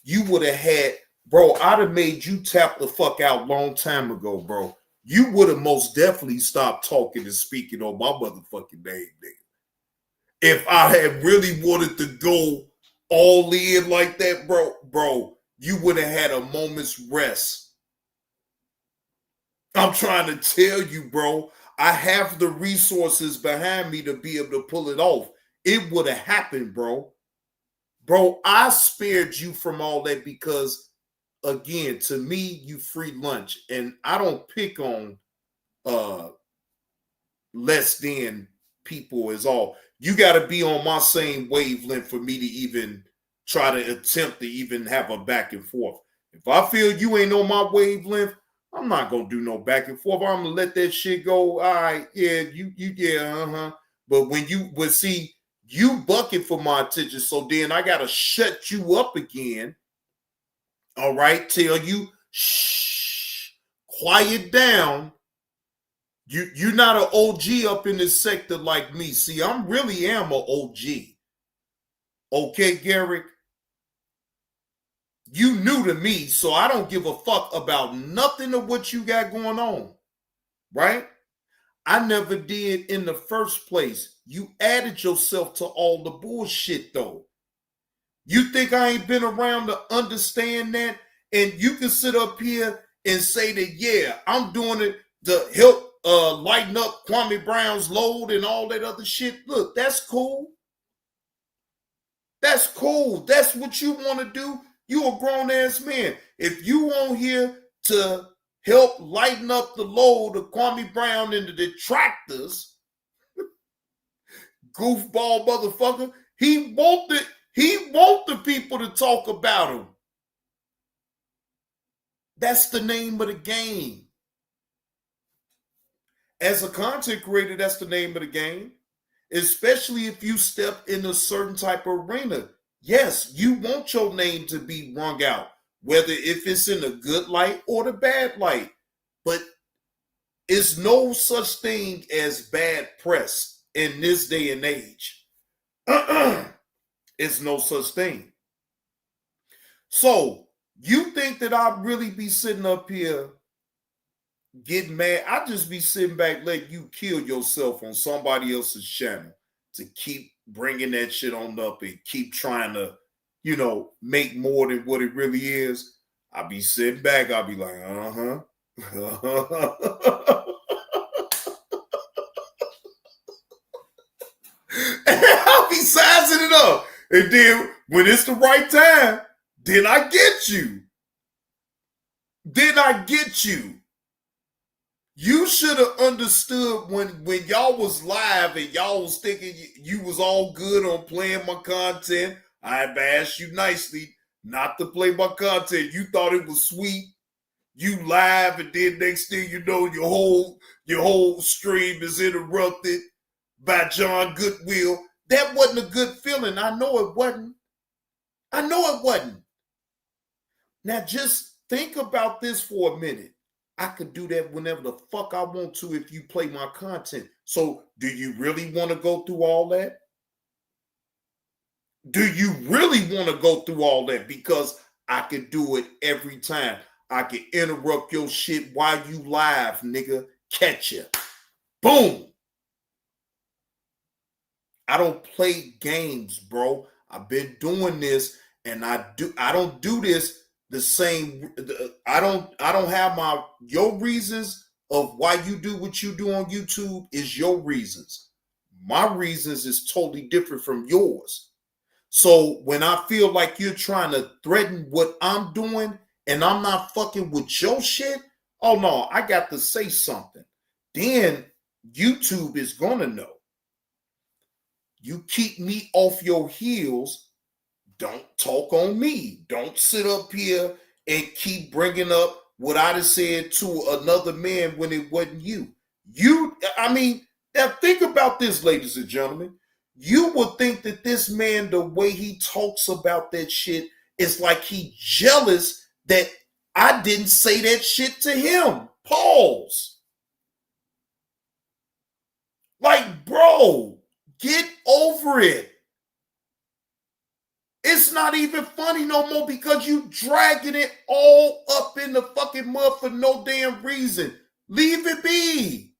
S3: you would have had, I'd have made you tap the fuck out long time ago, bro. You would have most definitely stopped talking and speaking on my motherfucking name, nigga. If I had really wanted to go all in like that, bro, you would have had a moment's rest. I'm trying to tell you, bro, I have the resources behind me to be able to pull it off. It would have happened, bro. Bro, I spared you from all that because, again, to me, you free lunch. And I don't pick on less than people as all. You got to be on my same wavelength for me to even try to attempt to even have a back and forth. If I feel you ain't on my wavelength, I'm not going to do no back and forth. I'm going to let that shit go. All right, yeah, But see, you bucking for my attention, so then I got to shut you up again. All right, tell you, shh, quiet down. You're not an OG up in this sector like me. See, I really am an OG. Okay, Garrick? You new to me, so I don't give a fuck about nothing of what you got going on, right? I never did in the first place. You added yourself to all the bullshit, though. You think I ain't been around to understand that? And you can sit up here and say that, yeah, I'm doing it to help lighten up Kwame Brown's load and all that other shit. Look, that's cool. That's cool. That's what you want to do. You a grown-ass man. If you on here to help lighten up the load of Kwame Brown and the detractors, goofball motherfucker, he want the people to talk about him. That's the name of the game. As a content creator, that's the name of the game. Especially if you step in a certain type of arena. Yes, you want your name to be rung out, whether if it's in a good light or the bad light. But it's no such thing as bad press in this day and age. It's no such thing. So, you think that I'd really be sitting up here getting mad? I'd just be sitting back letting you kill yourself on somebody else's channel to keep bringing that shit on up and keep trying to, make more than what it really is. I'll be sitting back. I'll be like, uh-huh. And I'll be sizing it up. And then when it's the right time, then I get you. You should have understood when y'all was live and y'all was thinking you was all good on playing my content. I've asked you nicely not to play my content. You thought it was sweet. You live, and then next thing you know, your whole stream is interrupted by John Goodwill. That wasn't a good feeling. I know it wasn't. Now just think about this for a minute. I could do that whenever the fuck I want to if you play my content. So do you really want to go through all that? Do you really want to go through all that? Because I can do it every time. I can interrupt your shit while you live, nigga. Catch ya. Boom. I don't play games, bro. I've been doing this, and I don't do this the same. I don't have your reasons of why you do what you do on YouTube is your reasons. My reasons is totally different from yours. So when I feel like you're trying to threaten what I'm doing and I'm not fucking with your shit, oh no, I got to say something. Then YouTube is gonna know. You keep me off your heels. Don't talk on me. Don't sit up here and keep bringing up what I have said to another man when it wasn't you. Now think about this, ladies and gentlemen. You would think that this man, the way he talks about that shit, is like he jealous that I didn't say that shit to him. Pause. Like, bro, get over it. It's not even funny no more because you dragging it all up in the fucking mud for no damn reason. Leave it be.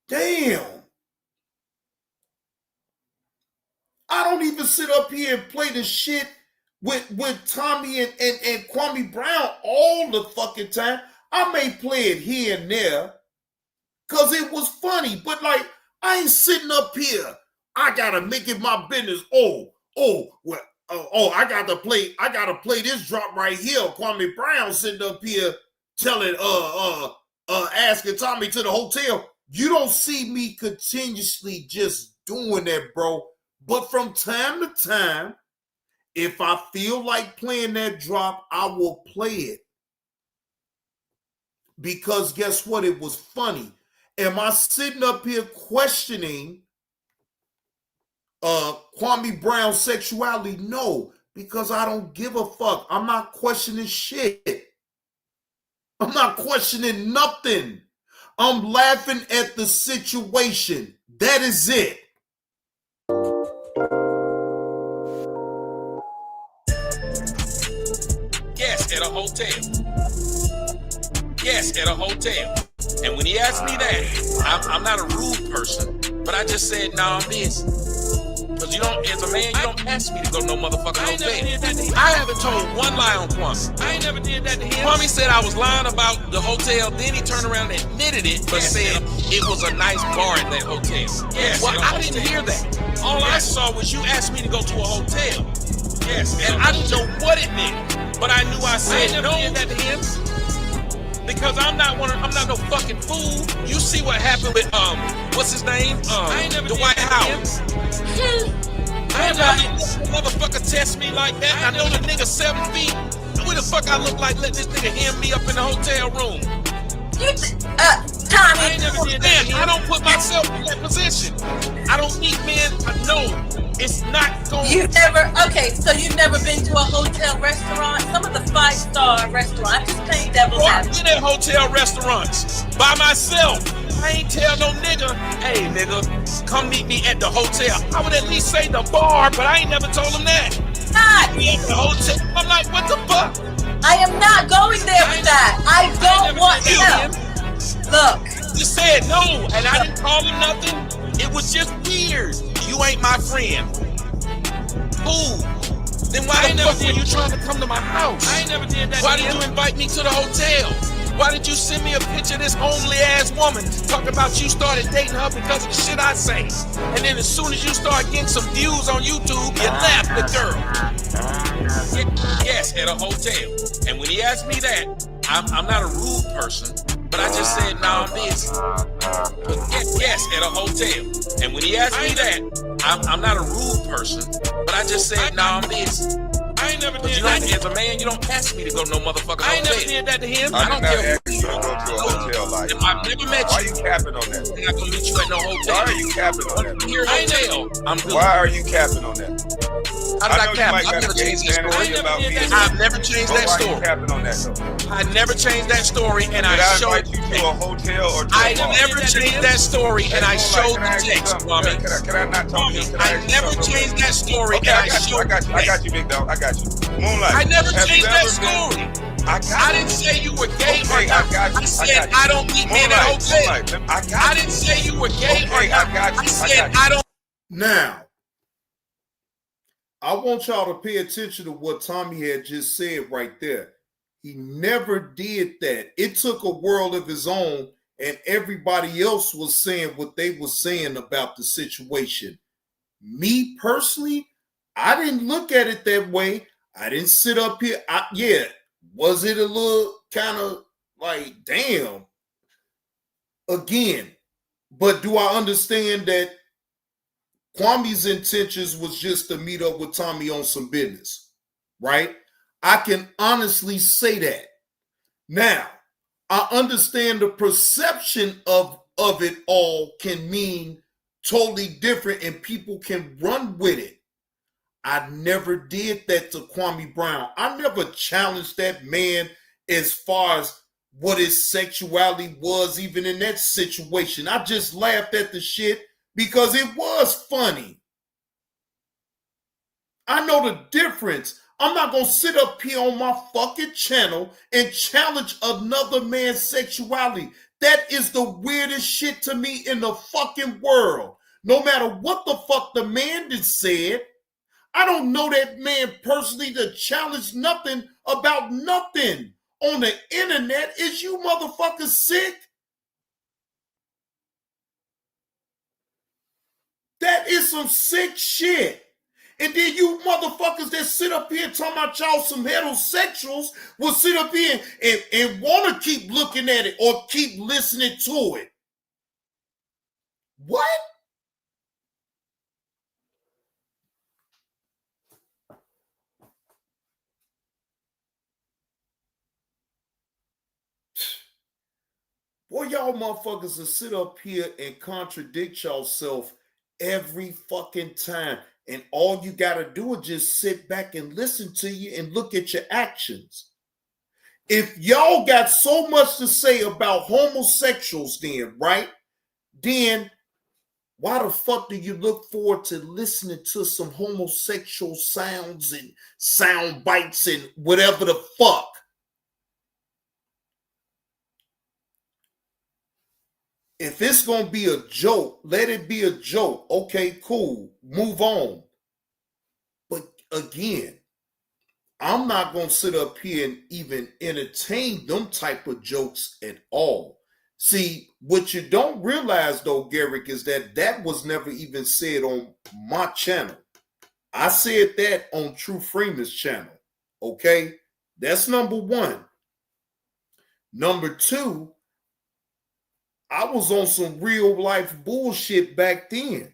S3: Damn. I don't even sit up here and play the shit with Tommy and Kwame Brown all the fucking time. I may play it here and there because it was funny, but like, I ain't sitting up here. I gotta make it my business. I gotta play this drop right here. Kwame Brown sitting up here telling asking Tommy to the hotel. You don't see me continuously just doing that, bro. But from time to time, if I feel like playing that drop, I will play it. Because guess what? It was funny. Am I sitting up here questioning Kwame Brown's sexuality? No, because I don't give a fuck. I'm not questioning shit. I'm not questioning nothing. I'm laughing at the situation. That is it.
S21: Yes, at a hotel. Yes, at a hotel. And when he asked me that, I'm not a rude person, but I just said, nah, I'm busy. Because you don't, as a man, you don't ask me to go to no motherfucking hotel. I haven't told one lie on Kwame. I ain't never did that to him. Kwame said I was lying about the hotel, then he turned around and admitted it, but said it was a nice bar at that hotel. Yes, well, I didn't hear that. All I saw was you asked me to go to a hotel. Yes, and I didn't know what it meant, but I knew I said no. Did that to him. Because I'm not no fucking fool. You see what happened with what's his name? Dwight Howard. I never motherfucker test me like that. I know the nigga 7 feet. What the fuck I look like? Let this nigga hem me up in the hotel room. Tommy. I ain't never did that. I don't put myself in that position. I don't need men. I know it's not going.
S22: You never. Okay, so you've never been to a hotel restaurant? Some of the 5-star restaurants. I'm just playing devil's advocate.
S21: I've been at hotel restaurants by myself. I ain't tell no nigga, hey nigga, come meet me at the hotel. I would at least say the bar, but I ain't never told him that.
S22: Not.
S21: Me at the hotel. I'm like, what the fuck?
S22: I am not going there with that. I don't want to. Look.
S21: You said no, and I didn't call him nothing. It was just weird. You ain't my friend. Ooh. Then why the fuck were you trying to come to my house? I ain't never did that. Why did you invite me to the hotel? Why did you send me a picture of this homely ass woman? Talk about you started dating her because of the shit I say. And then as soon as you start getting some views on YouTube, you left the girl. Yes, at a hotel. And when he asked me that, I'm not a rude person, but I just said, nah, I'm busy. Yes, at a hotel. And when he asked me that, I'm not a rude person, but I just said, nah, I'm busy. I ain't never did that. As a man, you don't ask me to go to no motherfucking hotel. I ain't never did that to him. I don't care.
S23: Ask you to go to a hotel like that.
S21: I've never met you.
S23: Why are you capping on that?
S21: I'm not gonna meet you at no hotel.
S23: Why are you capping on that?
S21: Here, hotel. I'm good.
S23: Why are you capping on that?
S21: How did I cap? I've never changed that story. I've never changed that story.
S23: Why are you capping on that though?
S21: I never changed that story, and I showed
S23: you to a hotel or to
S21: I never changed that story, and I showed the text, Kwame.
S23: Can I not talk to you?
S21: I never changed that story, and I showed the text.
S23: I got you, big dog. I got you. Moonlight.
S21: I never changed that story. I didn't say you were gay or not. I said I don't meet men at hotels. I didn't say you were gay or not. I said I don't.
S3: Now, I want y'all to pay attention to what Tommy had just said right there. He never did that. It took a world of his own, and everybody else was saying what they were saying about the situation. Me personally, I didn't look at it that way. I didn't sit up here. Was it a little kind of like, damn? Again, But do I understand that Kwame's intentions was just to meet up with Tommy on some business, right? I can honestly say that. Now, I understand the perception of it all can mean totally different and people can run with it. I never did that to Kwame Brown. I never challenged that man as far as what his sexuality was, even in that situation. I just laughed at the shit because it was funny. I know the difference. I'm not going to sit up here on my fucking channel and challenge another man's sexuality. That is the weirdest shit to me in the fucking world. No matter what the fuck the man has said, I don't know that man personally to challenge nothing about nothing on the internet. Is you motherfuckers sick? That is some sick shit. And then you motherfuckers that sit up here talking about y'all some heterosexuals will sit up here and want to keep looking at it or keep listening to it. What? Boy, y'all motherfuckers will sit up here and contradict yourself every fucking time. And all you got to do is just sit back and listen to you and look at your actions. If y'all got so much to say about homosexuals then, right? Then why the fuck do you look forward to listening to some homosexual sounds and sound bites and whatever the fuck? If it's going to be a joke, let it be a joke. Okay, cool. Move on. But again, I'm not going to sit up here and even entertain them type of jokes at all. See, what you don't realize though, Garrick, is that that was never even said on my channel. I said that on True Freeman's channel. Okay? That's number one. Number two, I was on some real life bullshit back then.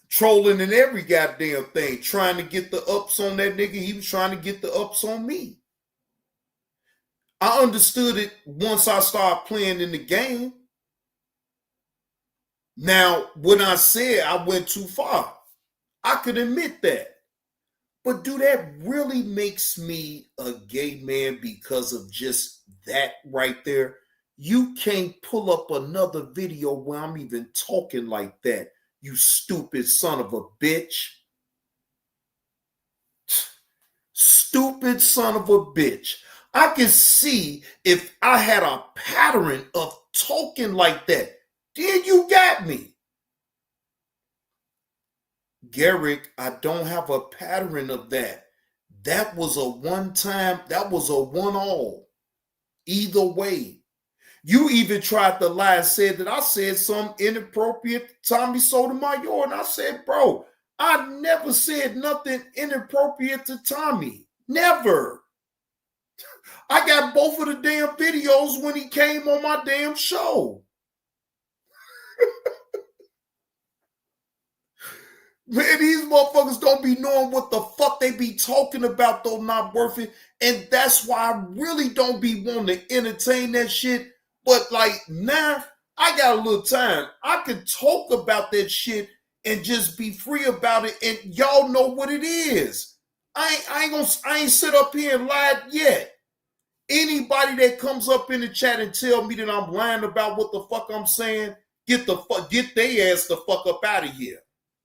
S3: Trolling in every goddamn thing, trying to get the ups on that nigga. He was trying to get the ups on me. I understood it once I started playing in the game. Now, when I said I went too far, I could admit that. But do that really makes me a gay man because of just that right there? You can't pull up another video where I'm even talking like that, you stupid son of a bitch. Stupid son of a bitch. I can see if I had a pattern of talking like that, then you got me. Garrick, I don't have a pattern of that. That was a one time, that was a one-all. Either way. You even tried to lie and said that I said something inappropriate to Tommy Sotomayor. And I said, bro, I never said nothing inappropriate to Tommy. Never. I got both of the damn videos when he came on my damn show. Man, these motherfuckers don't be knowing what the fuck they be talking about, though, not worth it. And that's why I really don't be wanting to entertain that shit. But like now, I got a little time. I can talk about that shit and just be free about it. And y'all know what it is. I ain't sit up here and lied yet. Anybody that comes up in the chat and tell me that I'm lying about what the fuck I'm saying, get their ass the fuck up out of here.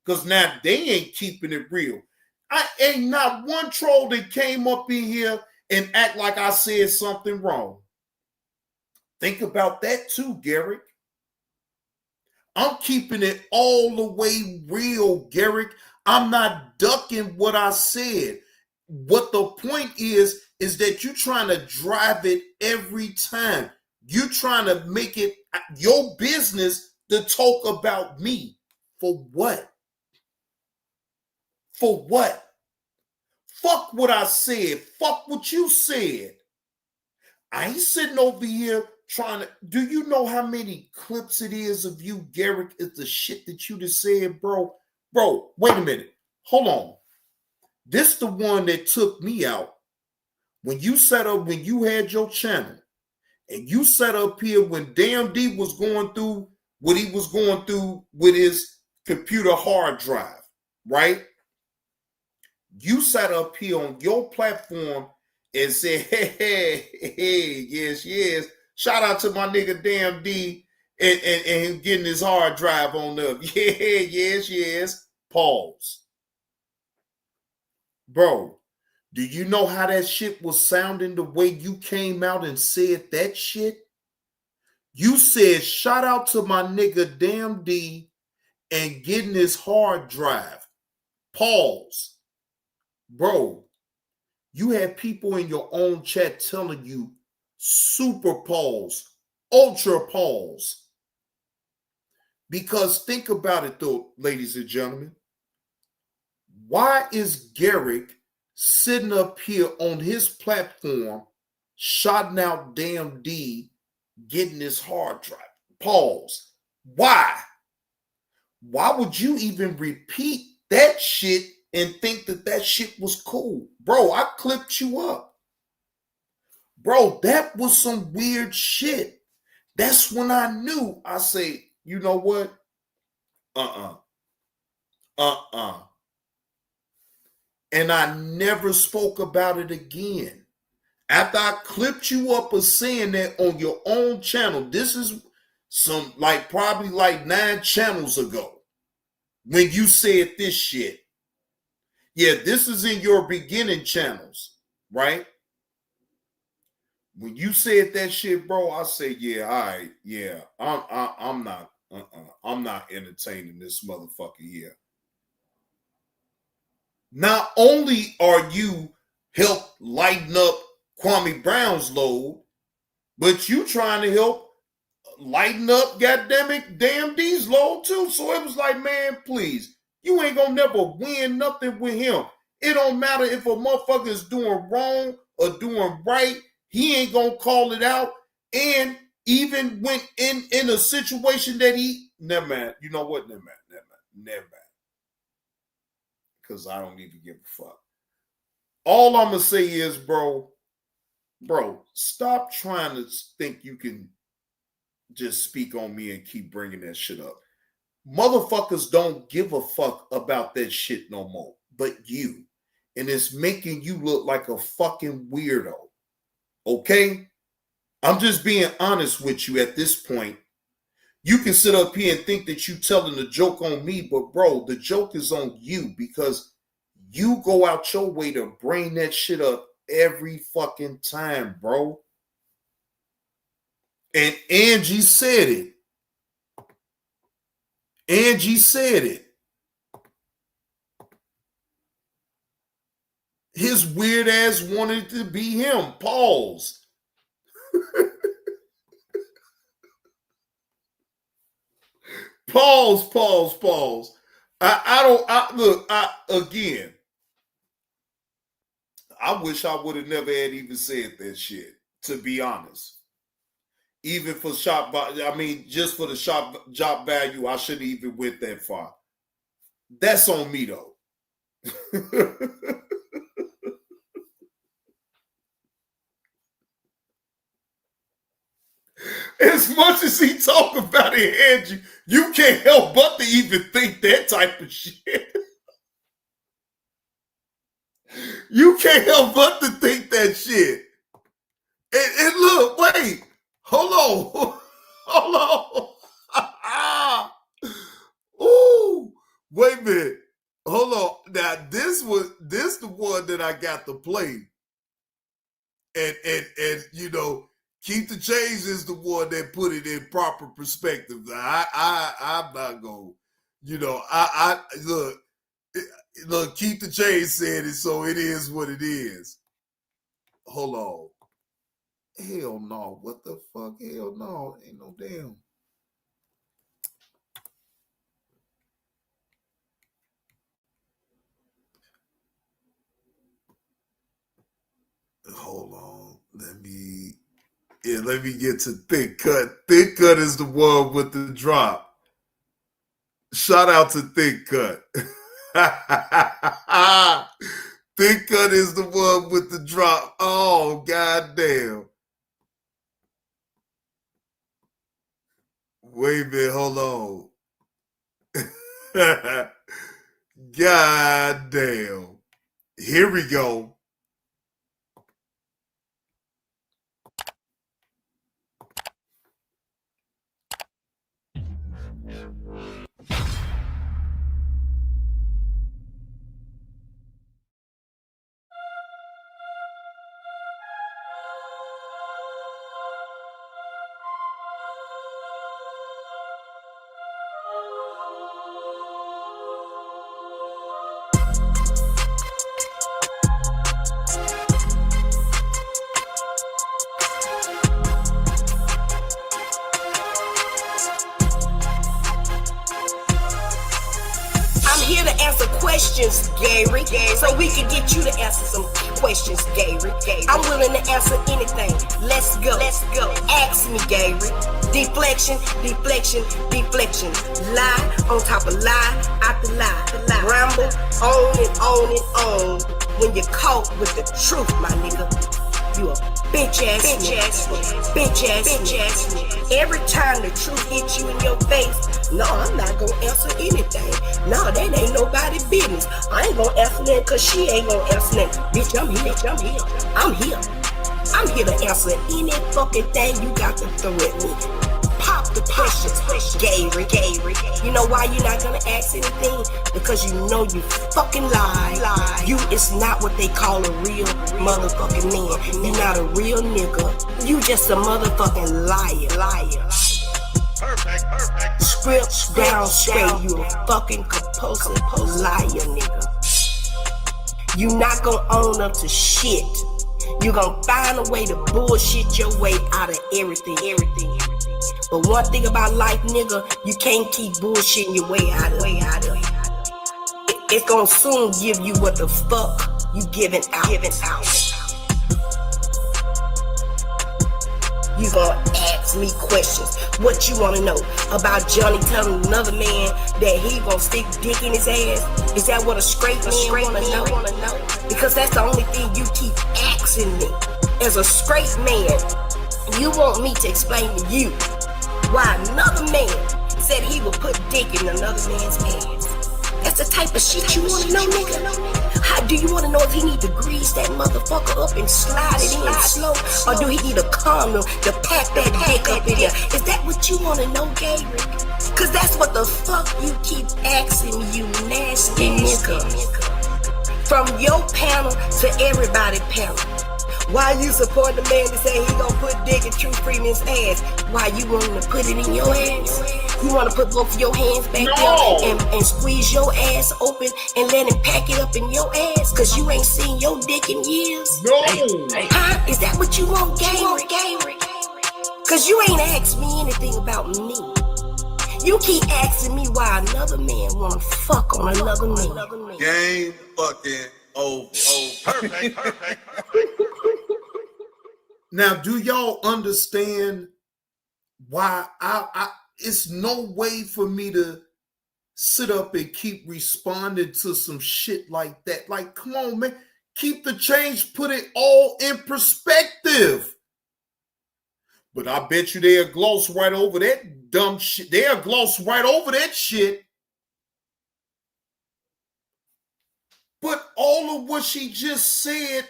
S3: Because now they ain't keeping it real. I ain't not one troll that came up in here and act like I said something wrong. Think about that too, Garrick. I'm keeping it all the way real, Garrick. I'm not ducking what I said. What the point is that you're trying to drive it every time. You're trying to make it your business to talk about me. For what? For what? Fuck what I said. Fuck what you said. I ain't sitting over here trying to, do you know how many clips it is of you, Garrick, is the shit that you just said, bro? Bro, wait a minute. Hold on. This the one that took me out. When you had your channel, and you sat up here when Damn D was going through what he was going through with his computer hard drive, right? You sat up here on your platform and said, hey, yes. Shout out to my nigga Damn D and him getting his hard drive on up. Yeah, yes. Pause. Bro, do you know how that shit was sounding the way you came out and said that shit? You said, shout out to my nigga Damn D and getting his hard drive. Pause. Bro, you had people in your own chat telling you super pause, ultra pause. Because think about it though, ladies and gentlemen. Why is Garrick sitting up here on his platform, shouting out Damn D, getting his hard drive? Pause. Why? Why would you even repeat that shit and think that shit was cool? Bro, I clipped you up. Bro, that was some weird shit. That's when I knew. I say, you know what? And I never spoke about it again. After I clipped you up of saying that on your own channel, this is probably 9 channels ago when you said this shit. Yeah, this is in your beginning channels, right? When you said that shit, bro, I said, yeah, all right, yeah, I'm not entertaining this motherfucker here. Not only are you help lighten up Kwame Brown's load, but you trying to help lighten up, goddammit, Damn D's load too. So it was like, man, please, you ain't gonna never win nothing with him. It don't matter if a motherfucker is doing wrong or doing right, he ain't gonna call it out. And even when in a situation that never mind. You know what? Never mind. Because I don't even give a fuck. All I'm going to say is, bro, stop trying to think you can just speak on me and keep bringing that shit up. Motherfuckers don't give a fuck about that shit no more, but you. And it's making you look like a fucking weirdo. Okay? I'm just being honest with you at this point. You can sit up here and think that you telling the joke on me, but bro, the joke is on you because you go out your way to bring that shit up every fucking time, bro. And Angie said it. His weird ass wanted to be him. Pause. Pause. Again, I wish I would have never had even said that shit, to be honest. Even for just for the job value, I shouldn't even went that far. That's on me though. As much as he talk about it, Angie, you can't help but to even think that type of shit. You can't help but to think that shit. And look, wait, hold on. Ooh, wait a minute. Hold on. Now this the one that I got to play. And you know, Keep the Change is the one that put it in proper perspective. I'm not gonna, you know, look, Keep the Change said it, so it is what it is. Hold on. Hell no. What the fuck? Hell no. Ain't no damn. Hold on. Let me Yeah, let me get to Thick Cut. Thick Cut is the one with the drop. Shout out to Thick Cut. Thick Cut is the one with the drop. Oh, goddamn. Wait a minute, hold on. Goddamn. Here we go.
S2: I'm here to answer questions, Gary, so we can get you to answer some questions, Gary. I'm willing to answer anything. Let's go. Ask me, Gary. Deflection. Lie on top of lie after lie. Ramble on and on and on. When you're caught with the truth, my nigga, you a bitch ass nigga. Every time the truth hits you in your face, no, I'm not gonna answer anything. No, that ain't nobody's business. I ain't gonna answer that because she ain't gonna answer that. Bitch, I'm here. I'm here to answer any fucking thing you got to throw at me. Pop the questions, Gary. You know why you're not gonna ask anything? Because you know you fucking lie. You is not what they call a real motherfucking man. You're not a real nigga. You just a motherfucking liar. Perfect. Script down straight. You a fucking compulsive liar, nigga. You not gonna own up to shit. You gonna find a way to bullshit your way out of everything. But one thing about life, nigga, you can't keep bullshitting your way out of it. It's gonna soon give you what the fuck you giving out. You gonna ask me questions. What you wanna know about Johnny telling another man that he gonna stick dick in his ass? Is that what a straight man wanna know? Because that's the only thing you keep asking me. As a straight man, you want me to explain to you why another man said he would put dick in another man's ass. That's the type of shit you wanna know, nigga? How do you wanna know if he need to grease that motherfucker up and slide it in slow? Or do he need a condom to pack that dick up in there? Is that what you wanna know, Gary? Cause that's what the fuck you keep asking, you nasty nigga. From your panel to everybody panel. Why you support the man to say he gonna put dick in True Freeman's ass? Why you want him to put it in your ass? You wanna put both of your hands back there and squeeze your ass open and let him pack it up in your ass? Cause you ain't seen your dick in years?
S3: No!
S2: Huh? Is that what you want, Gary? Cause you ain't asked me anything about me. You keep asking me why another man wanna fuck on another man.
S23: Game fucking over. Perfect.
S3: Now, do y'all understand why I it's no way for me to sit up and keep responding to some shit like that. Like, come on, man. Keep the change, put it all in perspective. But I bet you they'll gloss right over that dumb shit. They'll gloss right over that shit. But all of what she just said,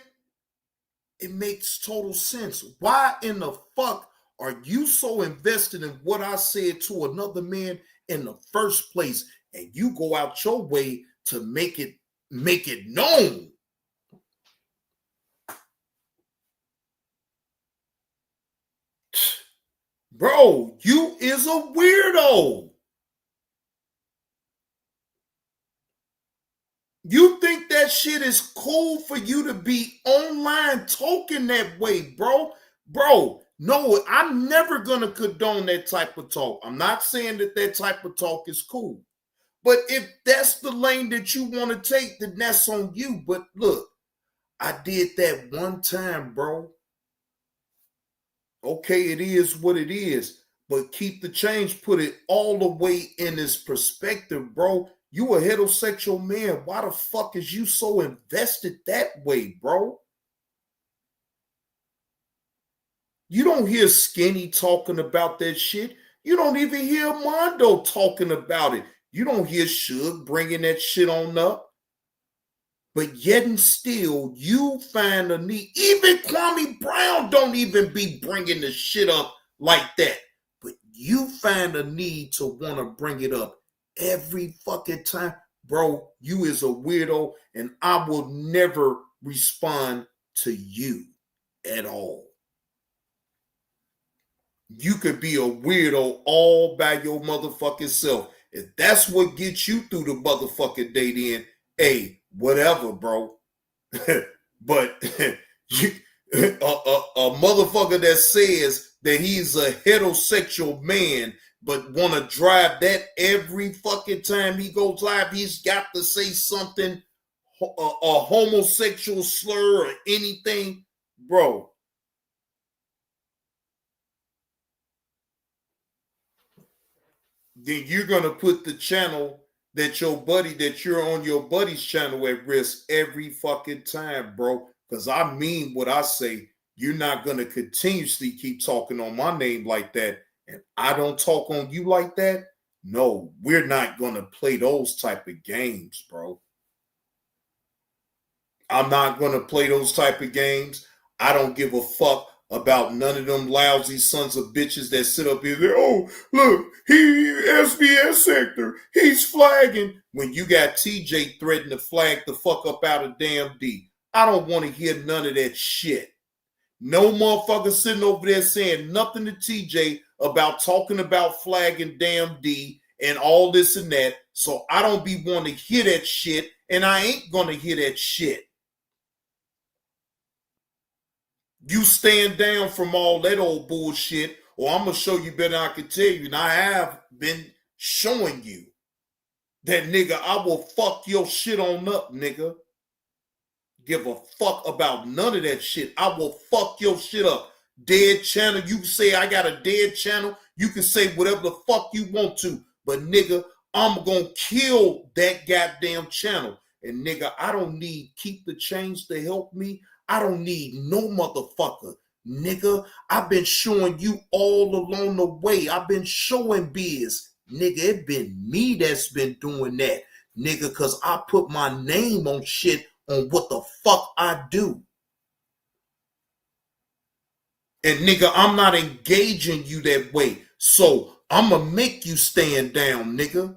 S3: it makes total sense. Why in the fuck are you so invested in what I said to another man in the first place, and you go out your way to make it known? Bro, you is a weirdo. You think that shit is cool for you to be online talking that way, bro? Bro, no, I'm never going to condone that type of talk. I'm not saying that type of talk is cool. But if that's the lane that you want to take, then that's on you. But look, I did that one time, bro. Okay, it is what it is. But keep the change, put it all the way in this perspective, bro. You a heterosexual man. Why the fuck is you so invested that way, bro? You don't hear Skinny talking about that shit. You don't even hear Mondo talking about it. You don't hear Suge bringing that shit on up. But yet and still, you find a need. Even Kwame Brown don't even be bringing the shit up like that. But you find a need to want to bring it up every fucking time. Bro, you is a weirdo, and I will never respond to you at all. You could be a weirdo all by your motherfucking self. If that's what gets you through the motherfucking day, then, hey, whatever, bro. But a motherfucker that says that he's a heterosexual man but want to drive that every fucking time he goes live, he's got to say something, a homosexual slur or anything, bro. Then you're going to put the channel that you're on your buddy's channel at risk every fucking time, bro. Because I mean what I say. You're not going to continuously keep talking on my name like that, and I don't talk on you like that. No, we're not going to play those type of games, bro. I'm not going to play those type of games. I don't give a fuck about none of them lousy sons of bitches that sit up here and say, oh, look, he SBS sector, he's flagging. When you got TJ threatening to flag the fuck up out of damn D. I don't want to hear none of that shit. No motherfucker sitting over there saying nothing to TJ about talking about flagging damn D and all this and that. So I don't be wanting to hear that shit, and I ain't going to hear that shit. You stand down from all that old bullshit, or I'm going to show you better than I can tell you. And I have been showing you that, nigga, I will fuck your shit on up, nigga. Give a fuck about none of that shit. I will fuck your shit up. Dead channel. You can say I got a dead channel. You can say whatever the fuck you want to. But, nigga, I'm going to kill that goddamn channel. And, nigga, I don't need Keep the Change to help me. I don't need no motherfucker. Nigga, I've been showing you all along the way. I've been showing Biz. Nigga, it been me that's been doing that. Nigga, because I put my name on shit on what the fuck I do. And nigga, I'm not engaging you that way. So I'm going to make you stand down, nigga.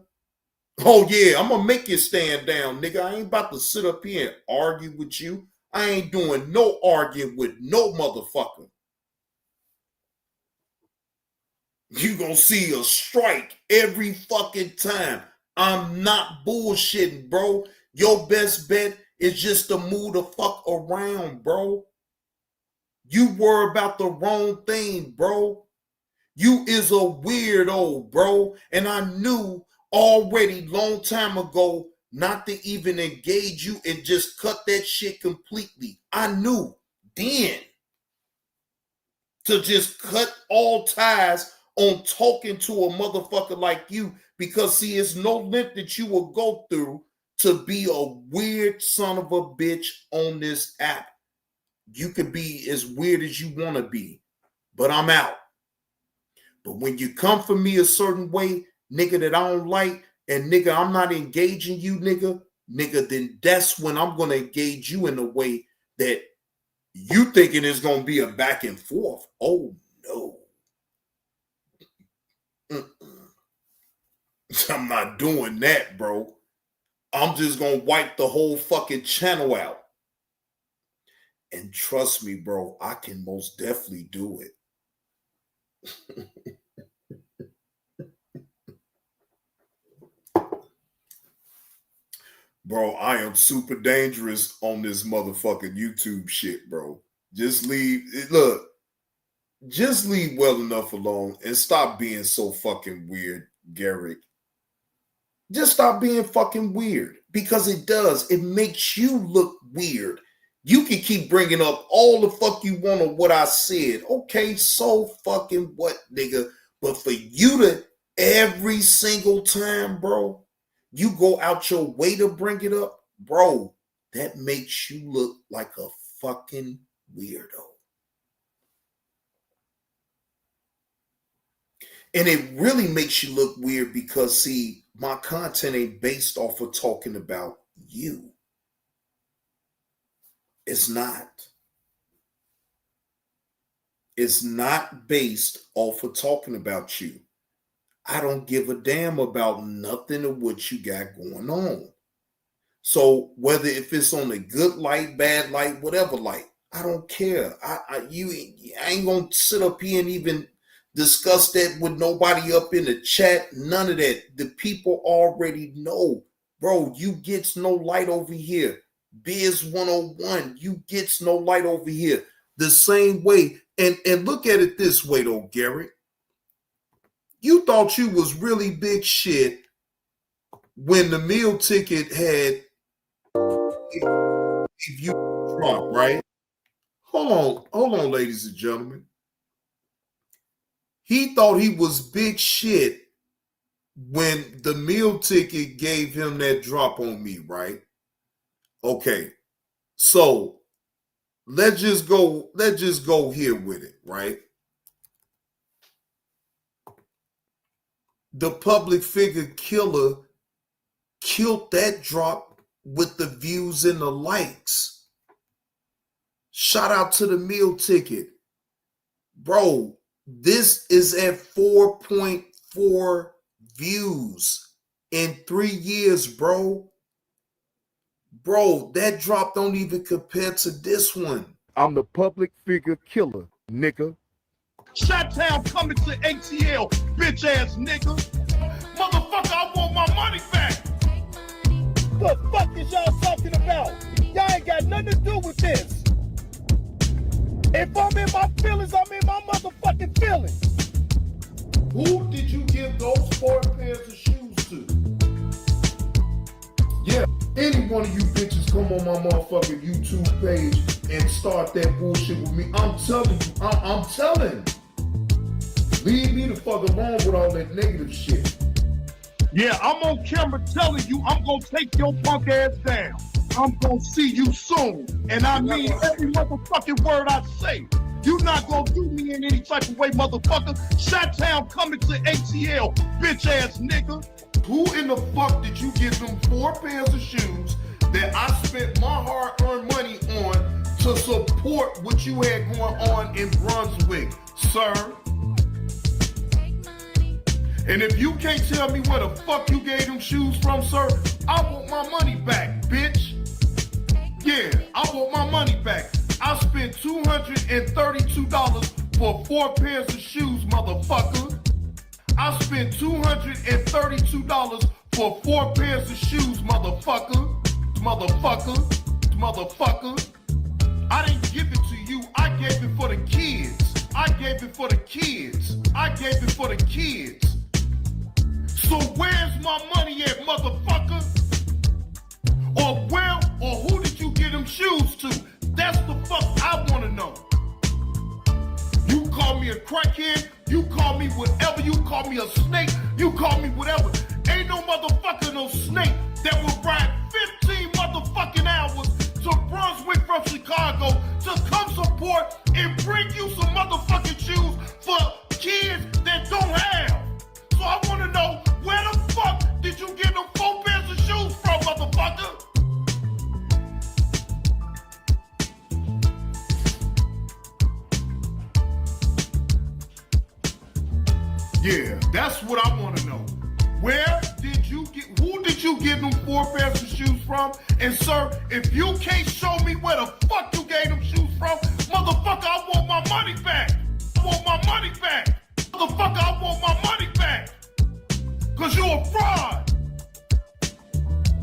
S3: Oh yeah, I'm going to make you stand down, nigga. I ain't about to sit up here and argue with you. I ain't doing no arguing with no motherfucker. You gonna see a strike every fucking time. I'm not bullshitting, bro. Your best bet is just to move the fuck around, bro. You worry about the wrong thing, bro. You is a weirdo, bro. And I knew already long time ago not to even engage you and just cut that shit completely. I knew then to just cut all ties on talking to a motherfucker like you, because see, it's no length that you will go through to be a weird son of a bitch on this app. You can be as weird as you want to be, but I'm out. But when you come for me a certain way, nigga, that I don't like, and nigga, I'm not engaging you, nigga, then that's when I'm going to engage you in a way that you thinking is going to be a back and forth. Oh, no. I'm not doing that, bro. I'm just going to wipe the whole fucking channel out. And trust me, bro, I can most definitely do it. Bro, I am super dangerous on this motherfucking YouTube shit, bro. Just leave well enough alone and stop being so fucking weird, Garrick. Just stop being fucking weird, because it does. It makes you look weird. You can keep bringing up all the fuck you want on what I said. Okay, so fucking what, nigga? But for you to every single time, bro, you go out your way to bring it up, bro, that makes you look like a fucking weirdo. And it really makes you look weird because, see, my content ain't based off of talking about you. It's not. It's not based off of talking about you. I don't give a damn about nothing of what you got going on. So whether if it's on a good light, bad light, whatever light, I don't care. I ain't gonna sit up here and even discuss that with nobody up in the chat. None of that. The people already know, bro. You gets no light over here. Biz 101, you gets no light over here. The same way. And look at it this way though, Garrett. You thought you was really big shit when the meal ticket had if you drunk, right? Hold on, ladies and gentlemen. He thought he was big shit when the meal ticket gave him that drop on me, right? Okay, so let's just go here with it, right? The public figure killer killed that drop with the views and the likes. Shout out to the meal ticket. Bro, this is at 4.4 views in 3 years, bro. Bro, that drop don't even compare to this one.
S4: I'm the public figure killer, nigga. Shot-Town coming to ATL, bitch ass nigga. Motherfucker, I want my money back. The fuck is y'all talking about? Y'all ain't got nothing to do with this. If I'm in my feelings, I'm in my motherfucking feelings.
S3: Who did you give those 4 pairs of shoes to? Yeah, any one of you bitches come on my motherfucking YouTube page and start that bullshit with me. I'm telling you, I'm telling. Leave me the fuck alone with all that negative shit.
S4: Yeah, I'm on camera telling you I'm gonna take your punk ass down. I'm gonna see you soon. And I mean every motherfucking word I say. You not gonna do me in any type of way, motherfucker. Shot-Town coming to ATL, bitch ass nigga.
S3: Who in the fuck did you give them 4 pairs of shoes that I spent my hard-earned money on to support what you had going on in Brunswick, sir? And if you can't tell me where the fuck you gave them shoes from, sir, I want my money back, bitch. Yeah, I want my money back. I spent $232 for 4 pairs of shoes, motherfucker. I spent $232 for 4 pairs of shoes, motherfucker. I didn't give it to you. I gave it for the kids. I gave it for the kids. So where's my money at, motherfucker? Or who did you give them shoes to? That's the fuck I want to know. You call me a crackhead, you call me whatever, you call me a snake, you call me whatever. Ain't no motherfucker, no snake that will ride 15 motherfucking hours to Brunswick from Chicago to come support and bring you some motherfucking shoes for kids that don't have. So I want to know, where the fuck did you get them 4 pairs of shoes from, motherfucker? Yeah, that's what I want to know. Who did you get them 4 pairs of shoes from? And sir, if you can't show me where the fuck you gave them shoes from, motherfucker, I want my money back. Motherfucker, I want my money back. Cause you a fraud.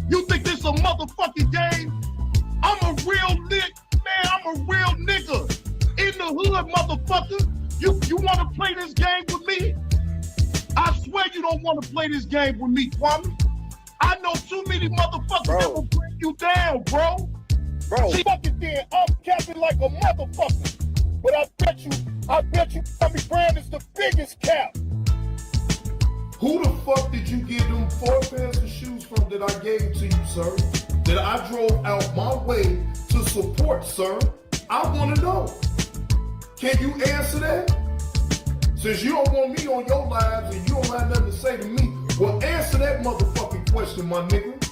S3: You think this a motherfucking game? I'm a real nigga. In the hood, motherfucker. You wanna play this game with me? I swear you don't want to play this game with me, Kwame. I know too many motherfuckers that will bring you down, bro.
S4: Bro. She fucking did. I'm capping like a motherfucker. But I bet you Tommy Brown is the biggest cap.
S3: Who the fuck did you get them 4 pairs of shoes from that I gave to you, sir? That I drove out my way to support, sir? I want to know. Can you answer that? Since you don't want me on your lives and you don't have nothing to say to me, well, answer that motherfucking question, my nigga.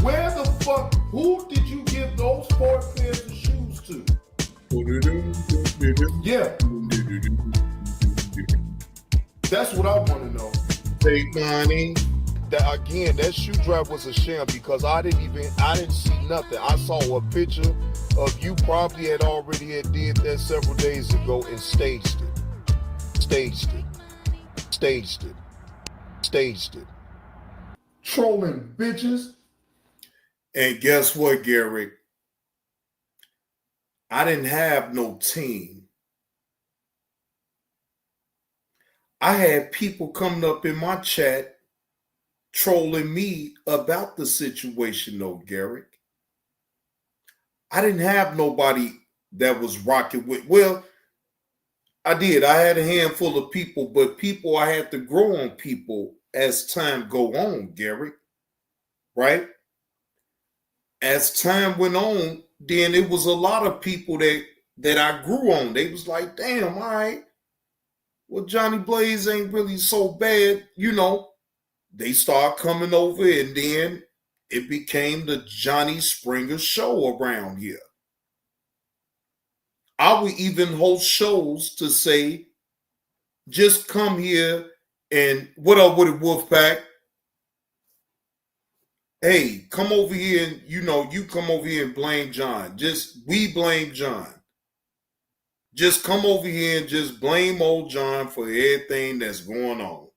S3: Where the fuck, who did you give those 4 pairs of shoes to? Yeah. That's what I want to know.
S4: Take money. That again, that shoe drop was a sham because I didn't see nothing. I saw a picture of you probably had did that several days ago and staged it.
S3: Trolling bitches. And guess what, Garrick? I didn't have no team. I had people coming up in my chat trolling me about the situation, though, Garrick. I didn't have nobody that was rocking with. Well, I did. I had a handful of people, but people, I had to grow on people as time go on, Garrick. Right? As time went on, then it was a lot of people that I grew on. They was like, damn, all right. Well, Johnny Blaze ain't really so bad. You know, they start coming over and then it became the Johnny Springer show around here. I would even host shows to say, just come here and what up with it, Wolfpack? Hey, come over here and, you come over here and blame John. We blame John. Just come over here and just blame old John for everything that's going on.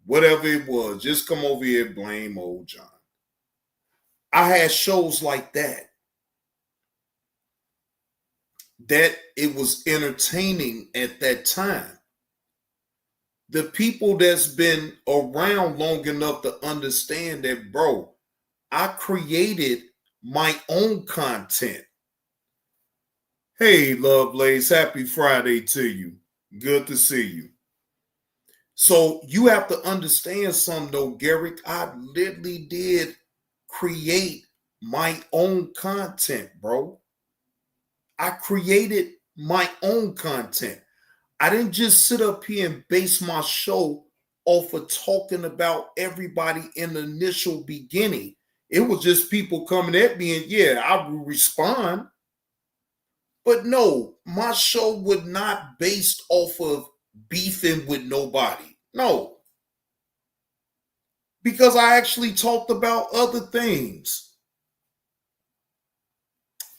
S3: Whatever it was, just come over here and blame old John. I had shows like that. That it was entertaining at that time. The people that's been around long enough to understand that, bro, I created my own content. Hey, Lovelace, happy Friday to you. Good to see you. So you have to understand something, though, Garrick. I literally did create my own content, bro. I created my own content. I didn't just sit up here and base my show off of talking about everybody in the initial beginning. It was just people coming at me and, yeah, I would respond. But no, my show was not based off of beefing with nobody. No. Because I actually talked about other things.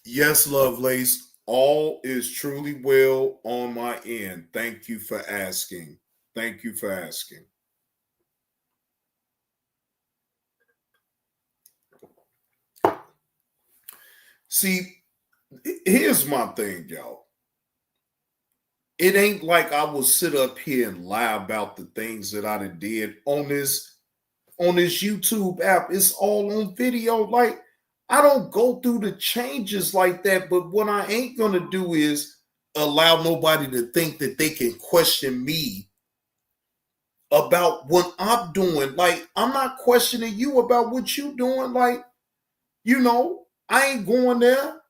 S3: Yes, Lovelace, all is truly well on my end. Thank you for asking. Thank you for asking. See, here's my thing, y'all. It ain't like I will sit up here and lie about the things that I did on this YouTube app. It's all on video. Like, I don't go through the changes like that, but what I ain't going to do is allow nobody to think that they can question me about what I'm doing. Like, I'm not questioning you about what you're doing. Like, I ain't going there.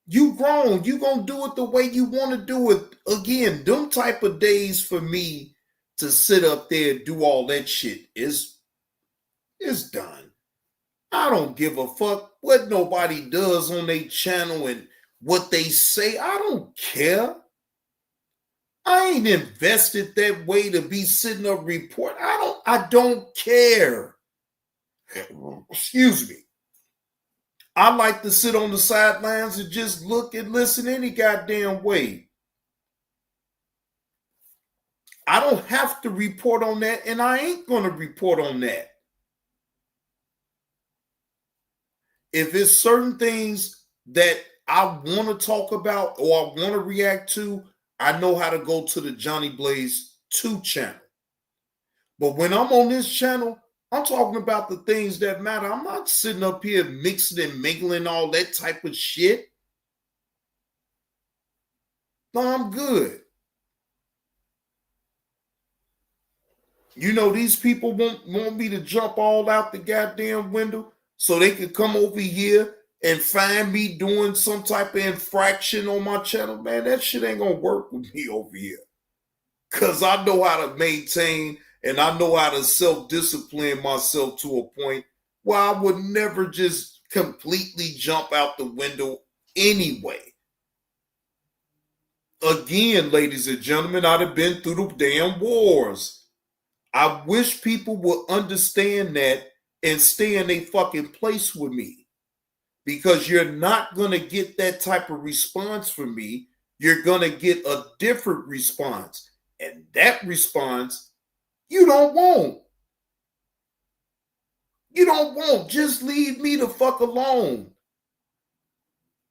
S3: You grown. You gonna do it the way you want to do it. Again, them type of days for me to sit up there and do all that shit is done. I don't give a fuck what nobody does on their channel and what they say. I don't care. I ain't invested that way to be sitting up report. I don't care. Excuse me. I like to sit on the sidelines and just look and listen any goddamn way. I don't have to report on that, and I ain't going to report on that. If it's certain things that I want to talk about or I want to react to, I know how to go to the Johnny Blaze 2 channel. But when I'm on this channel, I'm talking about the things that matter. I'm not sitting up here mixing and mingling all that type of shit. No, I'm good. You know, these people want me to jump all out the goddamn window so they can come over here and find me doing some type of infraction on my channel. Man, that shit ain't gonna work with me over here. Because I know how to maintain and I know how to self-discipline myself to a point where I would never just completely jump out the window anyway. Again, ladies and gentlemen, I'd have been through the damn wars. I wish people would understand that and stay in a fucking place with me. Because you're not going to get that type of response from me. You're going to get a different response. And that response, you don't want. You don't want. Just leave me the fuck alone.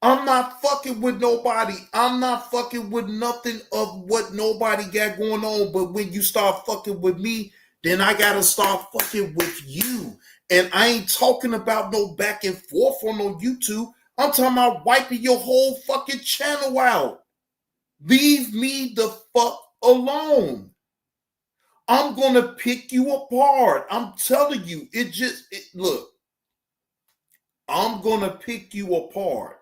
S3: I'm not fucking with nobody. I'm not fucking with nothing of what nobody got going on. But when you start fucking with me, then I got to start fucking with you. And I ain't talking about no back and forth on no YouTube. I'm talking about wiping your whole fucking channel out. Leave me the fuck alone. I'm going to pick you apart. I'm telling you, look, I'm going to pick you apart.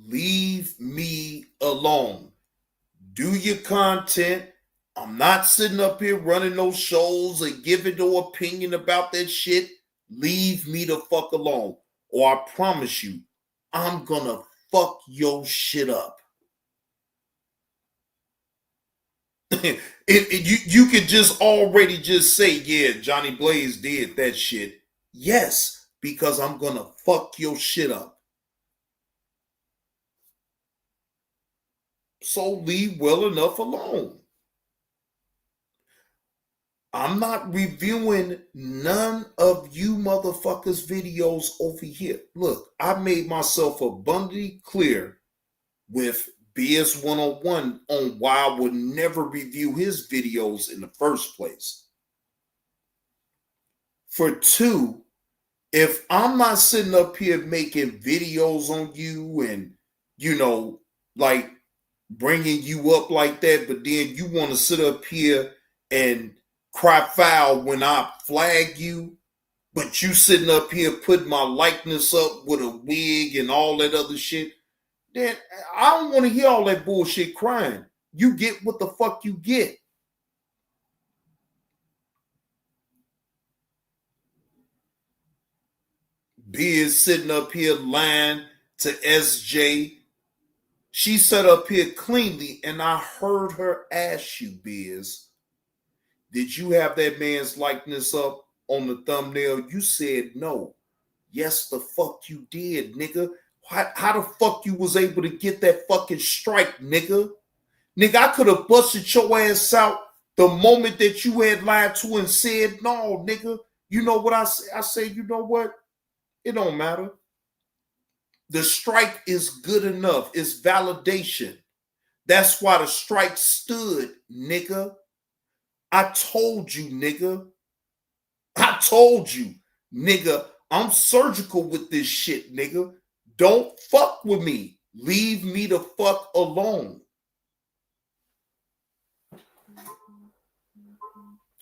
S3: Leave me alone. Do your content. I'm not sitting up here running those shows and giving no opinion about that shit. Leave me the fuck alone. Or I promise you, I'm gonna fuck your shit up. You could just already just say, yeah, Johnny Blaze did that shit. Yes, because I'm gonna fuck your shit up. So leave well enough alone. I'm not reviewing none of you motherfuckers' videos over here. Look, I made myself abundantly clear with BS 101 on why I would never review his videos in the first place. For two, if I'm not sitting up here making videos on you and, you know, like bringing you up like that, but then you want to sit up here and cry foul when I flag you, but you sitting up here putting my likeness up with a wig and all that other shit, then I don't want to hear all that bullshit crying. You get what the fuck you get. Biz sitting up here lying to SJ. She sat up here cleanly, and I heard her ask you, Biz, did you have that man's likeness up on the thumbnail? You said no. Yes, the fuck you did, nigga. How the fuck you was able to get that fucking strike, nigga? Nigga, I could have busted your ass out the moment that you had lied to and said no, nigga. You know what I say? I say, you know what? It don't matter. The strike is good enough. It's validation. That's why the strike stood, nigga. I told you, nigga. I told you, nigga. I'm surgical with this shit, nigga. Don't fuck with me. Leave me the fuck alone.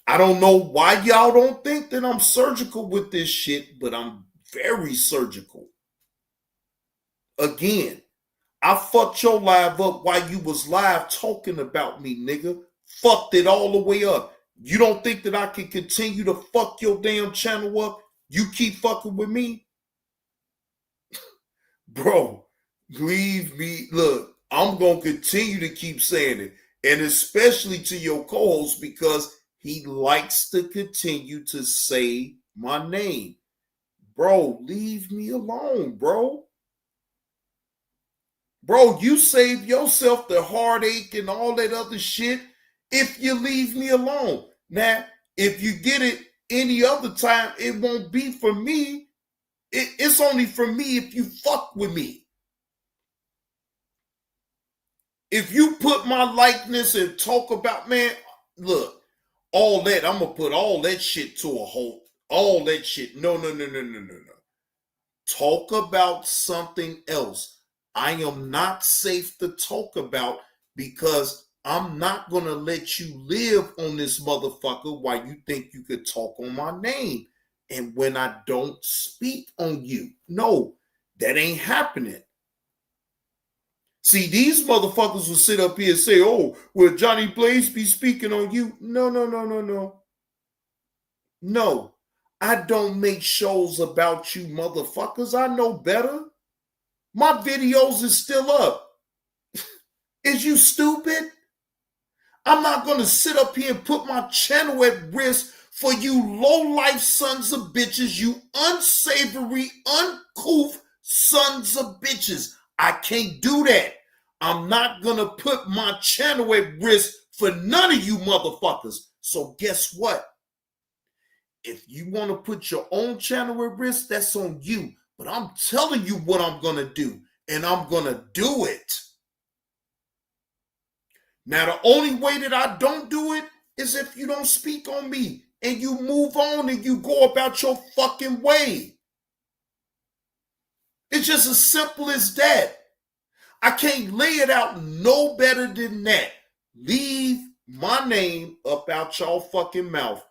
S3: I don't know why y'all don't think that I'm surgical with this shit, but I'm very surgical. Again, I fucked your live up while you was live talking about me, nigga. Fucked it all the way up. You don't think that I can continue to fuck your damn channel up? You keep fucking with me? Bro, leave me. Look, I'm going to continue to keep saying it. And especially to your co-host because he likes to continue to say my name. Bro, leave me alone, bro. Bro, you save yourself the heartache and all that other shit if you leave me alone. Now, if you get it any other time, it won't be for me. It's only for me if you fuck with me. If you put my likeness and talk about, man, look, All that, I'm going to put all that shit to a halt. All that shit. No. Talk about something else. I am not safe to talk about because I'm not going to let you live on this motherfucker while you think you could talk on my name. And when I don't speak on you, no, that ain't happening. See, these motherfuckers will sit up here and say, oh, will Johnny Blaze be speaking on you? No. No, I don't make shows about you motherfuckers. I know better. My videos is still up. Is you stupid? I'm not going to sit up here and put my channel at risk for you low-life sons of bitches, you unsavory, uncouth sons of bitches. I can't do that. I'm not going to put my channel at risk for none of you motherfuckers. So guess what? If you want to put your own channel at risk, that's on you. But I'm telling you what I'm going to do, and I'm going to do it. Now, the only way that I don't do it is if you don't speak on me and you move on and you go about your fucking way. It's just as simple as that. I can't lay it out no better than that. Leave my name up out y'all fucking mouth.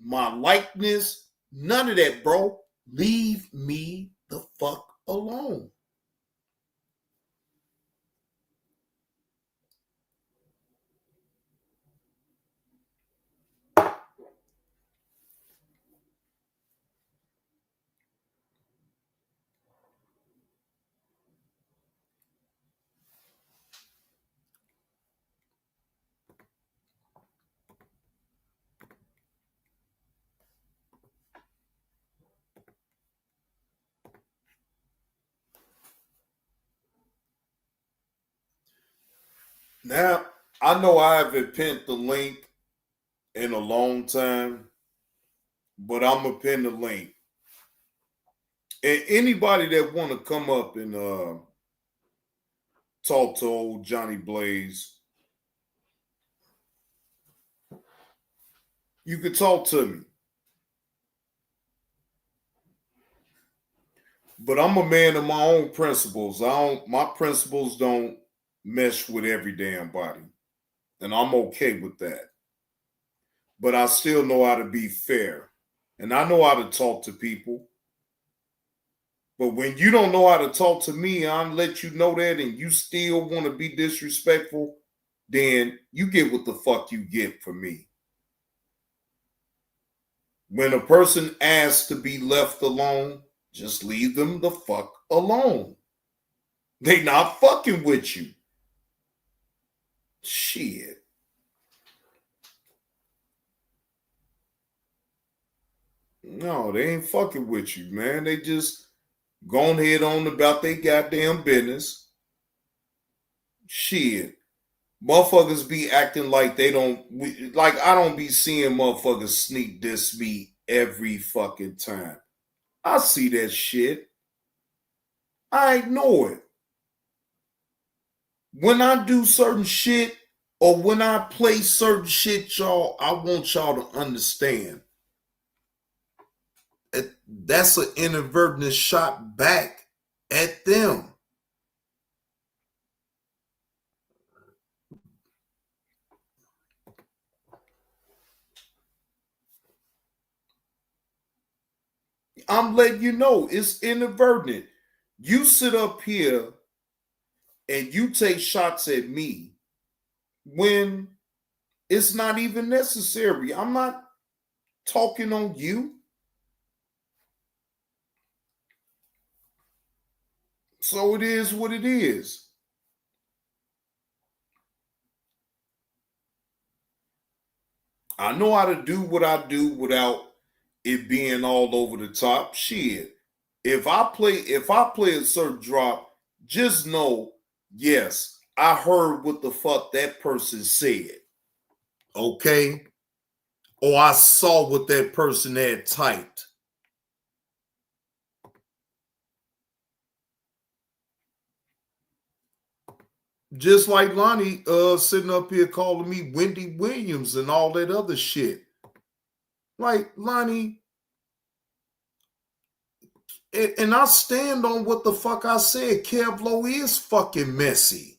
S3: My likeness, none of that, bro. Leave me the fuck alone. Now, I know I haven't pinned the link in a long time, but I'm going to pin the link. And anybody that want to come up and talk to old Johnny Blaze, you can talk to me. But I'm a man of my own principles. My principles don't mesh with every damn body. And I'm okay with that. But I still know how to be fair. And I know how to talk to people. But when you don't know how to talk to me, I'll let you know that, and you still want to be disrespectful, then you get what the fuck you get from me. When a person asks to be left alone, just leave them the fuck alone. They not fucking with you. Shit. No, they ain't fucking with you, man. They just gone head on about their goddamn business. Shit. Motherfuckers be acting like they don't, like I don't be seeing motherfuckers sneak diss me every fucking time. I see that shit. I ignore it. When I do certain shit or when I play certain shit, y'all, I want y'all to understand. That's an inadvertent shot back at them. I'm letting you know it's inadvertent. You sit up here and you take shots at me when it's not even necessary. I'm not talking on you. So it is what it is. I know how to do what I do without it being all over the top. Shit. If I play a certain drop, just know, yes, I heard what the fuck that person said. Okay? Or I saw what that person had typed. Just like Lonnie sitting up here calling me Wendy Williams and all that other shit. Like, Lonnie, and I stand on what the fuck I said. Kevlo is fucking messy.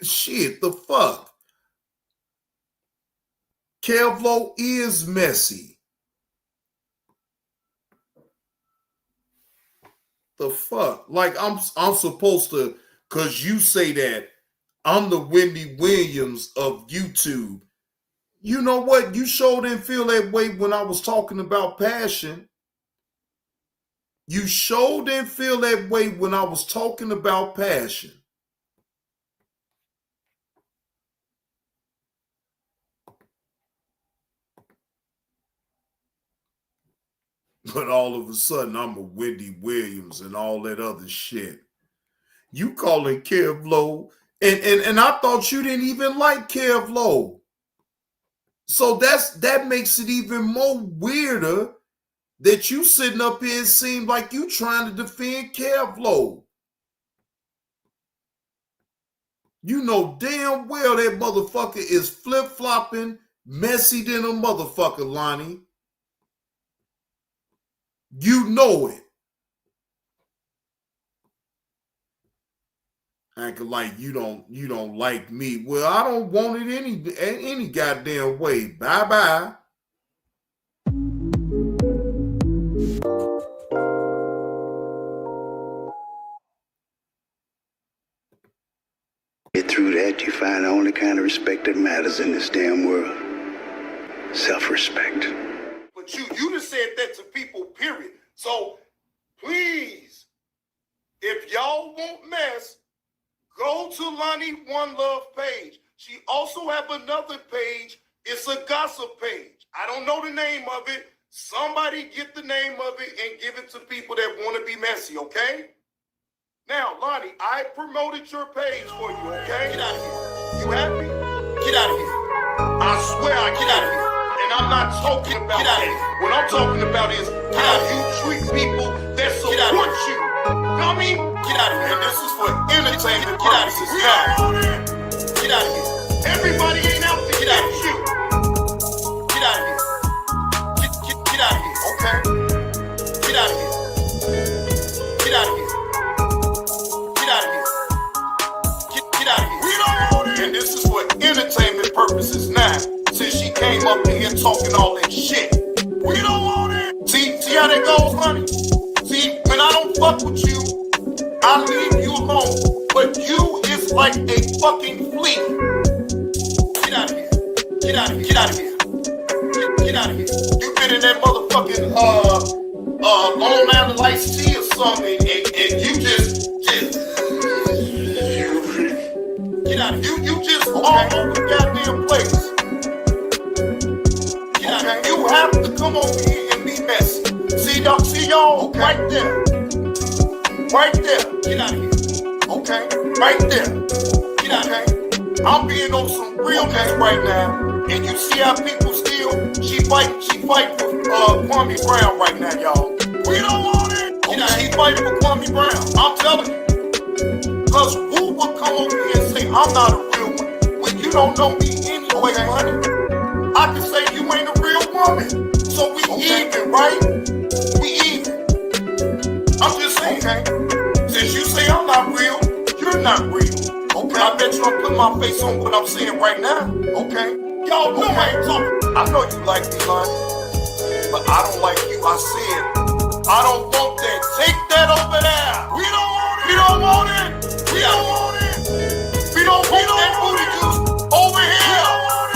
S3: Shit, the fuck. Kevlo is messy. The fuck? Like, I'm supposed to, because you say that I'm the Wendy Williams of YouTube. You know what? You sure didn't feel that way when I was talking about passion. You sure didn't feel that way when I was talking about passion. But all of a sudden, I'm a Wendy Williams and all that other shit. You calling Kevlo, and I thought you didn't even like Kevlo. So that makes it even more weirder that you sitting up here and seem like you trying to defend Kevlo. You know damn well that motherfucker is flip-flopping, messy than a motherfucker, Lonnie. You know it. Acting like you don't like me. Well, I don't want it any goddamn way. Bye-bye.
S5: Get through that, you find the only kind of respect that matters in this damn world. Self-respect.
S4: But you just said that to people, period. So please, if y'all want mess, go to Lonnie One Love page. She also have another page. It's a gossip page. I don't know the name of it. Somebody get the name of it and give it to people that want to be messy, okay? Now, Lonnie, I promoted your page for you, okay? Get out of here. You happy? Get out of here. I swear I get out of here. And I'm not talking about that. What I'm talking about is how you treat people that support you. You know what I mean? Get out of here. And this is for entertainment purposes. Get out of here. Everybody ain't out to get out of you. Get out of here. Get out of here, okay? Get out of here. Get out of here. Get out of here. Get out of here. We don't want it. And this is for entertainment purposes now. Since she came up in here talking all that shit. We don't want it. See how that goes, honey? See, when I don't fuck with you, I leave you alone. But you is like a fucking flea. Get out of here. Get out of here. Get out of here. Get out of here. You been in that motherfucking Long Island Iced Tea or something, and you just get out of here. You just all over the goddamn place. You have to come over here and be messy. See y'all right there. Right there. Get out of here. Okay? Right there. Get out of here. I'm being on some realness right now. And you see how people still, she fight for Kwame Brown right now, y'all. We don't want it. She fighting for Kwame Brown. I'm telling you. Because who would come over here and say, I'm not a real one when you don't know me anyway, honey? I can say you ain't a real woman. So we even, right? We even. I'm just saying, since you say I'm not real, you're not real. Okay, I bet you I'm putting my face on what I'm saying right now. Okay? Y'all know I ain't talking. I know you like me, Lonnie. But I don't like you. I said, I don't want that. Take that over there. We don't want it. We don't want it. We don't want it. We don't want that booty juice over here.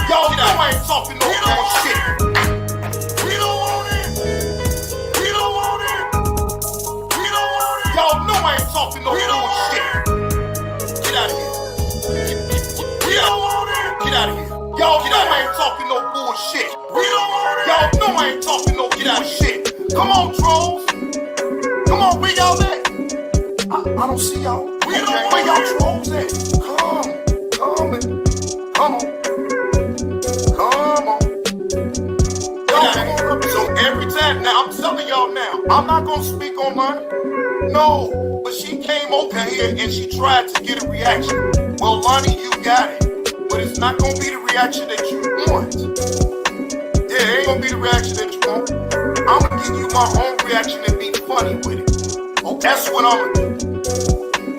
S4: Y'all know I ain't talking no bullshit. We don't want it. We don't want it. We don't want it. Y'all know I ain't talking no bullshit. Get out of here. We don't want it. Get out of here. Y'all know I ain't talking no bullshit. We don't want it. Y'all know I ain't talking no bullshit. Come on, trolls. Come on, where y'all at? I don't see y'all. Where y'all trolls at? Come on. So every time, now I'm telling y'all now, I'm not gonna speak on mine. No, but she came over here and she tried to get a reaction. Well, Lonnie, you got it, but it's not gonna be the reaction that you want. Yeah, it gonna be the reaction that you want. I'm gonna give you my own reaction and be funny with it. Oh, that's what I'm gonna do.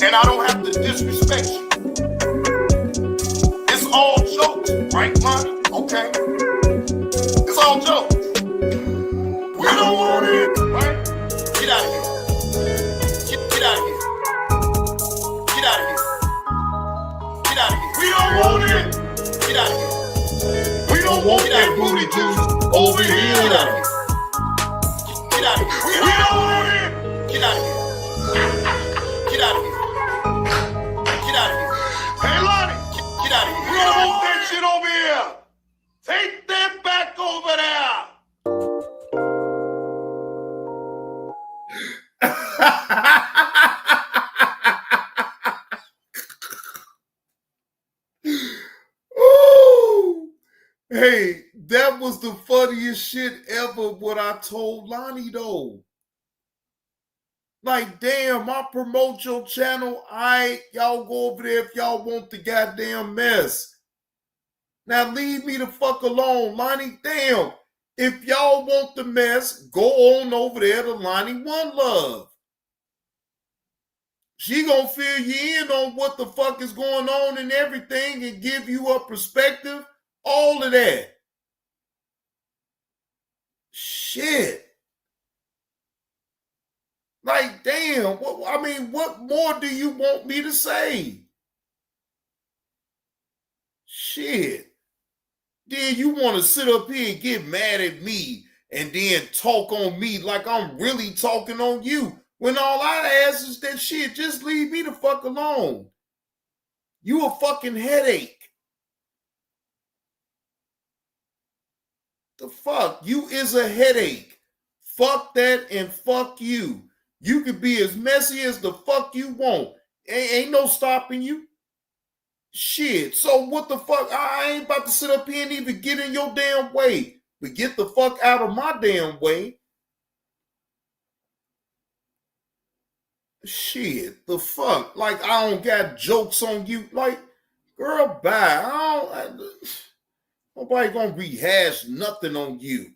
S4: And I don't have to disrespect you. It's all jokes, right, Lonnie? Okay. It's all jokes. We don't want it, right? Get out of here. Get out of here. Get out of here. Get out of here. We don't want it. Get out of here. We don't want that booty juice over here. Get out of here. Get out of here. We don't want it. Get out of here. Get out of here. Get out of here. Hey, Lonnie. Get out of here. We don't want that shit over here. Take that back over there.
S3: Ooh. Hey, that was the funniest shit ever, what I told Lonnie, though. Like, damn, I promote your channel. Y'all go over there if y'all want the goddamn mess. Now leave me the fuck alone, Lonnie. Damn. If y'all want the mess, go on over there to Lonnie One Love. She gonna fill you in on what the fuck is going on and everything and give you a perspective. All of that. Shit. Like, damn. What more do you want me to say? Shit. Then you want to sit up here and get mad at me and then talk on me like I'm really talking on you. When all I ask is that shit, just leave me the fuck alone. You a fucking headache. The fuck? You is a headache. Fuck that and fuck you. You can be as messy as the fuck you want. Ain't no stopping you. Shit. So what the fuck? I ain't about to sit up here and even get in your damn way. But get the fuck out of my damn way. Shit. The fuck? Like, I don't got jokes on you. Like, girl, bye. Nobody gonna rehash nothing on you.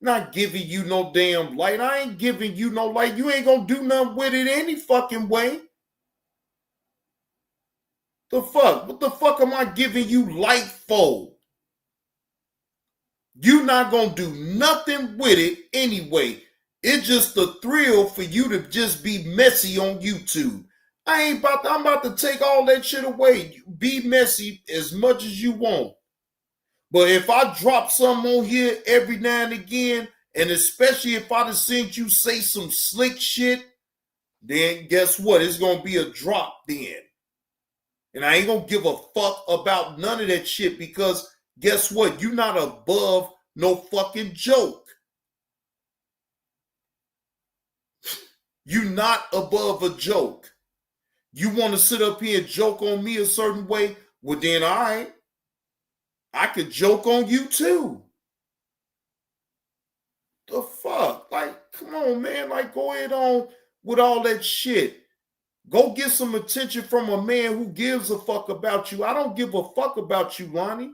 S3: Not giving you no damn light. I ain't giving you no light. You ain't gonna do nothing with it any fucking way. The fuck? What the fuck am I giving you light for? You not gonna do nothing with it anyway. It's just a thrill for you to just be messy on YouTube. I'm about to take all that shit away. Be messy as much as you want. But if I drop something on here every now and again, and especially if I just seen you say some slick shit, then guess what? It's gonna be a drop then. And I ain't gonna give a fuck about none of that shit because guess what? You're not above no fucking joke. You're not above a joke. You want to sit up here and joke on me a certain way? Well, then all right. I could joke on you too. The fuck? Like, come on, man. Like, go ahead on with all that shit. Go get some attention from a man who gives a fuck about you. I don't give a fuck about you, Lonnie.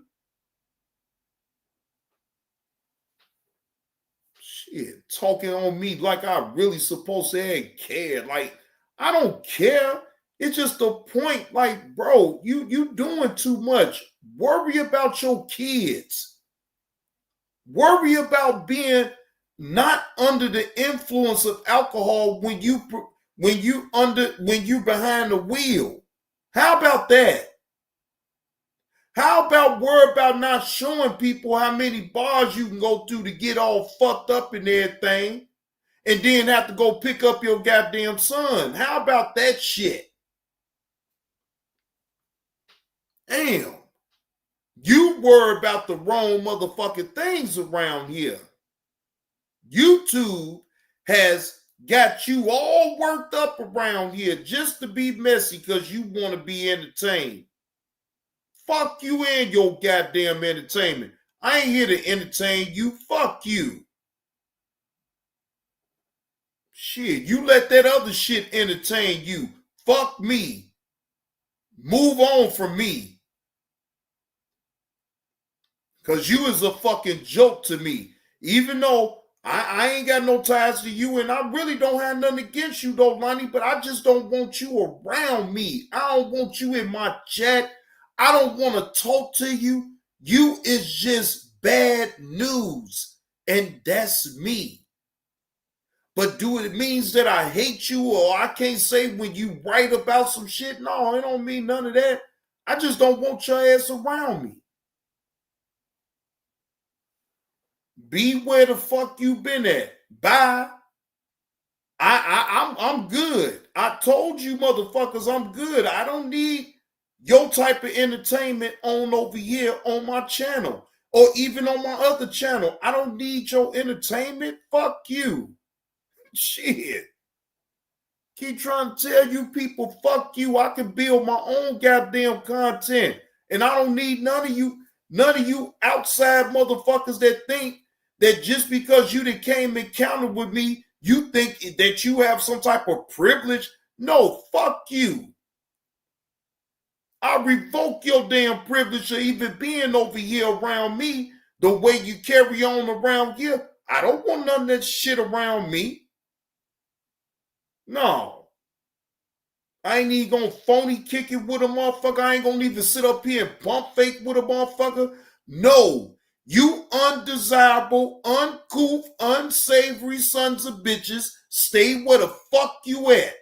S3: Shit, talking on me like I really supposed to have cared. Like, I don't care. It's just the point. Like, bro, you doing too much. Worry about your kids. Worry about being not under the influence of alcohol when you behind the wheel. How about that? How about worry about not showing people how many bars you can go through to get all fucked up in everything and then have to go pick up your goddamn son? How about that shit? Damn. You worry about the wrong motherfucking things around here. YouTube has got you all worked up around here just to be messy because you want to be entertained. Fuck you and your goddamn entertainment. I ain't here to entertain you. Fuck you. Shit, you let that other shit entertain you. Fuck me. Move on from me. Because you is a fucking joke to me. Even though I ain't got no ties to you, and I really don't have nothing against you, though, Lonnie, but I just don't want you around me. I don't want you in my chat. I don't want to talk to you. You is just bad news, and that's me. But do it means that I hate you, or I can't say when you write about some shit? No, it don't mean none of that. I just don't want your ass around me. Be where the fuck you been at. Bye. I'm good. I told you motherfuckers I'm good. I don't need your type of entertainment on over here on my channel or even on my other channel. I don't need your entertainment. Fuck you. Shit. Keep trying to tell you people, fuck you. I can build my own goddamn content. And I don't need none of you outside motherfuckers that think that just because you done came and countered with me, you think that you have some type of privilege. No, fuck you. I revoke your damn privilege of even being over here around me the way you carry on around here. I don't want none of that shit around me. No. I ain't even gonna phony kick it with a motherfucker. I ain't gonna even sit up here and bump fake with a motherfucker. No. You undesirable, uncouth, unsavory sons of bitches, stay where the fuck you at.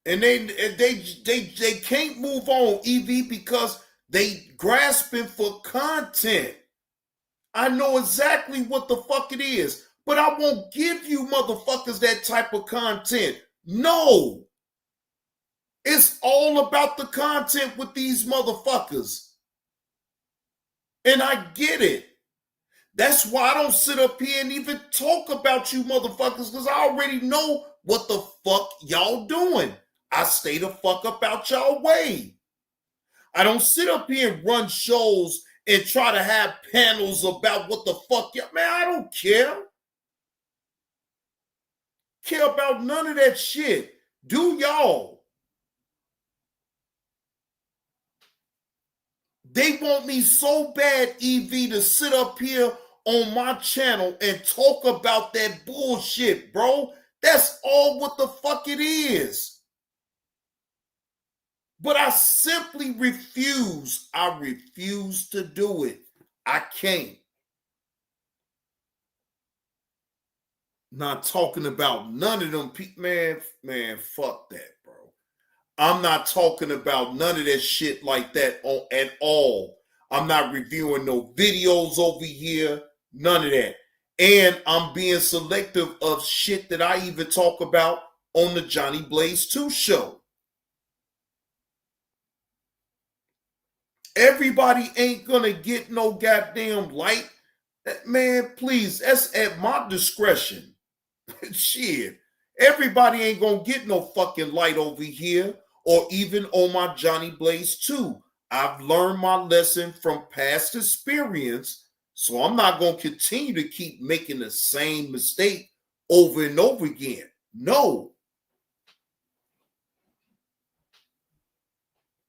S3: And they can't move on, EV, because they grasping for content. I know exactly what the fuck it is, but I won't give you motherfuckers that type of content. No. It's all about the content with these motherfuckers. And I get it. That's why I don't sit up here and even talk about you motherfuckers, because I already know what the fuck y'all doing. I stay the fuck up out y'all way. I don't sit up here and run shows and try to have panels about what the fuck y'all. Man, I don't care. Care about none of that shit. Do y'all. They want me so bad, EV, to sit up here on my channel and talk about that bullshit, bro. That's all what the fuck it is. But I simply refuse. I refuse to do it. I can't. Not talking about none of them people. Man, fuck that, bro. I'm not talking about none of that shit like that at all. I'm not reviewing no videos over here. None of that. And I'm being selective of shit that I even talk about on the Johnny Blaze 2 show. Everybody ain't gonna get no goddamn light. Man, please, that's at my discretion. Shit. Everybody ain't gonna get no fucking light over here or even on my Johnny Blaze 2. I've learned my lesson from past experience, so I'm not gonna continue to keep making the same mistake over and over again. No.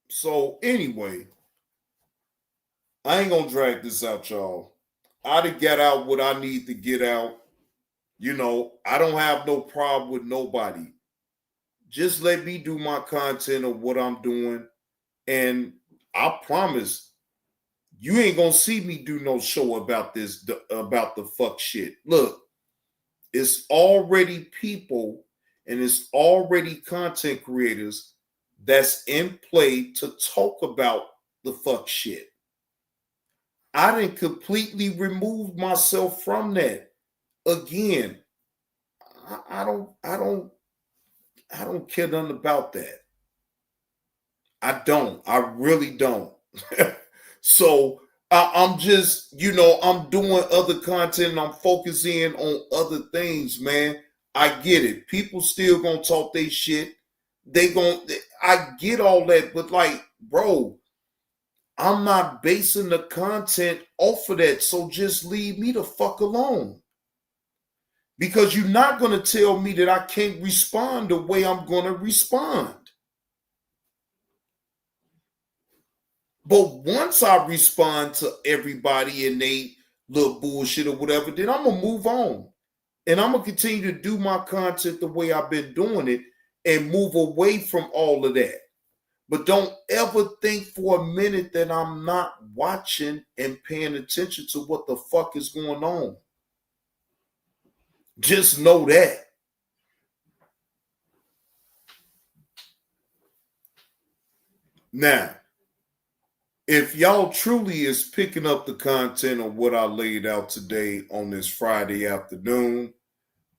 S3: So anyway, I ain't gonna drag this out, y'all. I done get out what I need to get out. You know, I don't have no problem with nobody. Just let me do my content of what I'm doing. And I promise you ain't gonna see me do no show about this, about the fuck shit. Look, it's already people and it's already content creators that's in play to talk about the fuck shit. I didn't completely remove myself from that. Again, I don't care nothing about that. I don't. I really don't. So I'm just, I'm doing other content and I'm focusing on other things, man. I get it. People still gonna talk their shit. I get all that, but like, bro, I'm not basing the content off of that, so just leave me the fuck alone. Because you're not going to tell me that I can't respond the way I'm going to respond. But once I respond to everybody and they little bullshit or whatever, then I'm going to move on. And I'm going to continue to do my content the way I've been doing it and move away from all of that. But don't ever think for a minute that I'm not watching and paying attention to what the fuck is going on. Just know that. Now, if y'all truly is picking up the content of what I laid out today on this Friday afternoon,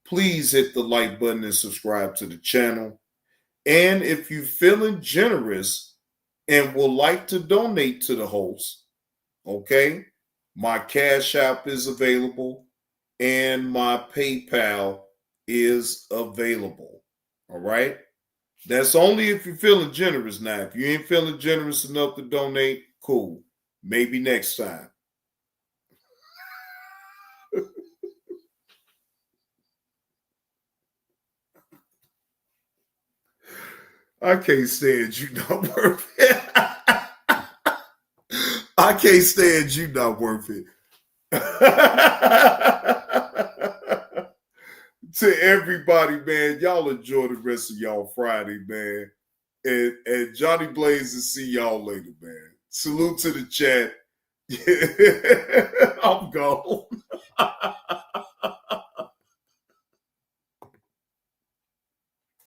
S3: please hit the like button and subscribe to the channel. And if you're feeling generous and would like to donate to the host, okay, my Cash App is available and my PayPal is available. All right. That's only if you're feeling generous. Now, if you ain't feeling generous enough to donate, cool. Maybe next time. I can't stand you not worth it. I can't stand you not worth it. To everybody, man, y'all enjoy the rest of y'all Friday, man. And Johnny Blaze and see y'all later, man. Salute to the chat. I'm gone.